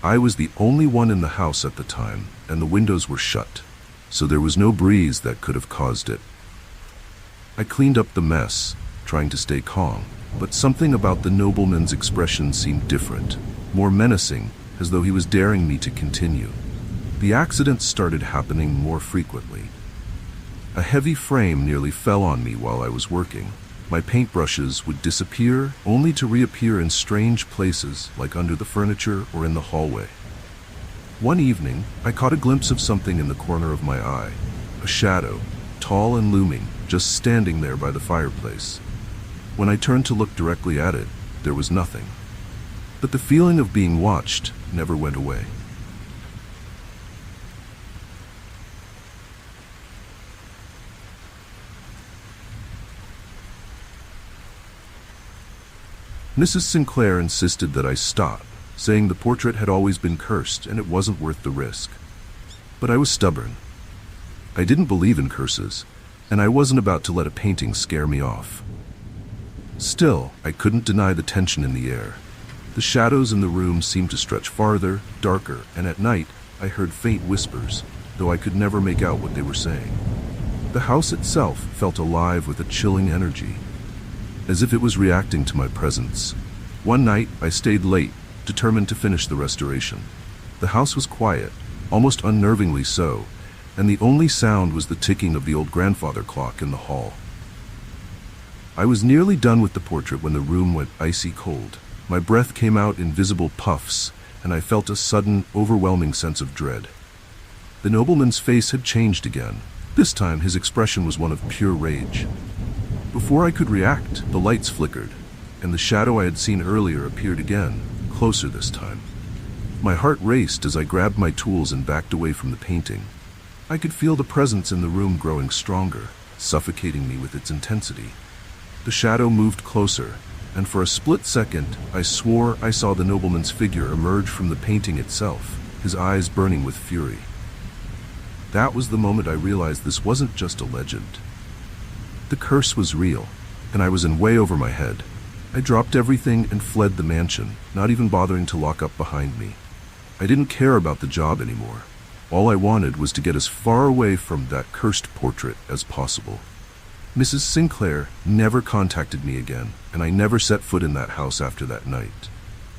I was the only one in the house at the time, and the windows were shut, so there was no breeze that could have caused it. I cleaned up the mess, trying to stay calm, but something about the nobleman's expression seemed different, more menacing, as though he was daring me to continue. The accidents started happening more frequently. A heavy frame nearly fell on me while I was working. My paintbrushes would disappear, only to reappear in strange places, like under the furniture or in the hallway. One evening, I caught a glimpse of something in the corner of my eye, a shadow, tall and looming, just standing there by the fireplace. When I turned to look directly at it, there was nothing. But the feeling of being watched never went away. Mrs. Sinclair insisted that I stop, saying the portrait had always been cursed and it wasn't worth the risk. But I was stubborn. I didn't believe in curses, and I wasn't about to let a painting scare me off. Still, I couldn't deny the tension in the air. The shadows in the room seemed to stretch farther, darker, and at night I heard faint whispers, though I could never make out what they were saying. The house itself felt alive with a chilling energy, as if it was reacting to my presence. One night, I stayed late, determined to finish the restoration. The house was quiet, almost unnervingly so, and the only sound was the ticking of the old grandfather clock in the hall. I was nearly done with the portrait when the room went icy cold. My breath came out in visible puffs, and I felt a sudden, overwhelming sense of dread. The nobleman's face had changed again. This time, his expression was one of pure rage. Before I could react, the lights flickered, and the shadow I had seen earlier appeared again, closer this time. My heart raced as I grabbed my tools and backed away from the painting. I could feel the presence in the room growing stronger, suffocating me with its intensity. The shadow moved closer, and for a split second, I swore I saw the nobleman's figure emerge from the painting itself, his eyes burning with fury. That was the moment I realized this wasn't just a legend. The curse was real, and I was in way over my head. I dropped everything and fled the mansion, not even bothering to lock up behind me. I didn't care about the job anymore. All I wanted was to get as far away from that cursed portrait as possible. Mrs. Sinclair never contacted me again, and I never set foot in that house after that night.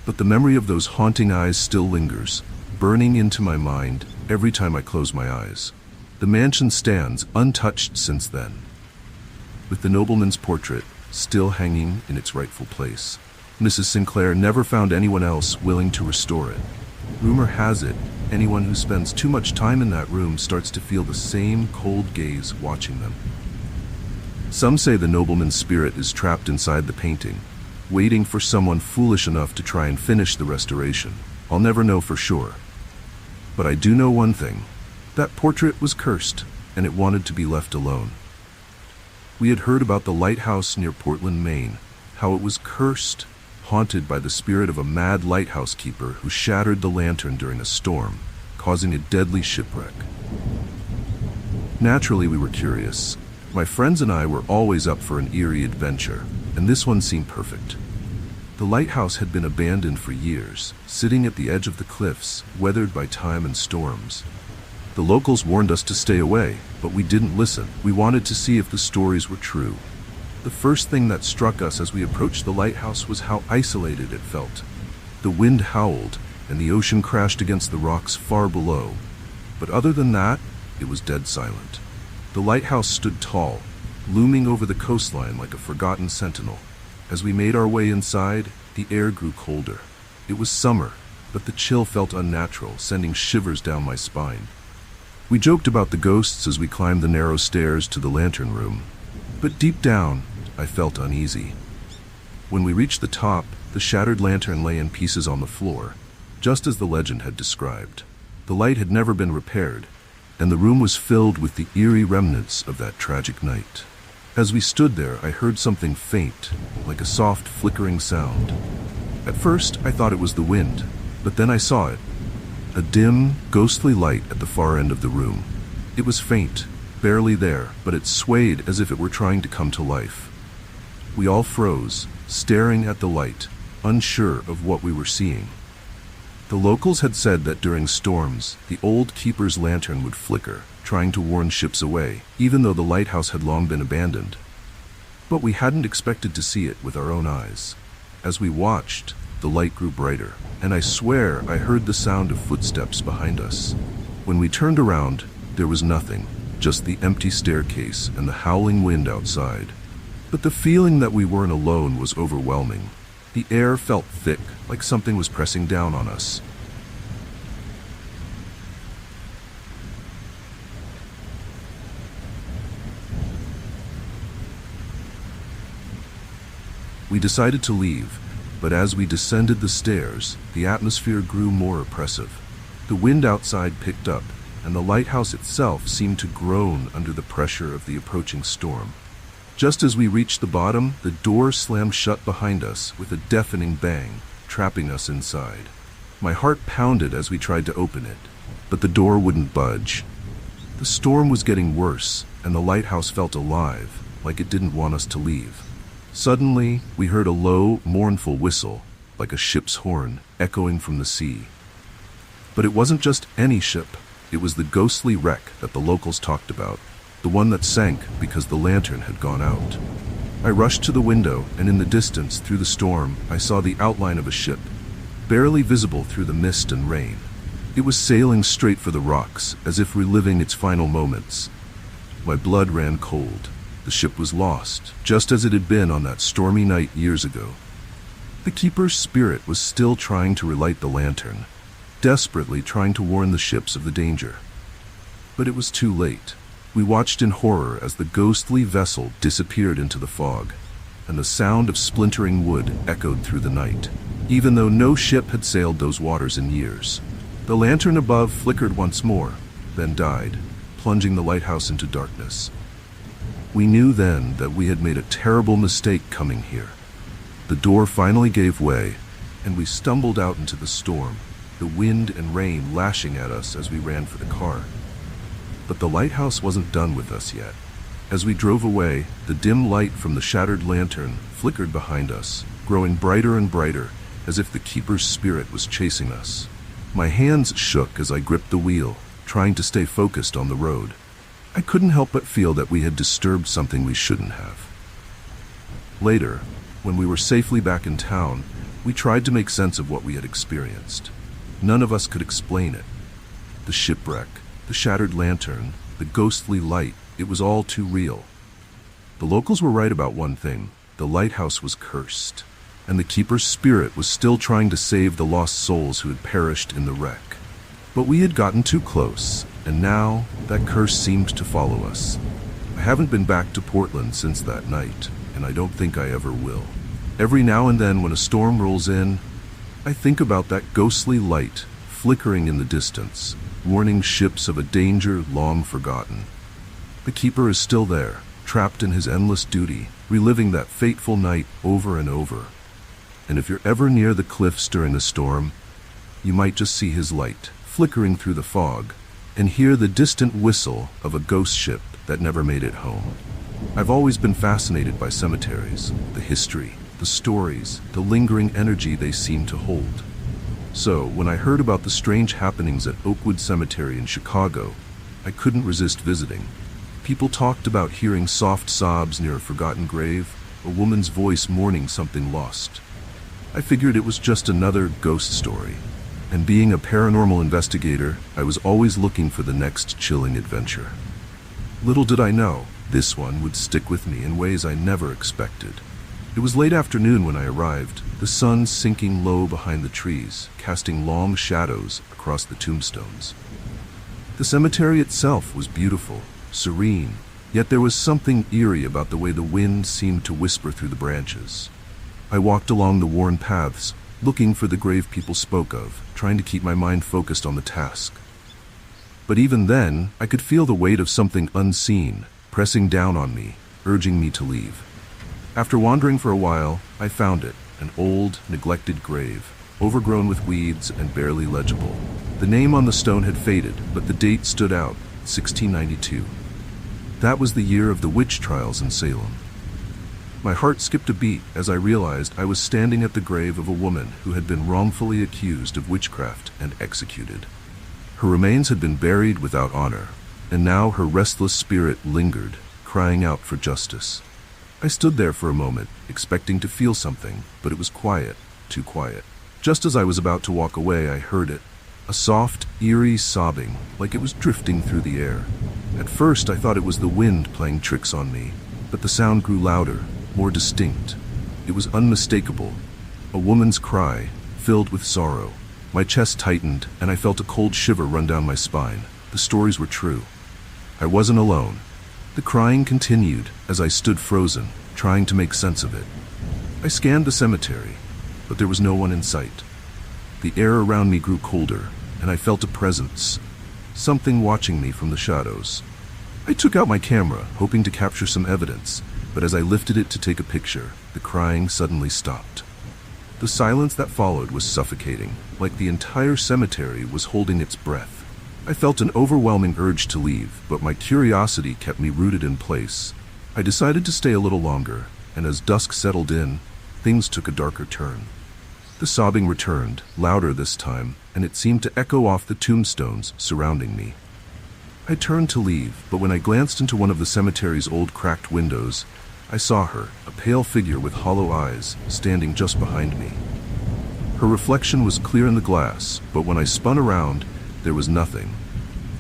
But the memory of those haunting eyes still lingers, burning into my mind every time I close my eyes. The mansion stands untouched since then, with the nobleman's portrait still hanging in its rightful place. Mrs. Sinclair never found anyone else willing to restore it. Rumor has it, anyone who spends too much time in that room starts to feel the same cold gaze watching them. Some say the nobleman's spirit is trapped inside the painting, waiting for someone foolish enough to try and finish the restoration. I'll never know for sure. But I do know one thing. That portrait was cursed, and it wanted to be left alone. We had heard about the lighthouse near Portland, Maine, how it was cursed, haunted by the spirit of a mad lighthouse keeper who shattered the lantern during a storm, causing a deadly shipwreck. Naturally, we were curious. My friends and I were always up for an eerie adventure, and this one seemed perfect. The lighthouse had been abandoned for years, sitting at the edge of the cliffs, weathered by time and storms. The locals warned us to stay away, but we didn't listen. We wanted to see if the stories were true. The first thing that struck us as we approached the lighthouse was how isolated it felt. The wind howled, and the ocean crashed against the rocks far below. But other than that, it was dead silent. The lighthouse stood tall, looming over the coastline like a forgotten sentinel. As we made our way inside, the air grew colder. It was summer, but the chill felt unnatural, sending shivers down my spine. We joked about the ghosts as we climbed the narrow stairs to the lantern room, but deep down, I felt uneasy. When we reached the top, the shattered lantern lay in pieces on the floor, just as the legend had described. The light had never been repaired, and the room was filled with the eerie remnants of that tragic night. As we stood there, I heard something faint, like a soft, flickering sound. At first, I thought it was the wind, but then I saw it. A dim, ghostly light at the far end of the room. It was faint, barely there, but it swayed as if it were trying to come to life. We all froze, staring at the light, unsure of what we were seeing. The locals had said that during storms, the old keeper's lantern would flicker, trying to warn ships away, even though the lighthouse had long been abandoned. But we hadn't expected to see it with our own eyes. As we watched, the light grew brighter, and I swear I heard the sound of footsteps behind us. When we turned around, there was nothing, just the empty staircase and the howling wind outside. But the feeling that we weren't alone was overwhelming. The air felt thick, like something was pressing down on us. We decided to leave, but as we descended the stairs, the atmosphere grew more oppressive. The wind outside picked up, and the lighthouse itself seemed to groan under the pressure of the approaching storm. Just as we reached the bottom, the door slammed shut behind us with a deafening bang, trapping us inside. My heart pounded as we tried to open it, but the door wouldn't budge. The storm was getting worse, and the lighthouse felt alive, like it didn't want us to leave. Suddenly, we heard a low, mournful whistle, like a ship's horn, echoing from the sea. But it wasn't just any ship. It was the ghostly wreck that the locals talked about, the one that sank because the lantern had gone out. I rushed to the window, and in the distance, through the storm, I saw the outline of a ship, barely visible through the mist and rain. It was sailing straight for the rocks, as if reliving its final moments. My blood ran cold. The ship was lost, just as it had been on that stormy night years ago. The keeper's spirit was still trying to relight the lantern, desperately trying to warn the ships of the danger. But it was too late. We watched in horror as the ghostly vessel disappeared into the fog, and the sound of splintering wood echoed through the night, even though no ship had sailed those waters in years. The lantern above flickered once more, then died, plunging the lighthouse into darkness. We knew then that we had made a terrible mistake coming here. The door finally gave way, and we stumbled out into the storm, the wind and rain lashing at us as we ran for the car. But the lighthouse wasn't done with us yet. As we drove away, the dim light from the shattered lantern flickered behind us, growing brighter and brighter, as if the keeper's spirit was chasing us. My hands shook as I gripped the wheel, trying to stay focused on the road. I couldn't help but feel that we had disturbed something we shouldn't have. Later, when we were safely back in town, we tried to make sense of what we had experienced. None of us could explain it. The shipwreck, the shattered lantern, the ghostly light, it was all too real. The locals were right about one thing: the lighthouse was cursed, and the keeper's spirit was still trying to save the lost souls who had perished in the wreck. But we had gotten too close, and now that curse seemed to follow us. I haven't been back to Portland since that night, and I don't think I ever will. Every now and then when a storm rolls in, I think about that ghostly light flickering in the distance, warning ships of a danger long forgotten. The keeper is still there, trapped in his endless duty, reliving that fateful night over and over. And if you're ever near the cliffs during a storm, you might just see his light flickering through the fog and hear the distant whistle of a ghost ship that never made it home. I've always been fascinated by cemeteries, the history, the stories, the lingering energy they seem to hold. So, when I heard about the strange happenings at Oakwood Cemetery in Chicago, I couldn't resist visiting. People talked about hearing soft sobs near a forgotten grave, a woman's voice mourning something lost. I figured it was just another ghost story, and being a paranormal investigator, I was always looking for the next chilling adventure. Little did I know, this one would stick with me in ways I never expected. It was late afternoon when I arrived, the sun sinking low behind the trees, casting long shadows across the tombstones. The cemetery itself was beautiful, serene, yet there was something eerie about the way the wind seemed to whisper through the branches. I walked along the worn paths, looking for the grave people spoke of, trying to keep my mind focused on the task. But even then, I could feel the weight of something unseen pressing down on me, urging me to leave. After wandering for a while, I found it, an old, neglected grave, overgrown with weeds and barely legible. The name on the stone had faded, but the date stood out, 1692. That was the year of the witch trials in Salem. My heart skipped a beat as I realized I was standing at the grave of a woman who had been wrongfully accused of witchcraft and executed. Her remains had been buried without honor, and now her restless spirit lingered, crying out for justice. I stood there for a moment, expecting to feel something, but it was quiet, too quiet. Just as I was about to walk away, I heard it, a soft, eerie sobbing, like it was drifting through the air. At first, I thought it was the wind playing tricks on me, but the sound grew louder, more distinct. It was unmistakable, a woman's cry, filled with sorrow. My chest tightened, and I felt a cold shiver run down my spine. The stories were true. I wasn't alone. The crying continued as I stood frozen, trying to make sense of it. I scanned the cemetery, but there was no one in sight. The air around me grew colder, and I felt a presence, something watching me from the shadows. I took out my camera, hoping to capture some evidence, but as I lifted it to take a picture, the crying suddenly stopped. The silence that followed was suffocating, like the entire cemetery was holding its breath. I felt an overwhelming urge to leave, but my curiosity kept me rooted in place. I decided to stay a little longer, and as dusk settled in, things took a darker turn. The sobbing returned, louder this time, and it seemed to echo off the tombstones surrounding me. I turned to leave, but when I glanced into one of the cemetery's old cracked windows, I saw her, a pale figure with hollow eyes, standing just behind me. Her reflection was clear in the glass, but when I spun around, there was nothing.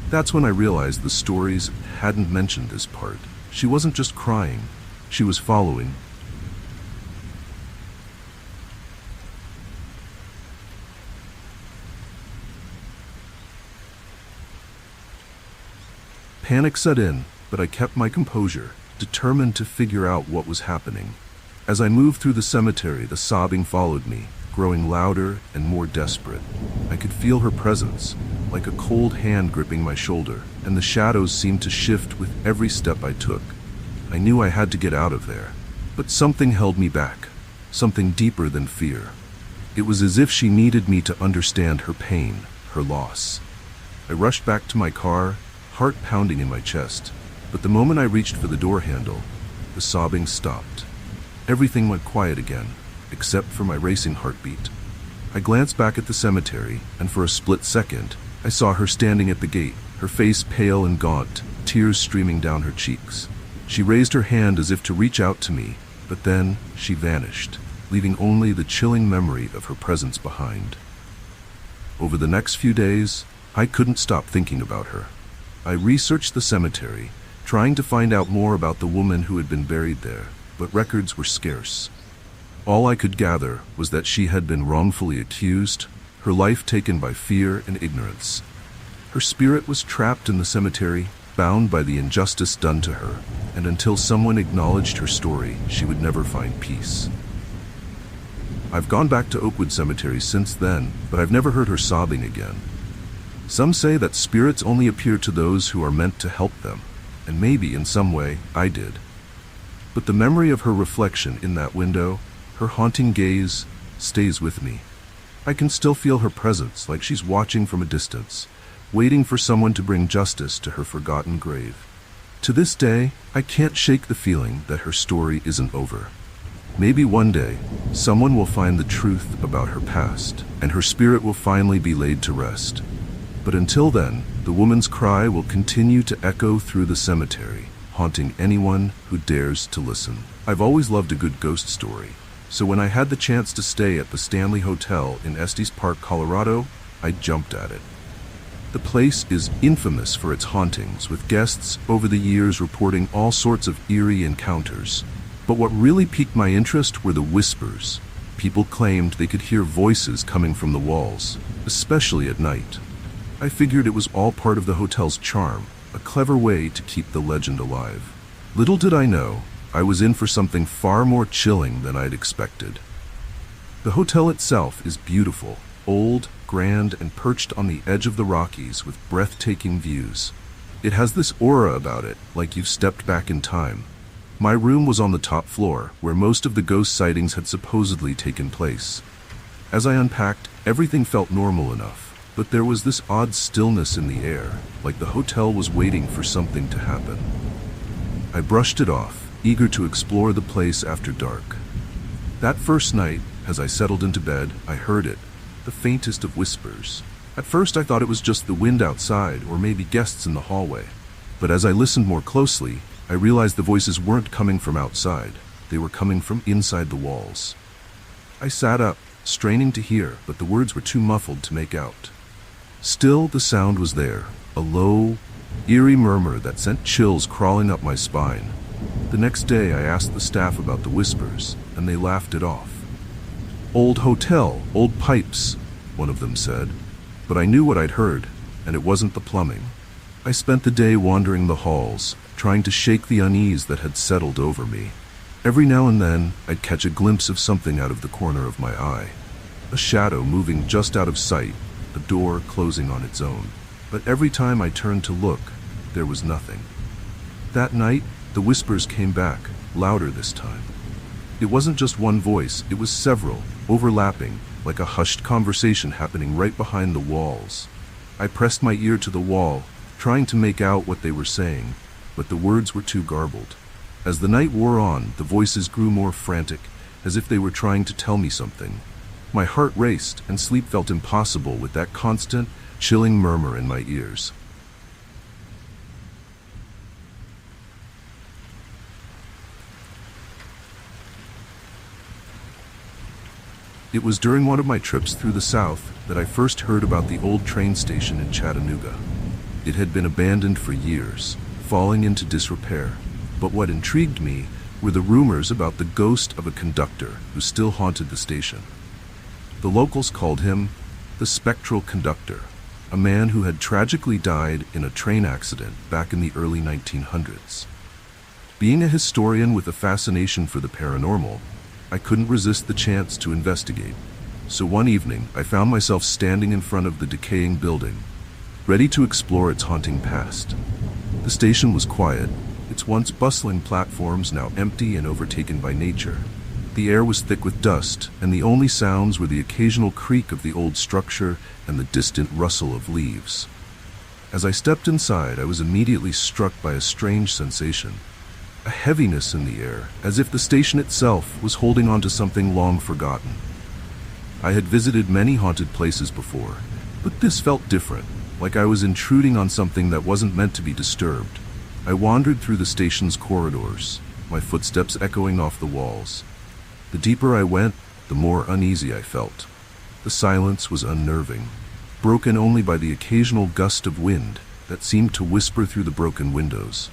That's when I realized the stories hadn't mentioned this part. She wasn't just crying, she was following. Panic set in, but I kept my composure, determined to figure out what was happening. As I moved through the cemetery, the sobbing followed me, growing louder and more desperate. I could feel her presence, like a cold hand gripping my shoulder, and the shadows seemed to shift with every step I took. I knew I had to get out of there, but something held me back, something deeper than fear. It was as if she needed me to understand her pain, her loss. I rushed back to my car, heart pounding in my chest, but the moment I reached for the door handle, the sobbing stopped. Everything went quiet again, except for my racing heartbeat. I glanced back at the cemetery, and for a split second, I saw her standing at the gate, her face pale and gaunt, tears streaming down her cheeks. She raised her hand as if to reach out to me, but then she vanished, leaving only the chilling memory of her presence behind. Over the next few days, I couldn't stop thinking about her. I researched the cemetery, trying to find out more about the woman who had been buried there, but records were scarce. All I could gather was that she had been wrongfully accused, her life taken by fear and ignorance. Her spirit was trapped in the cemetery, bound by the injustice done to her, and until someone acknowledged her story, she would never find peace. I've gone back to Oakwood Cemetery since then, but I've never heard her sobbing again. Some say that spirits only appear to those who are meant to help them, and maybe in some way I did. But the memory of her reflection in that window, her haunting gaze, stays with me. I can still feel her presence, like she's watching from a distance, waiting for someone to bring justice to her forgotten grave. To this day, I can't shake the feeling that her story isn't over. Maybe one day, someone will find the truth about her past, and her spirit will finally be laid to rest. But until then, the woman's cry will continue to echo through the cemetery, haunting anyone who dares to listen. I've always loved a good ghost story, so when I had the chance to stay at the Stanley Hotel in Estes Park, Colorado, I jumped at it. The place is infamous for its hauntings, with guests over the years reporting all sorts of eerie encounters. But what really piqued my interest were the whispers. People claimed they could hear voices coming from the walls, especially at night. I figured it was all part of the hotel's charm, a clever way to keep the legend alive. Little did I know, I was in for something far more chilling than I'd expected. The hotel itself is beautiful, old, grand, and perched on the edge of the Rockies with breathtaking views. It has this aura about it, like you've stepped back in time. My room was on the top floor, where most of the ghost sightings had supposedly taken place. As I unpacked, everything felt normal enough. But there was this odd stillness in the air, like the hotel was waiting for something to happen. I brushed it off, eager to explore the place after dark. That first night, as I settled into bed, I heard it, the faintest of whispers. At first I thought it was just the wind outside, or maybe guests in the hallway. But as I listened more closely, I realized the voices weren't coming from outside, they were coming from inside the walls. I sat up, straining to hear, but the words were too muffled to make out. Still, the sound was there, a low, eerie murmur that sent chills crawling up my spine. The next day I asked the staff about the whispers, and they laughed it off. "Old hotel, old pipes," one of them said. But I knew what I'd heard, and it wasn't the plumbing. I spent the day wandering the halls, trying to shake the unease that had settled over me. Every now and then, I'd catch a glimpse of something out of the corner of my eye. A shadow moving just out of sight, a door closing on its own. But every time I turned to look, there was nothing. That night, The whispers came back, louder this time. It wasn't just one voice, it was several, overlapping, like a hushed conversation happening right behind the walls. I pressed my ear to the wall, trying to make out what they were saying, but the words were too garbled. As the night wore on, the voices grew more frantic, as if they were trying to tell me something. My heart raced, and sleep felt impossible with that constant, chilling murmur in my ears. It was during one of my trips through the South that I first heard about the old train station in Chattanooga. It had been abandoned for years, falling into disrepair. But what intrigued me were the rumors about the ghost of a conductor who still haunted the station. The locals called him the spectral conductor, a man who had tragically died in a train accident back in the early 1900s. Being a historian with a fascination for the paranormal, I couldn't resist the chance to investigate. So one evening, I found myself standing in front of the decaying building, ready to explore its haunting past. The station was quiet, its once bustling platforms now empty and overtaken by nature. The air was thick with dust, and the only sounds were the occasional creak of the old structure and the distant rustle of leaves. As I stepped inside, I was immediately struck by a strange sensation, a heaviness in the air, as if the station itself was holding on to something long forgotten. I had visited many haunted places before, but this felt different, like I was intruding on something that wasn't meant to be disturbed. I wandered through the station's corridors, my footsteps echoing off the walls. The deeper I went, the more uneasy I felt. The silence was unnerving, broken only by the occasional gust of wind that seemed to whisper through the broken windows.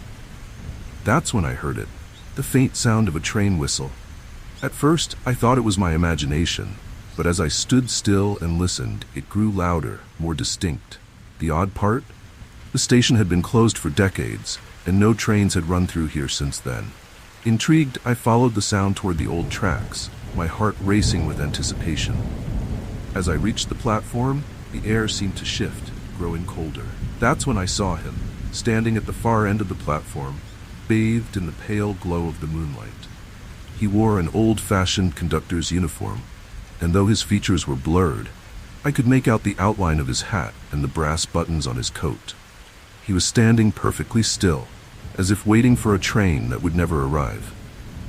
That's when I heard it, the faint sound of a train whistle. At first, I thought it was my imagination, but as I stood still and listened, it grew louder, more distinct. The odd part? The station had been closed for decades, and no trains had run through here since then. Intrigued, I followed the sound toward the old tracks, my heart racing with anticipation. As I reached the platform, the air seemed to shift, growing colder. That's when I saw him, standing at the far end of the platform, bathed in the pale glow of the moonlight. He wore an old-fashioned conductor's uniform, and though his features were blurred, I could make out the outline of his hat and the brass buttons on his coat. He was standing perfectly still, as if waiting for a train that would never arrive.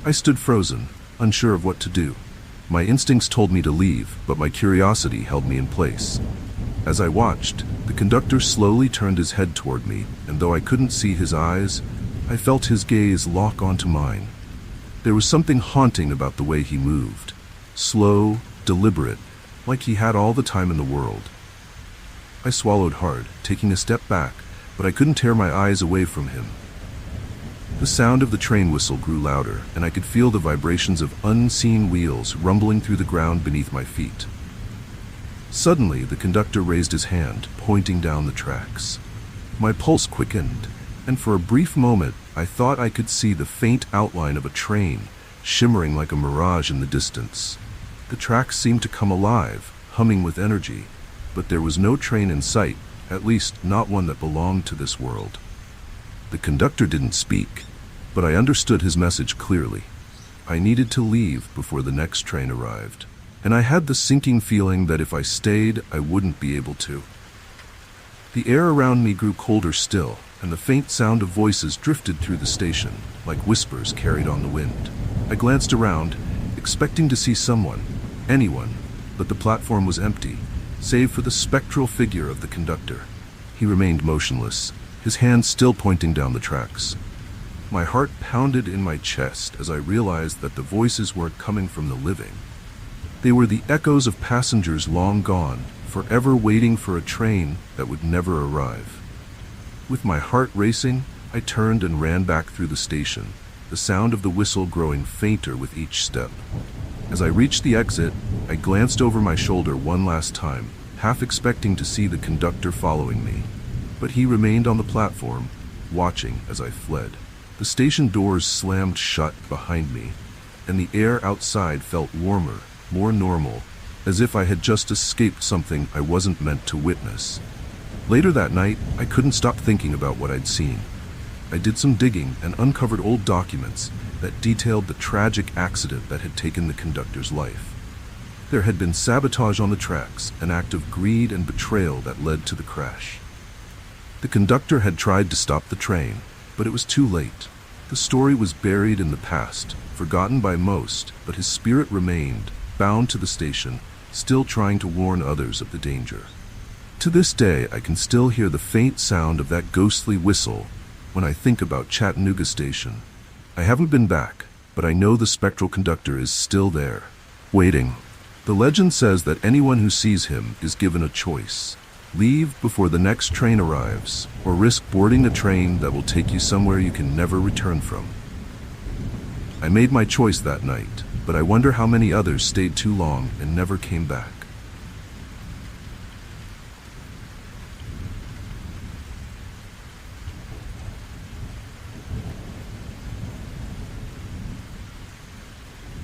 I stood frozen, unsure of what to do. My instincts told me to leave, but my curiosity held me in place. As I watched, the conductor slowly turned his head toward me, and though I couldn't see his eyes, I felt his gaze lock onto mine. There was something haunting about the way he moved. Slow, deliberate, like he had all the time in the world. I swallowed hard, taking a step back, but I couldn't tear my eyes away from him. The sound of the train whistle grew louder, and I could feel the vibrations of unseen wheels rumbling through the ground beneath my feet. Suddenly, the conductor raised his hand, pointing down the tracks. My pulse quickened, and for a brief moment, I thought I could see the faint outline of a train, shimmering like a mirage in the distance. The tracks seemed to come alive, humming with energy, but there was no train in sight, at least not one that belonged to this world. The conductor didn't speak, but I understood his message clearly. I needed to leave before the next train arrived, and I had the sinking feeling that if I stayed, I wouldn't be able to. The air around me grew colder still, and the faint sound of voices drifted through the station, like whispers carried on the wind. I glanced around, expecting to see someone, anyone, but the platform was empty, save for the spectral figure of the conductor. He remained motionless, his hand still pointing down the tracks. My heart pounded in my chest as I realized that the voices weren't coming from the living. They were the echoes of passengers long gone, forever waiting for a train that would never arrive. With my heart racing, I turned and ran back through the station, the sound of the whistle growing fainter with each step. As I reached the exit, I glanced over my shoulder one last time, half expecting to see the conductor following me. But he remained on the platform, watching as I fled. The station doors slammed shut behind me, and the air outside felt warmer, more normal, as if I had just escaped something I wasn't meant to witness. Later that night, I couldn't stop thinking about what I'd seen. I did some digging and uncovered old documents that detailed the tragic accident that had taken the conductor's life. There had been sabotage on the tracks, an act of greed and betrayal that led to the crash. The conductor had tried to stop the train, but it was too late. The story was buried in the past, forgotten by most, but his spirit remained, bound to the station, still trying to warn others of the danger. To this day, I can still hear the faint sound of that ghostly whistle when I think about Chattanooga Station. I haven't been back, but I know the spectral conductor is still there, waiting. The legend says that anyone who sees him is given a choice. Leave before the next train arrives, or risk boarding a train that will take you somewhere you can never return from. I made my choice that night, but I wonder how many others stayed too long and never came back.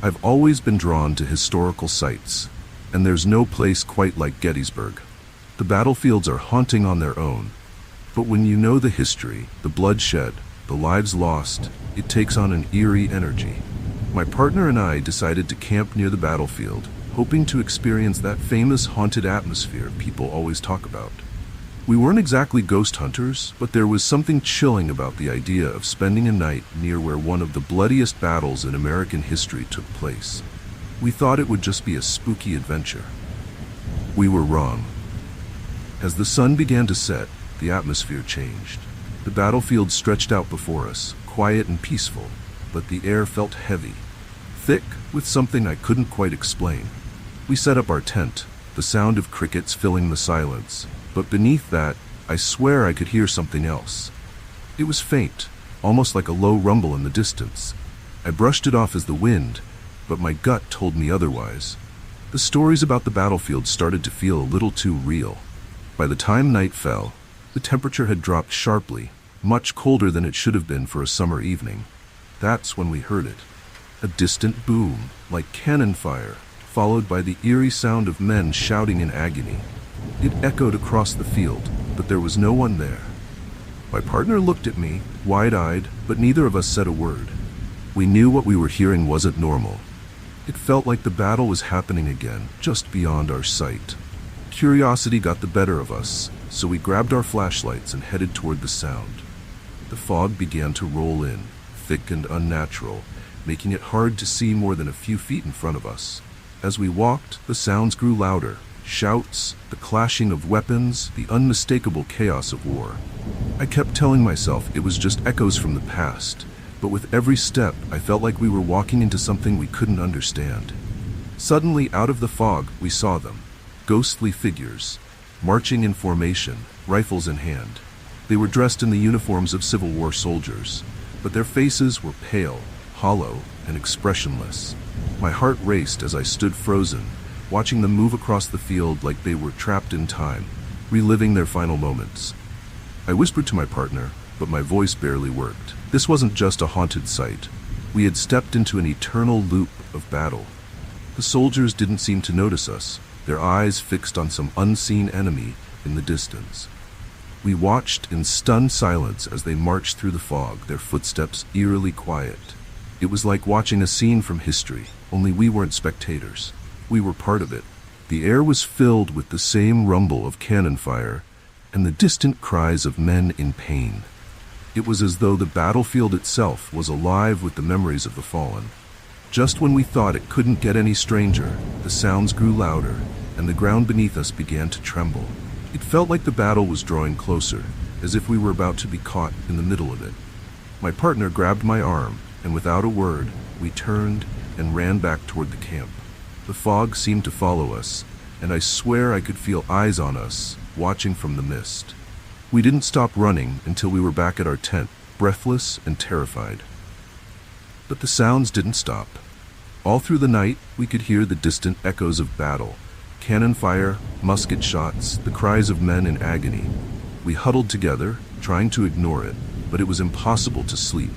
I've always been drawn to historical sites, and there's no place quite like Gettysburg. The battlefields are haunting on their own, but when you know the history, the bloodshed, the lives lost, it takes on an eerie energy. My partner and I decided to camp near the battlefield, hoping to experience that famous haunted atmosphere people always talk about. We weren't exactly ghost hunters, but there was something chilling about the idea of spending a night near where one of the bloodiest battles in American history took place. We thought it would just be a spooky adventure. We were wrong. As the sun began to set, the atmosphere changed. The battlefield stretched out before us, quiet and peaceful, but the air felt heavy, thick with something I couldn't quite explain. We set up our tent, the sound of crickets filling the silence, but beneath that, I swear I could hear something else. It was faint, almost like a low rumble in the distance. I brushed it off as the wind, but my gut told me otherwise. The stories about the battlefield started to feel a little too real. By the time night fell, the temperature had dropped sharply, much colder than it should have been for a summer evening. That's when we heard it. A distant boom, like cannon fire, followed by the eerie sound of men shouting in agony. It echoed across the field, but there was no one there. My partner looked at me, wide-eyed, but neither of us said a word. We knew what we were hearing wasn't normal. It felt like the battle was happening again, just beyond our sight. Curiosity got the better of us, so we grabbed our flashlights and headed toward the sound. The fog began to roll in, thick and unnatural, making it hard to see more than a few feet in front of us. As we walked, the sounds grew louder. Shouts, the clashing of weapons, the unmistakable chaos of war. I kept telling myself it was just echoes from the past, but with every step I felt like we were walking into something we couldn't understand. Suddenly, out of the fog, we saw them. Ghostly figures, marching in formation, rifles in hand. They were dressed in the uniforms of Civil War soldiers, but their faces were pale, hollow, and expressionless. My heart raced as I stood frozen, watching them move across the field like they were trapped in time, reliving their final moments. I whispered to my partner, but my voice barely worked. This wasn't just a haunted sight. We had stepped into an eternal loop of battle. The soldiers didn't seem to notice us, their eyes fixed on some unseen enemy in the distance. We watched in stunned silence as they marched through the fog, their footsteps eerily quiet. It was like watching a scene from history, only we weren't spectators. We were part of it. The air was filled with the same rumble of cannon fire and the distant cries of men in pain. It was as though the battlefield itself was alive with the memories of the fallen. Just when we thought it couldn't get any stranger, the sounds grew louder, and the ground beneath us began to tremble. It felt like the battle was drawing closer, as if we were about to be caught in the middle of it. My partner grabbed my arm, and without a word, we turned and ran back toward the camp. The fog seemed to follow us, and I swear I could feel eyes on us, watching from the mist. We didn't stop running until we were back at our tent, breathless and terrified. But the sounds didn't stop. All through the night, we could hear the distant echoes of battle, cannon fire, musket shots, the cries of men in agony. We huddled together, trying to ignore it, but it was impossible to sleep.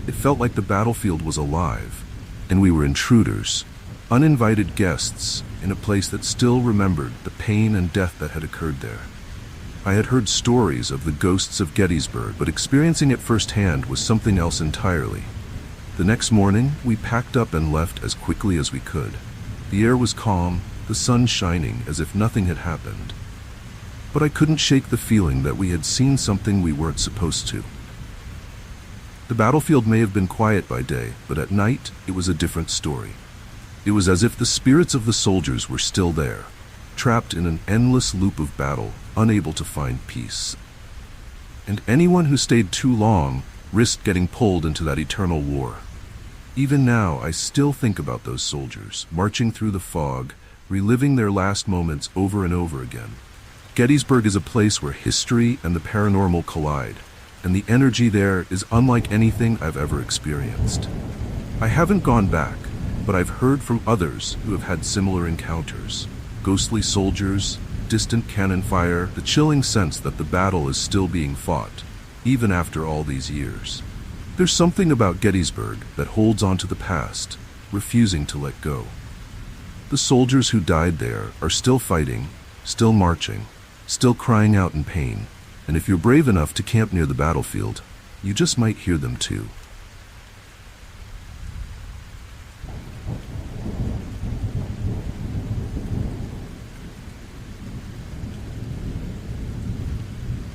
It felt like the battlefield was alive, and we were intruders, uninvited guests in a place that still remembered the pain and death that had occurred there. I had heard stories of the ghosts of Gettysburg, but experiencing it firsthand was something else entirely. The next morning, we packed up and left as quickly as we could. The air was calm, the sun shining as if nothing had happened. But I couldn't shake the feeling that we had seen something we weren't supposed to. The battlefield may have been quiet by day, but at night, it was a different story. It was as if the spirits of the soldiers were still there, trapped in an endless loop of battle, unable to find peace. And anyone who stayed too long risked getting pulled into that eternal war. Even now, I still think about those soldiers, marching through the fog, reliving their last moments over and over again. Gettysburg is a place where history and the paranormal collide, and the energy there is unlike anything I've ever experienced. I haven't gone back, but I've heard from others who have had similar encounters. Ghostly soldiers, distant cannon fire, the chilling sense that the battle is still being fought, even after all these years. There's something about Gettysburg that holds on to the past, refusing to let go. The soldiers who died there are still fighting, still marching, still crying out in pain, and if you're brave enough to camp near the battlefield, you just might hear them too.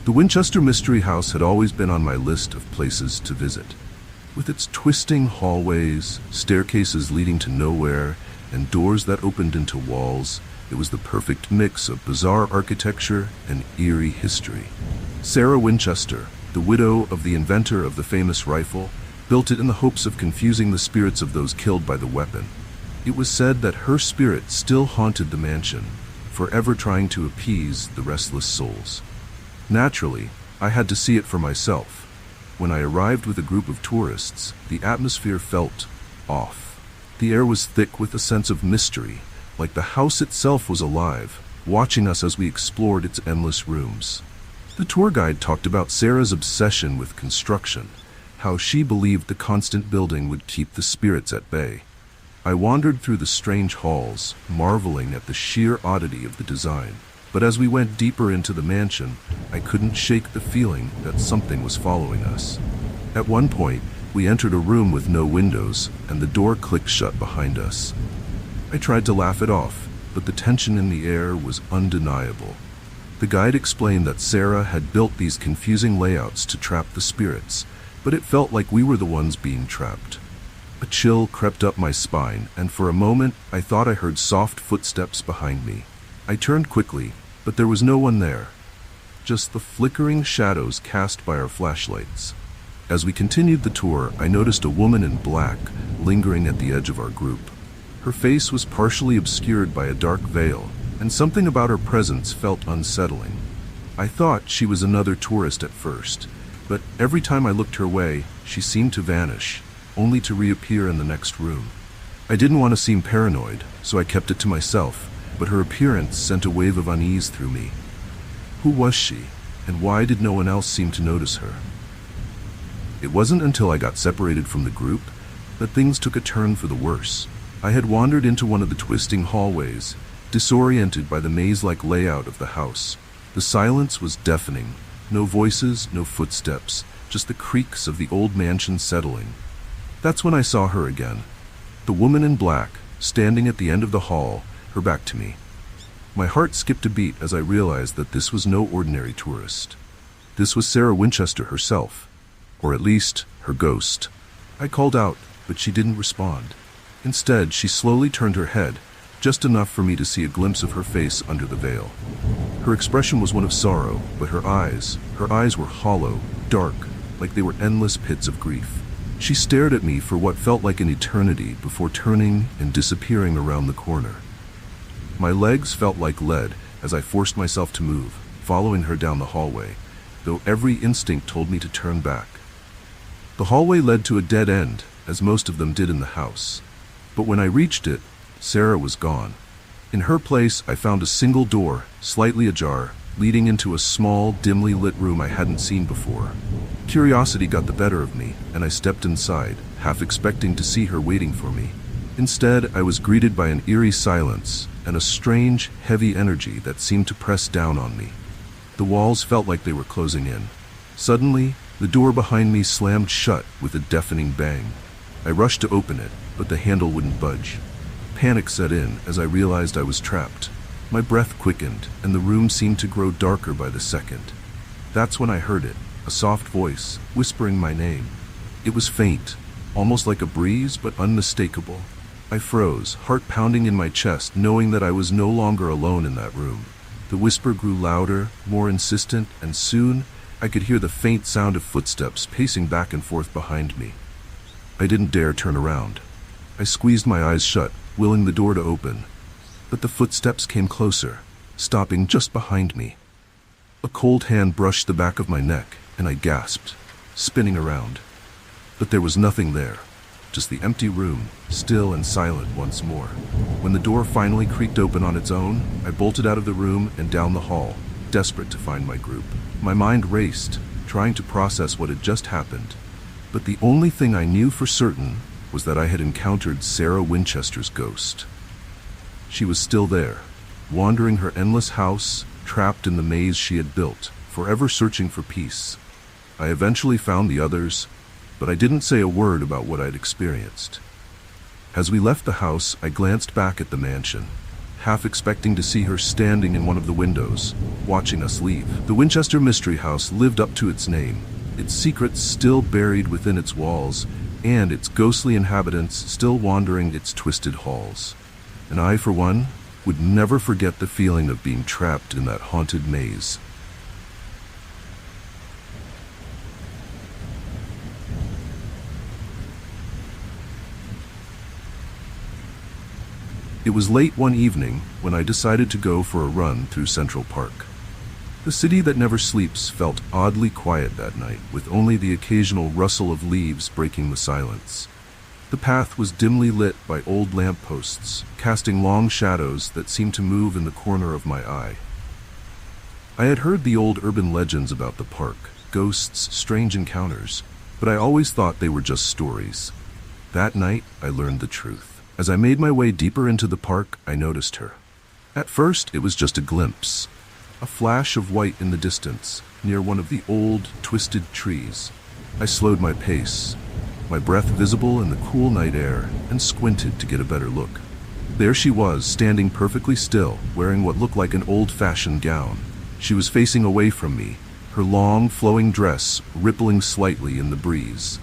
The Winchester Mystery House had always been on my list of places to visit. With its twisting hallways, staircases leading to nowhere, and doors that opened into walls, it was the perfect mix of bizarre architecture and eerie history. Sarah Winchester, the widow of the inventor of the famous rifle, built it in the hopes of confusing the spirits of those killed by the weapon. It was said that her spirit still haunted the mansion, forever trying to appease the restless souls. Naturally, I had to see it for myself. When I arrived with a group of tourists, the atmosphere felt off. The air was thick with a sense of mystery, like the house itself was alive, watching us as we explored its endless rooms. The tour guide talked about Sarah's obsession with construction, how she believed the constant building would keep the spirits at bay. I wandered through the strange halls, marveling at the sheer oddity of the design. But as we went deeper into the mansion, I couldn't shake the feeling that something was following us. At one point, we entered a room with no windows, and the door clicked shut behind us. I tried to laugh it off, but the tension in the air was undeniable. The guide explained that Sarah had built these confusing layouts to trap the spirits, but it felt like we were the ones being trapped. A chill crept up my spine, and for a moment, I thought I heard soft footsteps behind me. I turned quickly, but there was no one there, just the flickering shadows cast by our flashlights. As we continued the tour, I noticed a woman in black lingering at the edge of our group. Her face was partially obscured by a dark veil, and something about her presence felt unsettling. I thought she was another tourist at first, but every time I looked her way, she seemed to vanish, only to reappear in the next room. I didn't want to seem paranoid, so I kept it to myself, but her appearance sent a wave of unease through me. Who was she, and why did no one else seem to notice her? It wasn't until I got separated from the group that things took a turn for the worse. I had wandered into one of the twisting hallways, disoriented by the maze-like layout of the house. The silence was deafening. No voices, no footsteps, just the creaks of the old mansion settling. That's when I saw her again. The woman in black, standing at the end of the hall, her back to me. My heart skipped a beat as I realized that this was no ordinary tourist. This was Sarah Winchester herself, or at least her ghost. I called out, but she didn't respond. Instead, she slowly turned her head, just enough for me to see a glimpse of her face under the veil. Her expression was one of sorrow, but her eyes were hollow, dark, like they were endless pits of grief. She stared at me for what felt like an eternity before turning and disappearing around the corner. My legs felt like lead as I forced myself to move, following her down the hallway, though every instinct told me to turn back. The hallway led to a dead end, as most of them did in the house. But when I reached it, Sarah was gone. In her place, I found a single door, slightly ajar, leading into a small, dimly lit room I hadn't seen before. Curiosity got the better of me, and I stepped inside, half expecting to see her waiting for me. Instead, I was greeted by an eerie silence and a strange, heavy energy that seemed to press down on me. The walls felt like they were closing in. Suddenly, the door behind me slammed shut with a deafening bang. I rushed to open it, but the handle wouldn't budge. Panic set in as I realized I was trapped. My breath quickened, and the room seemed to grow darker by the second. That's when I heard it, a soft voice, whispering my name. It was faint, almost like a breeze, but unmistakable. I froze, heart pounding in my chest, knowing that I was no longer alone in that room. The whisper grew louder, more insistent, and soon I could hear the faint sound of footsteps pacing back and forth behind me. I didn't dare turn around. I squeezed my eyes shut, willing the door to open. But the footsteps came closer, stopping just behind me. A cold hand brushed the back of my neck, and I gasped, spinning around. But there was nothing there, just the empty room, still and silent once more. When the door finally creaked open on its own, I bolted out of the room and down the hall, desperate to find my group. My mind raced, trying to process what had just happened. But the only thing I knew for certain was that I had encountered Sarah Winchester's ghost. She was still there, wandering her endless house, trapped in the maze she had built, forever searching for peace. I eventually found the others, but I didn't say a word about what I'd experienced. As we left the house, I glanced back at the mansion, half expecting to see her standing in one of the windows, watching us leave. The Winchester Mystery House lived up to its name, its secrets still buried within its walls, and its ghostly inhabitants still wandering its twisted halls. And I, for one, would never forget the feeling of being trapped in that haunted maze. It was late one evening when I decided to go for a run through Central Park. The city that never sleeps felt oddly quiet that night, with only the occasional rustle of leaves breaking the silence. The path was dimly lit by old lampposts, casting long shadows that seemed to move in the corner of my eye. I had heard the old urban legends about the park, ghosts, strange encounters, but I always thought they were just stories. That night, I learned the truth. As I made my way deeper into the park, I noticed her. At first, it was just a glimpse, a flash of white in the distance, near one of the old, twisted trees. I slowed my pace, my breath visible in the cool night air, and squinted to get a better look. There she was, standing perfectly still, wearing what looked like an old-fashioned gown. She was facing away from me, her long, flowing dress rippling slightly in the breeze.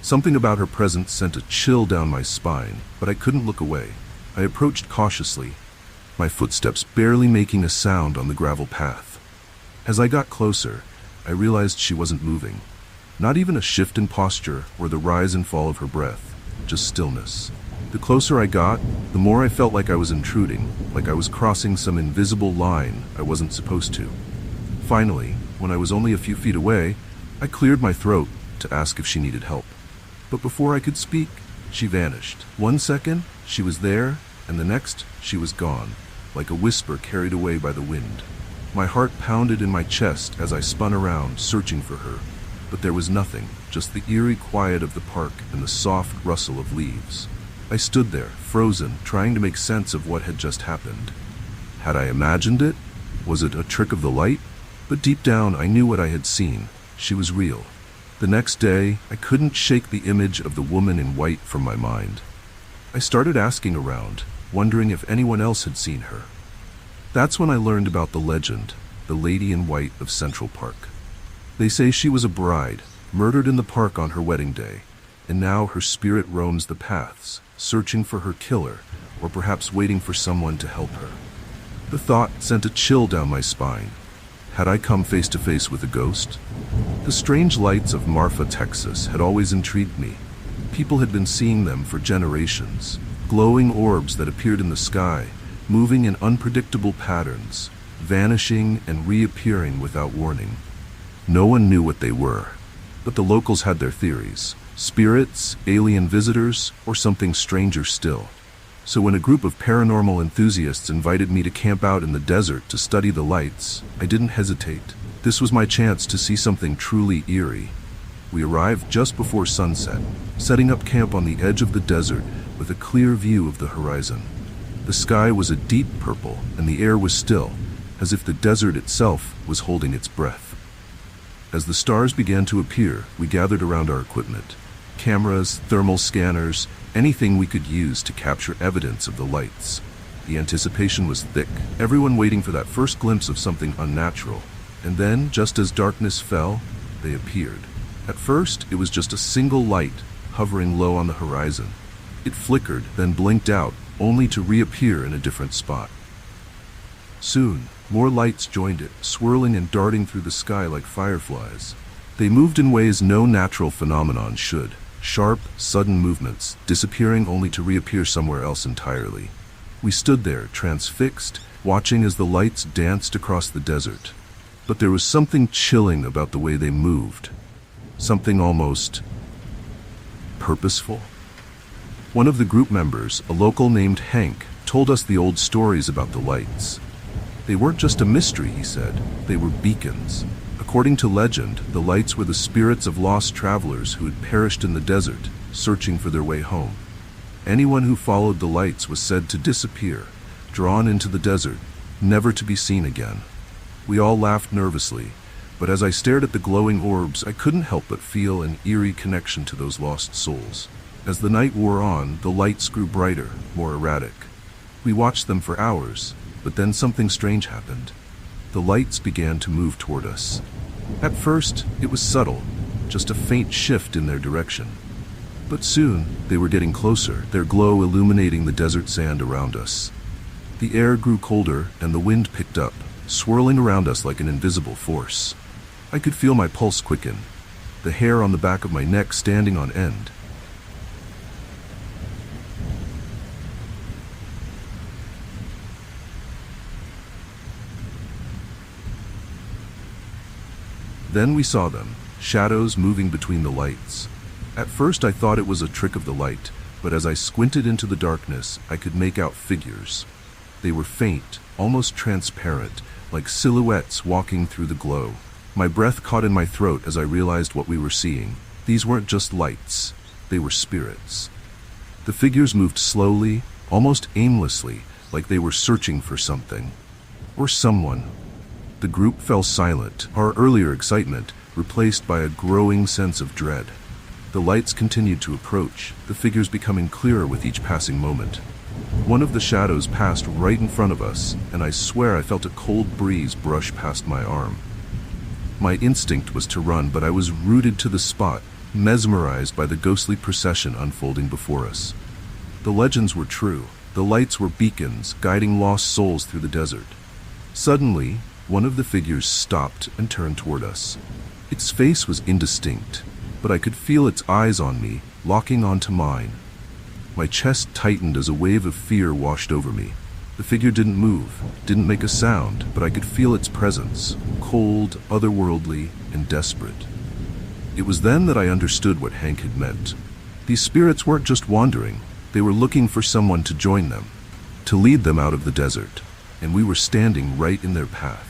Something about her presence sent a chill down my spine, but I couldn't look away. I approached cautiously, my footsteps barely making a sound on the gravel path. As I got closer, I realized she wasn't moving. Not even a shift in posture or the rise and fall of her breath, just stillness. The closer I got, the more I felt like I was intruding, like I was crossing some invisible line I wasn't supposed to. Finally, when I was only a few feet away, I cleared my throat to ask if she needed help. But before I could speak, she vanished. 1 second, she was there, and the next, she was gone, like a whisper carried away by the wind. My heart pounded in my chest as I spun around, searching for her. But there was nothing, just the eerie quiet of the park and the soft rustle of leaves. I stood there, frozen, trying to make sense of what had just happened. Had I imagined it? Was it a trick of the light? But deep down, I knew what I had seen. She was real. The next day, I couldn't shake the image of the woman in white from my mind. I started asking around, wondering if anyone else had seen her. That's when I learned about the legend, the Lady in White of Central Park. They say she was a bride, murdered in the park on her wedding day, and now her spirit roams the paths, searching for her killer, or perhaps waiting for someone to help her. The thought sent a chill down my spine. Had I come face to face with a ghost? The strange lights of Marfa, Texas had always intrigued me. People had been seeing them for generations, glowing orbs that appeared in the sky, moving in unpredictable patterns, vanishing and reappearing without warning. No one knew what they were, but the locals had their theories. Spirits, alien visitors, or something stranger still. So when a group of paranormal enthusiasts invited me to camp out in the desert to study the lights, I didn't hesitate. This was my chance to see something truly eerie. We arrived just before sunset, setting up camp on the edge of the desert with a clear view of the horizon. The sky was a deep purple, and the air was still, as if the desert itself was holding its breath. As the stars began to appear, we gathered around our equipment. Cameras, thermal scanners, anything we could use to capture evidence of the lights. The anticipation was thick, everyone waiting for that first glimpse of something unnatural. And then, just as darkness fell, they appeared. At first, it was just a single light, hovering low on the horizon. It flickered, then blinked out, only to reappear in a different spot. Soon, more lights joined it, swirling and darting through the sky like fireflies. They moved in ways no natural phenomenon should. Sharp, sudden movements, disappearing only to reappear somewhere else entirely. We stood there, transfixed, watching as the lights danced across the desert. But there was something chilling about the way they moved. Something almost purposeful. One of the group members, a local named Hank, told us the old stories about the lights. They weren't just a mystery, he said. They were beacons. According to legend, the lights were the spirits of lost travelers who had perished in the desert, searching for their way home. Anyone who followed the lights was said to disappear, drawn into the desert, never to be seen again. We all laughed nervously, but as I stared at the glowing orbs, I couldn't help but feel an eerie connection to those lost souls. As the night wore on, the lights grew brighter, more erratic. We watched them for hours, but then something strange happened. The lights began to move toward us. At first, it was subtle, just a faint shift in their direction. But soon, they were getting closer, their glow illuminating the desert sand around us. The air grew colder and the wind picked up, swirling around us like an invisible force. I could feel my pulse quicken, the hair on the back of my neck standing on end. Then we saw them, shadows moving between the lights. At first I thought it was a trick of the light, but as I squinted into the darkness, I could make out figures. They were faint, almost transparent, like silhouettes walking through the glow. My breath caught in my throat as I realized what we were seeing. These weren't just lights, they were spirits. The figures moved slowly, almost aimlessly, like they were searching for something. Or someone. The group fell silent, our earlier excitement replaced by a growing sense of dread. The lights continued to approach, the figures becoming clearer with each passing moment. One of the shadows passed right in front of us, and I swear I felt a cold breeze brush past my arm. My instinct was to run, but I was rooted to the spot, mesmerized by the ghostly procession unfolding before us. The legends were true. The lights were beacons, guiding lost souls through the desert. Suddenly, one of the figures stopped and turned toward us. Its face was indistinct, but I could feel its eyes on me, locking onto mine. My chest tightened as a wave of fear washed over me. The figure didn't move, didn't make a sound, but I could feel its presence, cold, otherworldly, and desperate. It was then that I understood what Hank had meant. These spirits weren't just wandering, they were looking for someone to join them, to lead them out of the desert, and we were standing right in their path.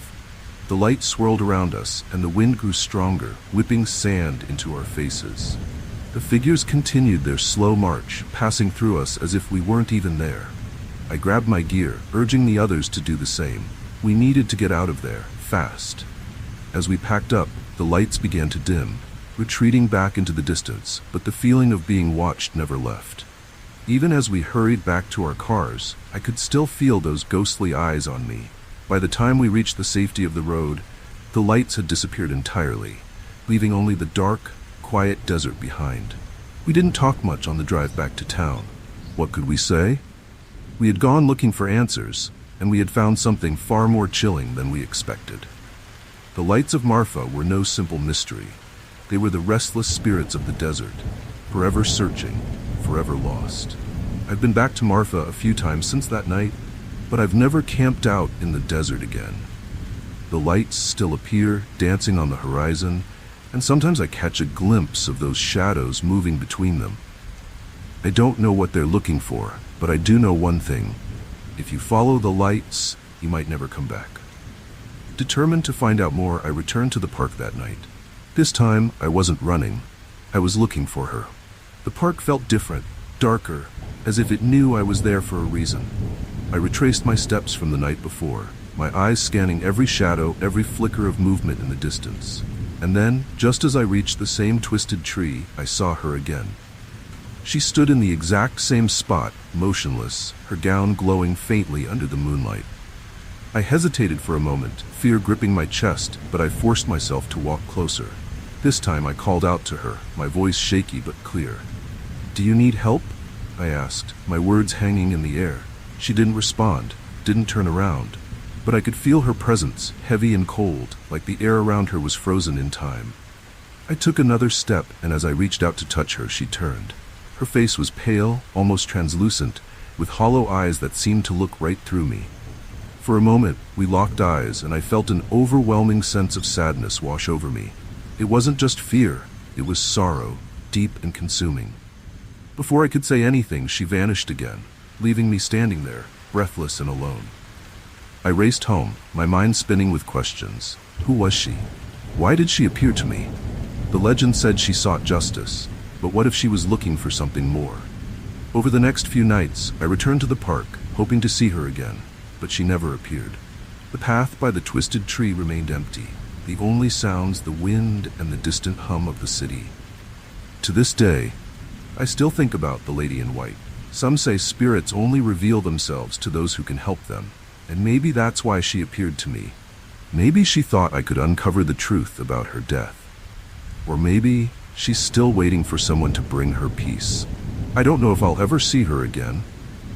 The light swirled around us, and the wind grew stronger, whipping sand into our faces. The figures continued their slow march, passing through us as if we weren't even there. I grabbed my gear, urging the others to do the same. We needed to get out of there, fast. As we packed up, the lights began to dim, retreating back into the distance, but the feeling of being watched never left. Even as we hurried back to our cars, I could still feel those ghostly eyes on me. By the time we reached the safety of the road, the lights had disappeared entirely, leaving only the dark, quiet desert behind. We didn't talk much on the drive back to town. What could we say? We had gone looking for answers, and we had found something far more chilling than we expected. The lights of Marfa were no simple mystery. They were the restless spirits of the desert, forever searching, forever lost. I've been back to Marfa a few times since that night, but I've never camped out in the desert again. The lights still appear, dancing on the horizon, and sometimes I catch a glimpse of those shadows moving between them. I don't know what they're looking for, but I do know one thing. If you follow the lights, you might never come back. Determined to find out more, I returned to the park that night. This time, I wasn't running. I was looking for her. The park felt different, darker, as if it knew I was there for a reason. I retraced my steps from the night before, my eyes scanning every shadow, every flicker of movement in the distance. And then, just as I reached the same twisted tree, I saw her again. She stood in the exact same spot, motionless, her gown glowing faintly under the moonlight. I hesitated for a moment, fear gripping my chest, but I forced myself to walk closer. This time I called out to her, my voice shaky but clear. "Do you need help?" I asked, my words hanging in the air. She didn't respond, didn't turn around, but I could feel her presence, heavy and cold, like the air around her was frozen in time. I took another step, and as I reached out to touch her, she turned. Her face was pale, almost translucent, with hollow eyes that seemed to look right through me. For a moment, we locked eyes, and I felt an overwhelming sense of sadness wash over me. It wasn't just fear, it was sorrow, deep and consuming. Before I could say anything, she vanished again, leaving me standing there, breathless and alone. I raced home, my mind spinning with questions. Who was she? Why did she appear to me? The legend said she sought justice, but what if she was looking for something more? Over the next few nights, I returned to the park, hoping to see her again, but she never appeared. The path by the twisted tree remained empty, the only sounds the wind and the distant hum of the city. To this day, I still think about the lady in white. Some say spirits only reveal themselves to those who can help them, and maybe that's why she appeared to me. Maybe she thought I could uncover the truth about her death. Or maybe she's still waiting for someone to bring her peace. I don't know if I'll ever see her again,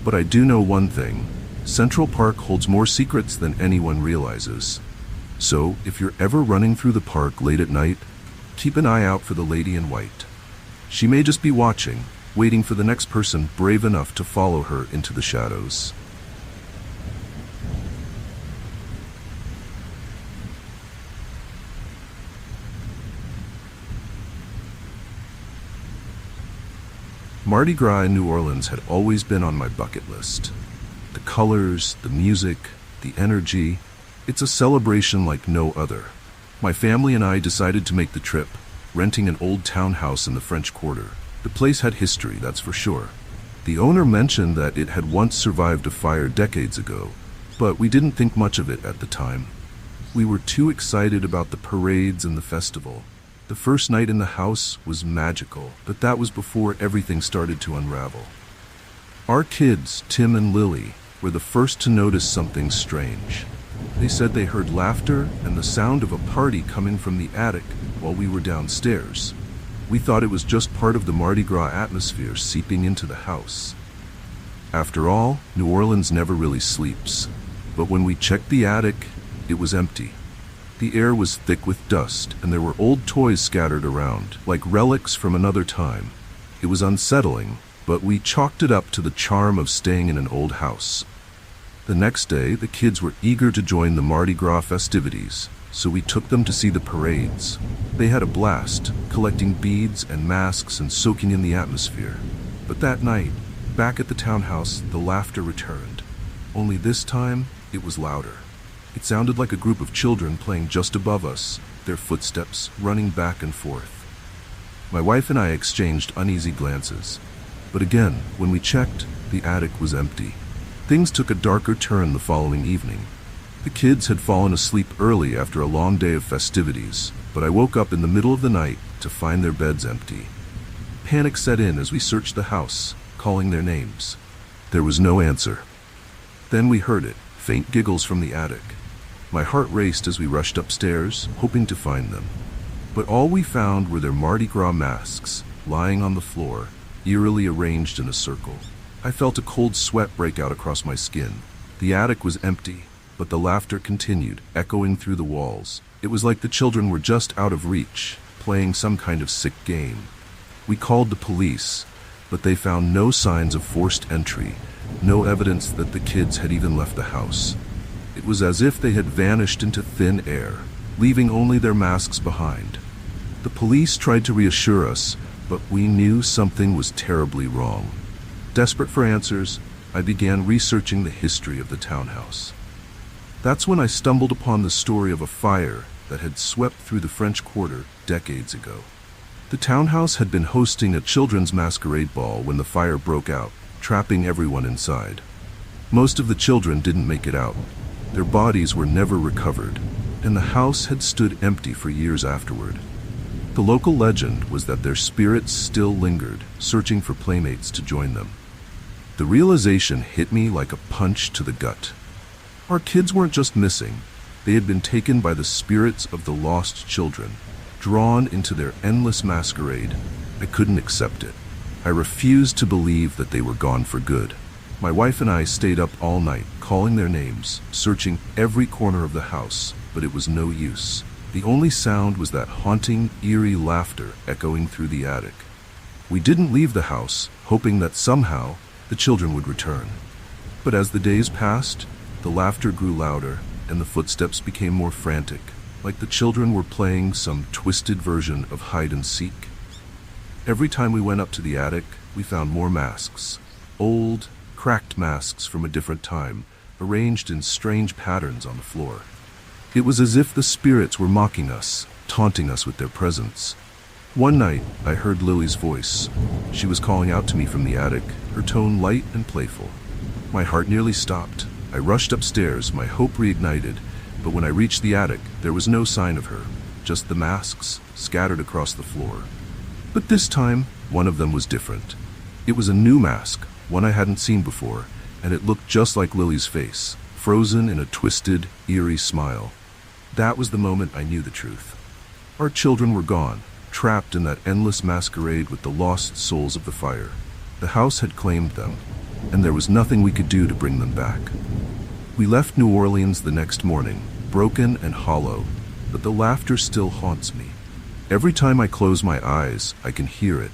but I do know one thing. Central Park holds more secrets than anyone realizes. So, if you're ever running through the park late at night, keep an eye out for the lady in white. She may just be watching, waiting for the next person brave enough to follow her into the shadows. Mardi Gras in New Orleans had always been on my bucket list. The colors, the music, the energy, it's a celebration like no other. My family and I decided to make the trip, renting an old townhouse in the French Quarter. The place had history, that's for sure. The owner mentioned that it had once survived a fire decades ago, but we didn't think much of it at the time. We were too excited about the parades and the festival. The first night in the house was magical, but that was before everything started to unravel. Our kids, Tim and Lily, were the first to notice something strange. They said they heard laughter and the sound of a party coming from the attic while we were downstairs. We thought it was just part of the Mardi Gras atmosphere seeping into the house. After all, New Orleans never really sleeps. But when we checked the attic, it was empty. The air was thick with dust, and there were old toys scattered around, like relics from another time. It was unsettling, but we chalked it up to the charm of staying in an old house. The next day, the kids were eager to join the Mardi Gras festivities, so we took them to see the parades. They had a blast, collecting beads and masks and soaking in the atmosphere. But that night, back at the townhouse, the laughter returned. Only this time, it was louder. It sounded like a group of children playing just above us, their footsteps running back and forth. My wife and I exchanged uneasy glances. But again, when we checked, the attic was empty. Things took a darker turn the following evening. The kids had fallen asleep early after a long day of festivities, but I woke up in the middle of the night to find their beds empty. Panic set in as we searched the house, calling their names. There was no answer. Then we heard it, faint giggles from the attic. My heart raced as we rushed upstairs, hoping to find them. But all we found were their Mardi Gras masks, lying on the floor, eerily arranged in a circle. I felt a cold sweat break out across my skin. The attic was empty, but the laughter continued, echoing through the walls. It was like the children were just out of reach, playing some kind of sick game. We called the police, but they found no signs of forced entry, no evidence that the kids had even left the house. It was as if they had vanished into thin air, leaving only their masks behind. The police tried to reassure us, but we knew something was terribly wrong. Desperate for answers, I began researching the history of the townhouse. That's when I stumbled upon the story of a fire that had swept through the French Quarter decades ago. The townhouse had been hosting a children's masquerade ball when the fire broke out, trapping everyone inside. Most of the children didn't make it out. Their bodies were never recovered, and the house had stood empty for years afterward. The local legend was that their spirits still lingered, searching for playmates to join them. The realization hit me like a punch to the gut. Our kids weren't just missing, they had been taken by the spirits of the lost children, drawn into their endless masquerade. I couldn't accept it. I refused to believe that they were gone for good. My wife and I stayed up all night, calling their names, searching every corner of the house, but it was no use. The only sound was that haunting, eerie laughter echoing through the attic. We didn't leave the house, hoping that somehow the children would return. But as the days passed, the laughter grew louder, and the footsteps became more frantic, like the children were playing some twisted version of hide and seek. Every time we went up to the attic, we found more masks. Old, cracked masks from a different time, arranged in strange patterns on the floor. It was as if the spirits were mocking us, taunting us with their presence. One night, I heard Lily's voice. She was calling out to me from the attic, her tone light and playful. My heart nearly stopped. I rushed upstairs, my hope reignited, but when I reached the attic, there was no sign of her, just the masks scattered across the floor. But this time, one of them was different. It was a new mask, one I hadn't seen before, and it looked just like Lily's face, frozen in a twisted, eerie smile. That was the moment I knew the truth. Our children were gone, trapped in that endless masquerade with the lost souls of the fire. The house had claimed them, and there was nothing we could do to bring them back. We left New Orleans the next morning, broken and hollow, but the laughter still haunts me. Every time I close my eyes, I can hear it.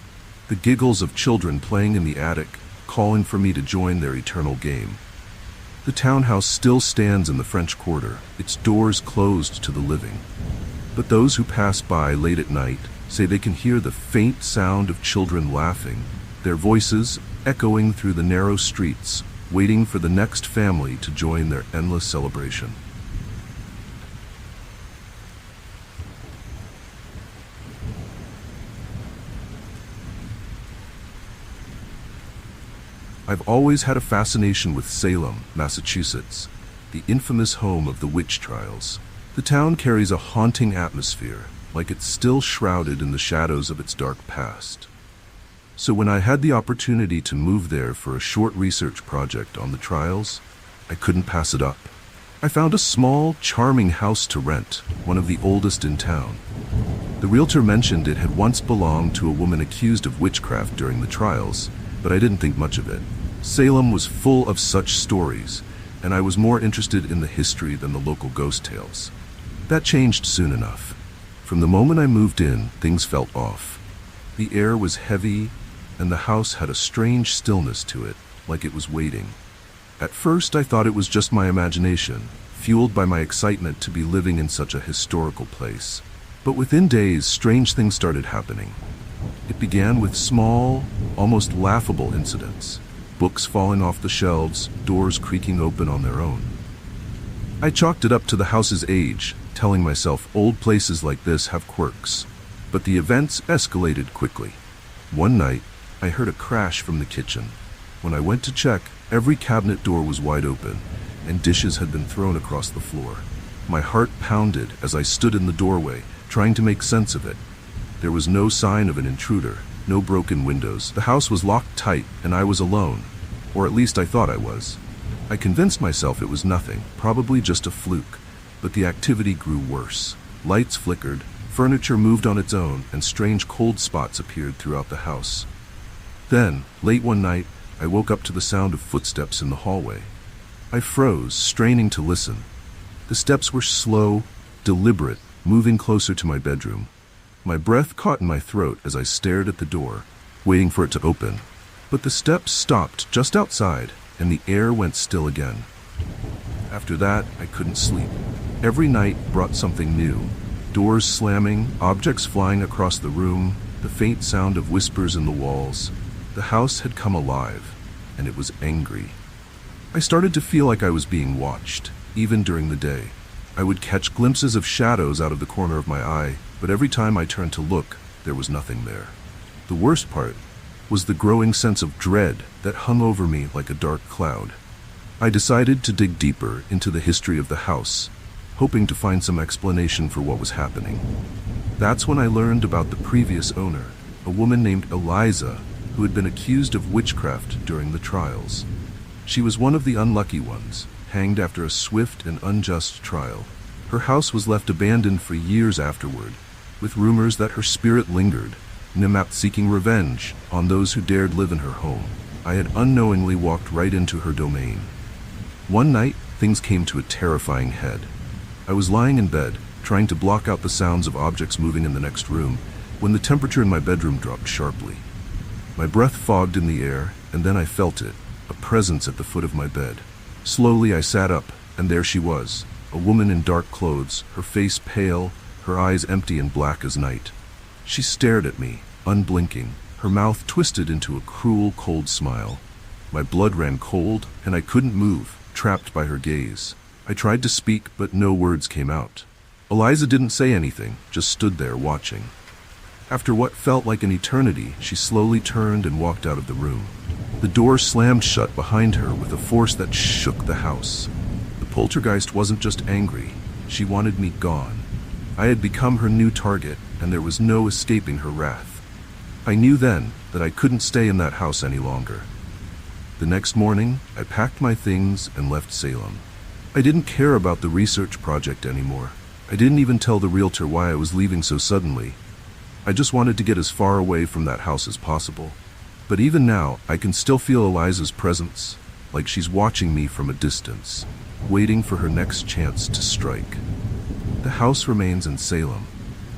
The giggles of children playing in the attic, calling for me to join their eternal game. The townhouse still stands in the French Quarter, its doors closed to the living. But those who pass by late at night say they can hear the faint sound of children laughing, their voices echoing through the narrow streets, waiting for the next family to join their endless celebration. I've always had a fascination with Salem, Massachusetts, the infamous home of the witch trials. The town carries a haunting atmosphere, like it's still shrouded in the shadows of its dark past. So when I had the opportunity to move there for a short research project on the trials, I couldn't pass it up. I found a small, charming house to rent, one of the oldest in town. The realtor mentioned it had once belonged to a woman accused of witchcraft during the trials, but I didn't think much of it. Salem was full of such stories, and I was more interested in the history than the local ghost tales. That changed soon enough. From the moment I moved in, things felt off. The air was heavy, and the house had a strange stillness to it, like it was waiting. At first, I thought it was just my imagination, fueled by my excitement to be living in such a historical place. But within days, strange things started happening. It began with small, almost laughable incidents. Books falling off the shelves, doors creaking open on their own. I chalked it up to the house's age, telling myself old places like this have quirks. But the events escalated quickly. One night, I heard a crash from the kitchen. When I went to check, every cabinet door was wide open, and dishes had been thrown across the floor. My heart pounded as I stood in the doorway, trying to make sense of it. There was no sign of an intruder, no broken windows. The house was locked tight, and I was alone. Or at least I thought I was. I convinced myself it was nothing, probably just a fluke. But the activity grew worse. Lights flickered, furniture moved on its own, and strange cold spots appeared throughout the house. Then, late one night, I woke up to the sound of footsteps in the hallway. I froze, straining to listen. The steps were slow, deliberate, moving closer to my bedroom. My breath caught in my throat as I stared at the door, waiting for it to open. But the steps stopped just outside, and the air went still again. After that, I couldn't sleep. Every night brought something new. Doors slamming, objects flying across the room, the faint sound of whispers in the walls. The house had come alive, and it was angry. I started to feel like I was being watched, even during the day. I would catch glimpses of shadows out of the corner of my eye, but every time I turned to look, there was nothing there. The worst part was the growing sense of dread that hung over me like a dark cloud. I decided to dig deeper into the history of the house, hoping to find some explanation for what was happening. That's when I learned about the previous owner, a woman named Eliza, who had been accused of witchcraft during the trials. She was one of the unlucky ones, hanged after a swift and unjust trial. Her house was left abandoned for years afterward, with rumors that her spirit lingered, seeking revenge on those who dared live in her home. I had unknowingly walked right into her domain. One night, things came to a terrifying head. I was lying in bed, trying to block out the sounds of objects moving in the next room, when the temperature in my bedroom dropped sharply. My breath fogged in the air, and then I felt it, a presence at the foot of my bed. Slowly I sat up, and there she was, a woman in dark clothes, her face pale, her eyes empty and black as night. She stared at me, unblinking, her mouth twisted into a cruel, cold smile. My blood ran cold, and I couldn't move, trapped by her gaze. I tried to speak, but no words came out. Eliza didn't say anything, just stood there watching. After what felt like an eternity, she slowly turned and walked out of the room. The door slammed shut behind her with a force that shook the house. The poltergeist wasn't just angry, she wanted me gone. I had become her new target, and there was no escaping her wrath. I knew then that I couldn't stay in that house any longer. The next morning, I packed my things and left Salem. I didn't care about the research project anymore. I didn't even tell the realtor why I was leaving so suddenly. I just wanted to get as far away from that house as possible. But even now, I can still feel Eliza's presence, like she's watching me from a distance, waiting for her next chance to strike. The house remains in Salem,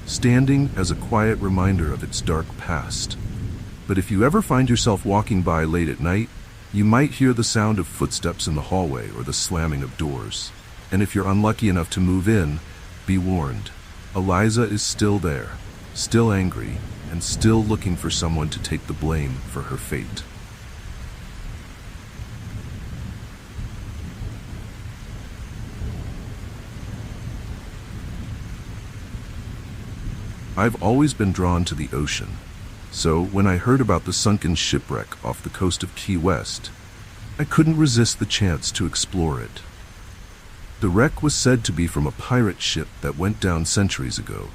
standing as a quiet reminder of its dark past. But if you ever find yourself walking by late at night, you might hear the sound of footsteps in the hallway or the slamming of doors. And if you're unlucky enough to move in, be warned. Eliza is still there, still angry, and still looking for someone to take the blame for her fate. I've always been drawn to the ocean, so when I heard about the sunken shipwreck off the coast of Key West, I couldn't resist the chance to explore it. The wreck was said to be from a pirate ship that went down centuries ago,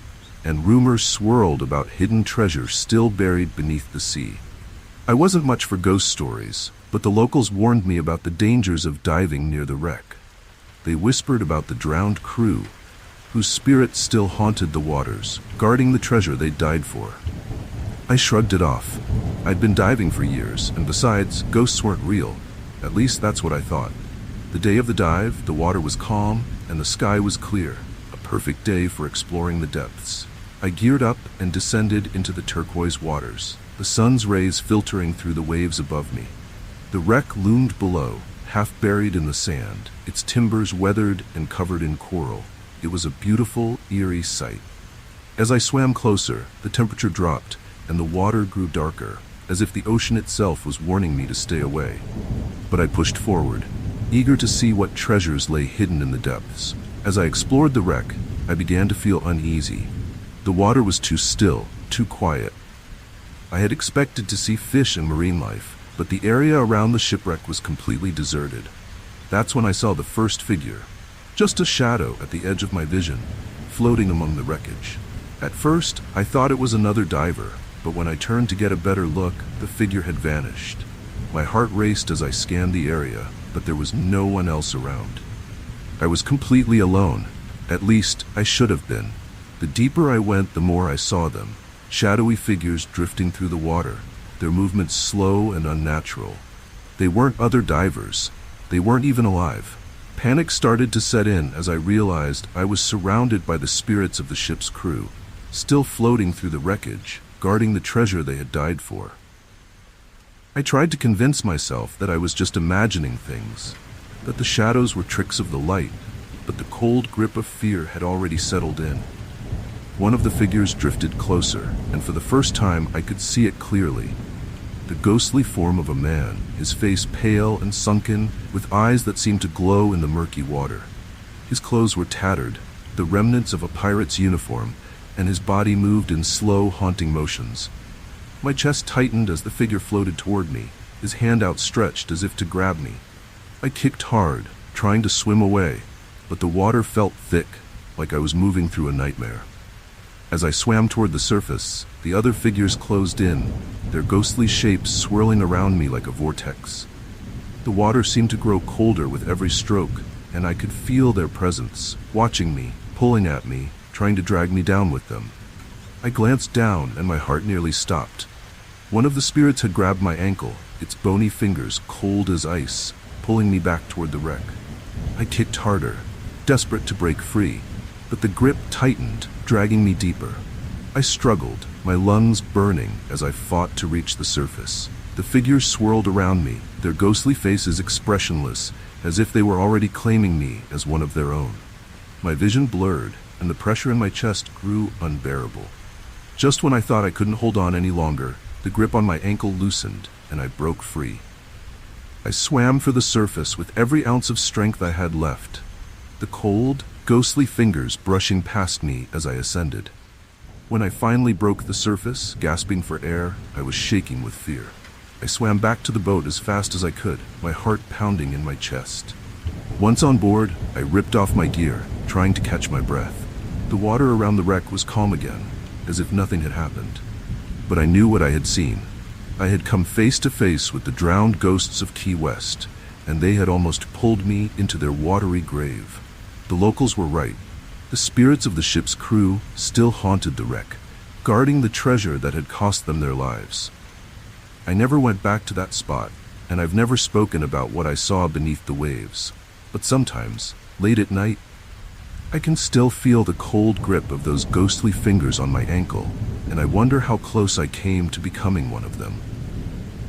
and rumors swirled about hidden treasure still buried beneath the sea. I wasn't much for ghost stories, but the locals warned me about the dangers of diving near the wreck. They whispered about the drowned crew, whose spirits still haunted the waters, guarding the treasure they'd died for. I shrugged it off. I'd been diving for years, and besides, ghosts weren't real. At least that's what I thought. The day of the dive, the water was calm, and the sky was clear, a perfect day for exploring the depths. I geared up and descended into the turquoise waters, the sun's rays filtering through the waves above me. The wreck loomed below, half buried in the sand, its timbers weathered and covered in coral. It was a beautiful, eerie sight. As I swam closer, the temperature dropped, and the water grew darker, as if the ocean itself was warning me to stay away. But I pushed forward, eager to see what treasures lay hidden in the depths. As I explored the wreck, I began to feel uneasy. The water was too still, too quiet. I had expected to see fish and marine life, but the area around the shipwreck was completely deserted. That's when I saw the first figure, just a shadow at the edge of my vision, floating among the wreckage. At first, I thought it was another diver, but when I turned to get a better look, the figure had vanished. My heart raced as I scanned the area, but there was no one else around. I was completely alone. At least, I should have been. The deeper I went, the more I saw them. Shadowy figures drifting through the water, their movements slow and unnatural. They weren't other divers. They weren't even alive. Panic started to set in as I realized I was surrounded by the spirits of the ship's crew, still floating through the wreckage, guarding the treasure they had died for. I tried to convince myself that I was just imagining things, that the shadows were tricks of the light, but the cold grip of fear had already settled in. One of the figures drifted closer, and for the first time I could see it clearly. The ghostly form of a man, his face pale and sunken, with eyes that seemed to glow in the murky water. His clothes were tattered, the remnants of a pirate's uniform, and his body moved in slow, haunting motions. My chest tightened as the figure floated toward me, his hand outstretched as if to grab me. I kicked hard, trying to swim away, but the water felt thick, like I was moving through a nightmare. As I swam toward the surface, the other figures closed in, their ghostly shapes swirling around me like a vortex. The water seemed to grow colder with every stroke, and I could feel their presence, watching me, pulling at me, trying to drag me down with them. I glanced down and my heart nearly stopped. One of the spirits had grabbed my ankle, its bony fingers cold as ice, pulling me back toward the wreck. I kicked harder, desperate to break free, but the grip tightened, dragging me deeper. I struggled, my lungs burning as I fought to reach the surface. The figures swirled around me, their ghostly faces expressionless, as if they were already claiming me as one of their own. My vision blurred, and the pressure in my chest grew unbearable. Just when I thought I couldn't hold on any longer, the grip on my ankle loosened, and I broke free. I swam for the surface with every ounce of strength I had left, the cold, ghostly fingers brushing past me as I ascended. When I finally broke the surface, gasping for air, I was shaking with fear. I swam back to the boat as fast as I could, my heart pounding in my chest. Once on board, I ripped off my gear, trying to catch my breath. The water around the wreck was calm again, as if nothing had happened. But I knew what I had seen. I had come face to face with the drowned ghosts of Key West, and they had almost pulled me into their watery grave. The locals were right. The spirits of the ship's crew still haunted the wreck, guarding the treasure that had cost them their lives. I never went back to that spot, and I've never spoken about what I saw beneath the waves. But sometimes, late at night, I can still feel the cold grip of those ghostly fingers on my ankle, and I wonder how close I came to becoming one of them.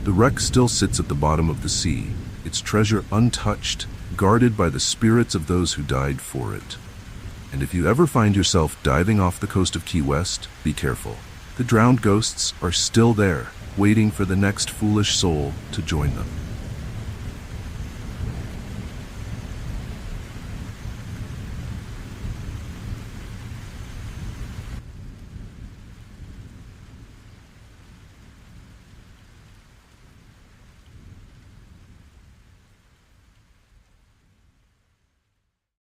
The wreck still sits at the bottom of the sea, its treasure untouched, guarded by the spirits of those who died for it. And if you ever find yourself diving off the coast of Key West, be careful. The drowned ghosts are still there, waiting for the next foolish soul to join them.